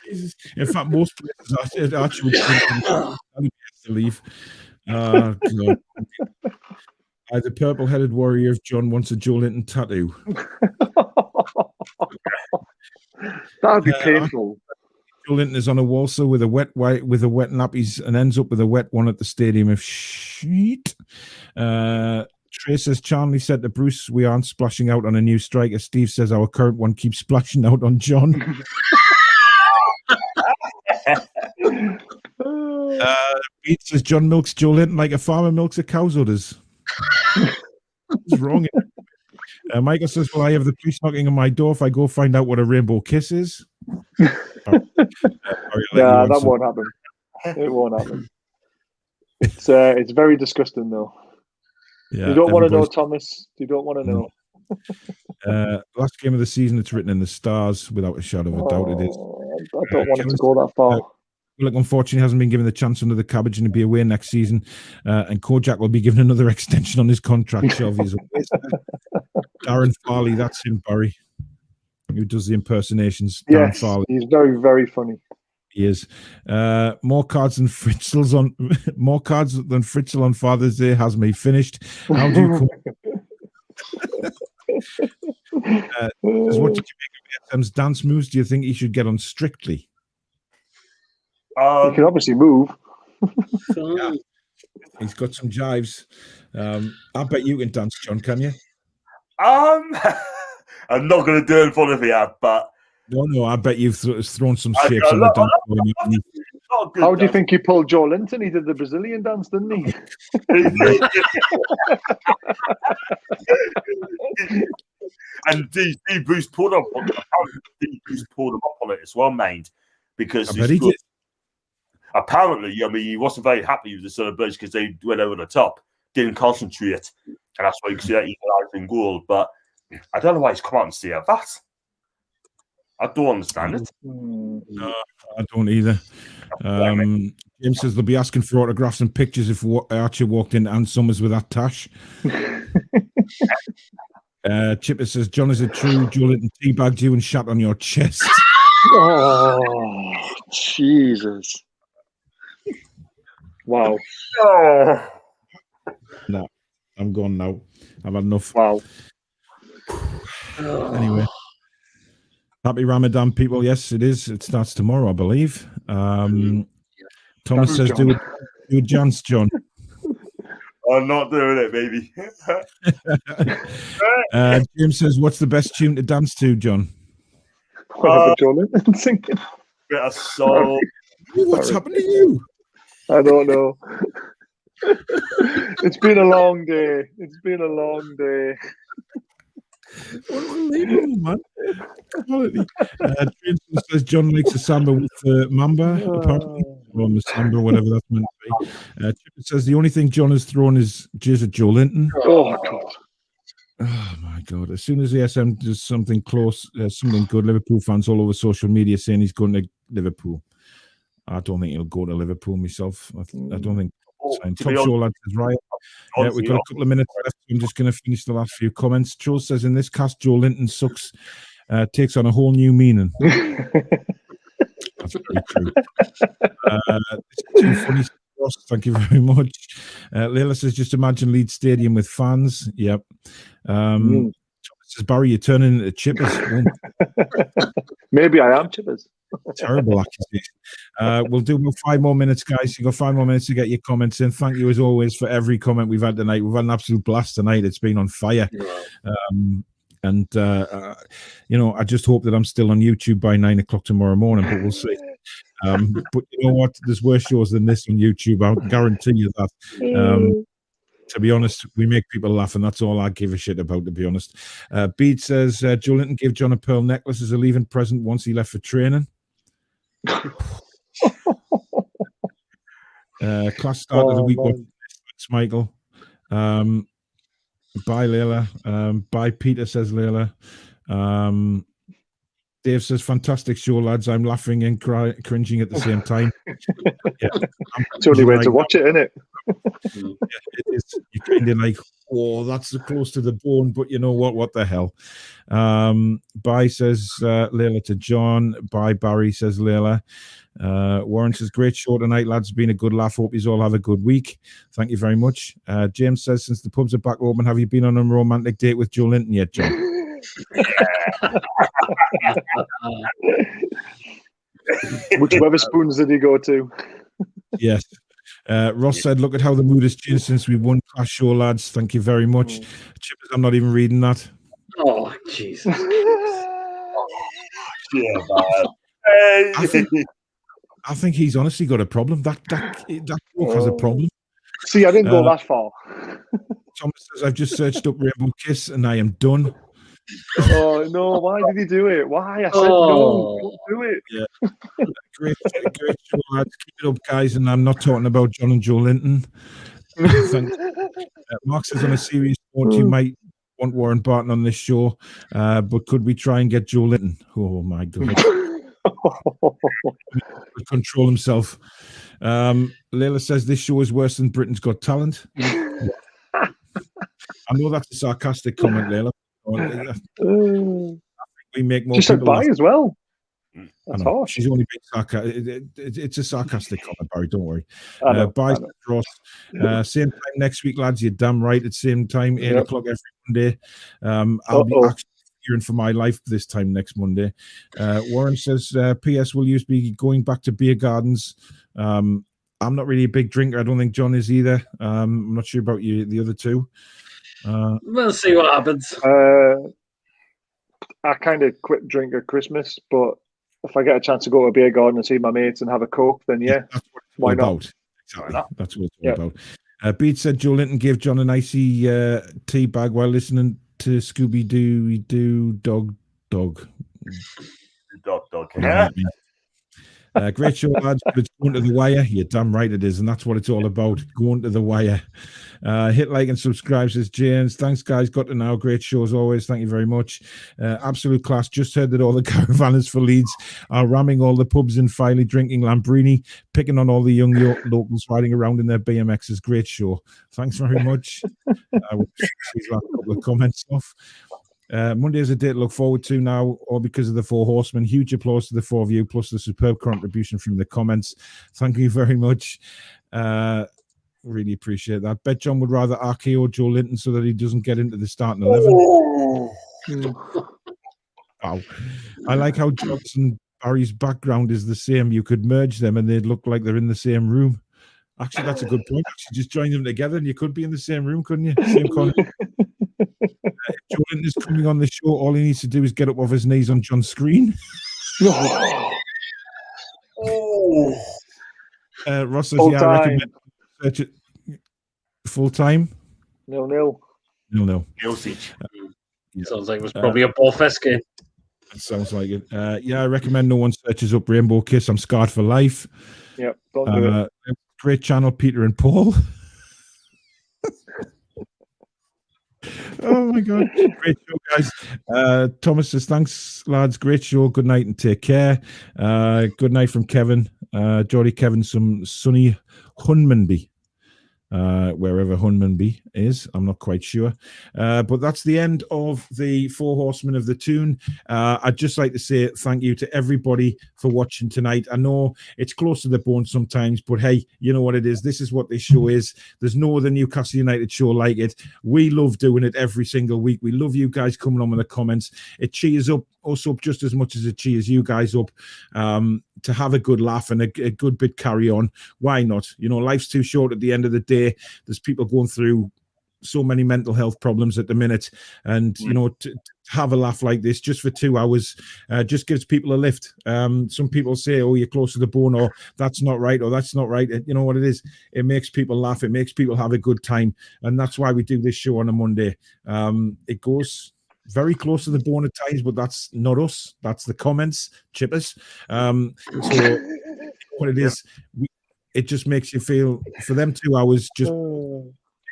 Jesus. In fact, most players Archer would have to leave. God. The purple-headed warrior of John wants a Joelinton tattoo. That would be painful. Joelinton is on a walser with a wet nappies and ends up with a wet one at the stadium of shit. Trey says, Charlie said to Bruce, we aren't splashing out on a new striker. Steve says our current one keeps splashing out on John. Pete says, John milks Joelinton like a farmer milks a cow's udders. What's wrong? Michael says, well, I have the police knocking on my door if I go find out what a rainbow kiss is. That won't happen. It won't happen. It's very disgusting, though. Yeah, you don't want to know, Thomas. You don't want to know. Last game of the season, it's written in the stars without a shadow of a doubt. It is. I don't want it to go that far. Look, unfortunately, hasn't been given the chance under the cabbage and to be away next season. And Kojak will be given another extension on his contract. Darren Farley, that's him, Barry, who does the impersonations. Darren Farley. He's very, very funny. He is. More cards than Fritzl on Father's Day has me finished. How do you come? What did you make of FM's dance moves? Do you think he should get on Strictly? He can obviously move. Yeah. He's got some jives. I bet you can dance, John, can you? I'm not going to do it in front of you, but... No, I bet you've thrown some shapes on the dance floor. How do you think he pulled Joelinton? He did the Brazilian dance, didn't he? And Steve Bruce pulled him up on it as well, mate, because apparently, he wasn't very happy with the celebration because they went over the top, didn't concentrate, and that's why you see that equalising goal. But I don't know why he's come out and said that. I don't understand it. No, I don't either. James says they'll be asking for autographs and pictures if Archer walked in Ann Summers with that tash. Chipper says, John, is it true Joelinton teabagged you and shat on your chest? Oh, Jesus. Wow. No, I'm gone now. I've had enough. Wow. Anyway, happy Ramadan, people. Yes, it is. It starts tomorrow, I believe. Thomas That's says, John. do a dance, John. I'm not doing it, baby. James says, what's the best tune to dance to, John? Whatever Joelinton singing. Bit of soul. What's happened to you? I don't know. It's been a long day. It's been a long day. Unbelievable, man. Quality. James says John likes a samba with Mamba, apparently. Or Samba, whatever that's meant to be. Chip says the only thing John has thrown is jizz at Joelinton. Oh, God. Oh, my God. As soon as the SM does something close, something good, Liverpool fans all over social media saying he's going to Liverpool. I don't think he'll go to Liverpool myself. I don't think. Top show, lads, is right. We've got a couple of minutes left. I'm just going to finish the last few comments. Joe says, in this cast, Joelinton sucks, takes on a whole new meaning. That's very true. Too funny. Thank you very much. Leila says, just imagine Leeds Stadium with fans. Yep. Says, Barry, you're turning into Chippers. Maybe I am Chippers. Terrible accusation. We'll do about 5 more minutes, guys. You've got 5 more minutes to get your comments in. Thank you, as always, for every comment we've had tonight. We've had an absolute blast tonight. It's been on fire. I just hope that I'm still on YouTube by 9 o'clock tomorrow morning, but we'll see. But you know what? There's worse shows than this on YouTube. I'll guarantee you that. To be honest, we make people laugh, and that's all I give a shit about, to be honest. Bede says, Joelinton gave John a pearl necklace as a leaving present once he left for training. Class start of the week. Thanks, Michael. Bye, Leila. Bye, Peter, says Leila. Dave says, fantastic show, lads. I'm laughing and cringing at the same time. Yeah, it's the only way to watch it, isn't it? Yeah, it is. You're kind of like, oh, that's close to the bone, but you know what? What the hell? Bye, says Leila to John. Bye, Barry, says Leila. Warren says, great show tonight, lads. Been a good laugh. Hope you all have a good week. Thank you very much. James says, since the pubs are back open, have you been on a romantic date with Joelinton yet, John? Which Weatherspoons did he go to? Yes. Ross said, look at how the mood has changed since we won Clash Show, lads. Thank you very much. Chippers, I'm not even reading that. Oh, Jesus. I think he's honestly got a problem. That book has a problem. See, I didn't go that far. Thomas says, I've just searched up Rainbow Kiss and I am done. Oh, no. Why did he do it? Why? I said no. Don't do it. Yeah. Great show, lads. Keep it up, guys. And I'm not talking about John and Joelinton. Mark says, on a serious note, you might want Warren Barton on this show, but could we try and get Joelinton? Oh, my God. Control himself. Leila says, this show is worse than Britain's Got Talent. I know that's a sarcastic comment, Leila. We make more. She said bye as well. That's harsh. She's only being sarcastic. It's a sarcastic comment, Barry. Don't worry. Bye, Ross. Same time next week, lads. You're damn right. At the same time, 8 o'clock every Monday. I'll be actually hearing for my life this time next Monday. Warren says, P.S. Will you be going back to beer gardens? I'm not really a big drinker. I don't think John is either. I'm not sure about you, the other two. We'll see what happens. I kind of quit drink at Christmas, but if I get a chance to go to a beer garden and see my mates and have a Coke, then that's what it's why not? About. Exactly. That's what it's all about. Bede said Joelinton gave John an icy tea bag while listening to Scooby Doo Dog. Dog. Yeah. Great show, lads, but it's going to the wire. You're damn right it is, and that's what it's all about, going to the wire. Hit like and subscribe, says James. Thanks, guys. Got to know. Great show as always. Thank you very much. Absolute class. Just heard that all the caravanners for Leeds are ramming all the pubs in Filey, drinking Lambrini, picking on all the young locals riding around in their BMXs. Great show. Thanks very much. We'll see these last couple of comments off. Monday is a day to look forward to now, all because of the 4 Horsemen. Huge applause to the 4 of you, plus the superb contribution from the comments. Thank you very much. Really appreciate that. Bet John would rather RKO Joelinton so that he doesn't get into the starting 11. Wow. I like how Johnson Barry's background is the same. You could merge them and they'd look like they're in the same room. Actually, that's a good point. Actually, just join them together and you could be in the same room, couldn't you? Same content. If Joelinton is coming on the show, all he needs to do is get up off his knees on John's screen. Ross says, I recommend search it full time. No. Sounds like it was probably a Bullfest game. It sounds like it. I recommend no one searches up Rainbow Kiss. I'm scarred for life. Yep, don't do it. Great channel, Peter and Paul. Oh my God, great show, guys. Thomas says, thanks, lads. Great show. Good night and take care. Good night from Kevin. Geordie Kevin, some sunny Hunmanby. Wherever Hunmanby is, I'm not quite sure. But that's the end of the 4 Horsemen of the Toon. I'd just like to say thank you to everybody for watching tonight. I know it's close to the bone sometimes, but hey, you know what it is. This is what this show is. There's no other Newcastle United show like it. We love doing it every single week. We love you guys coming on with the comments. It cheers us up just as much as it cheers you guys up. To have a good laugh and a good bit carry on. Why not? You know, life's too short at the end of the day. There's people going through so many mental health problems at the minute. And, you know, to have a laugh like this just for 2 hours just gives people a lift. Some people say, oh, you're close to the bone, or that's not right, or that's not right. You know what it is? It makes people laugh. It makes people have a good time. And that's why we do this show on a Monday. It goes very close to the bone at times, but that's not us. That's the comments, chippers. So what it is, it just makes you feel, for them 2 hours, just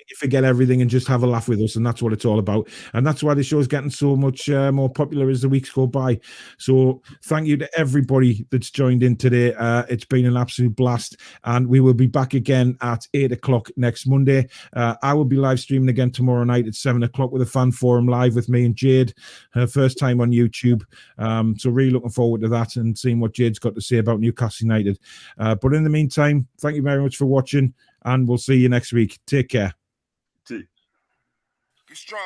you forget everything and just have a laugh with us, and that's what it's all about. And that's why the show is getting so much more popular as the weeks go by. So thank you to everybody that's joined in today. It's been an absolute blast, and we will be back again at 8 o'clock next Monday. I will be live streaming again tomorrow night at 7 o'clock with a fan forum live with me and Jade, her first time on YouTube. So really looking forward to that and seeing what Jade's got to say about Newcastle United. But in the meantime, thank you very much for watching, and we'll see you next week. Take care. Be strong.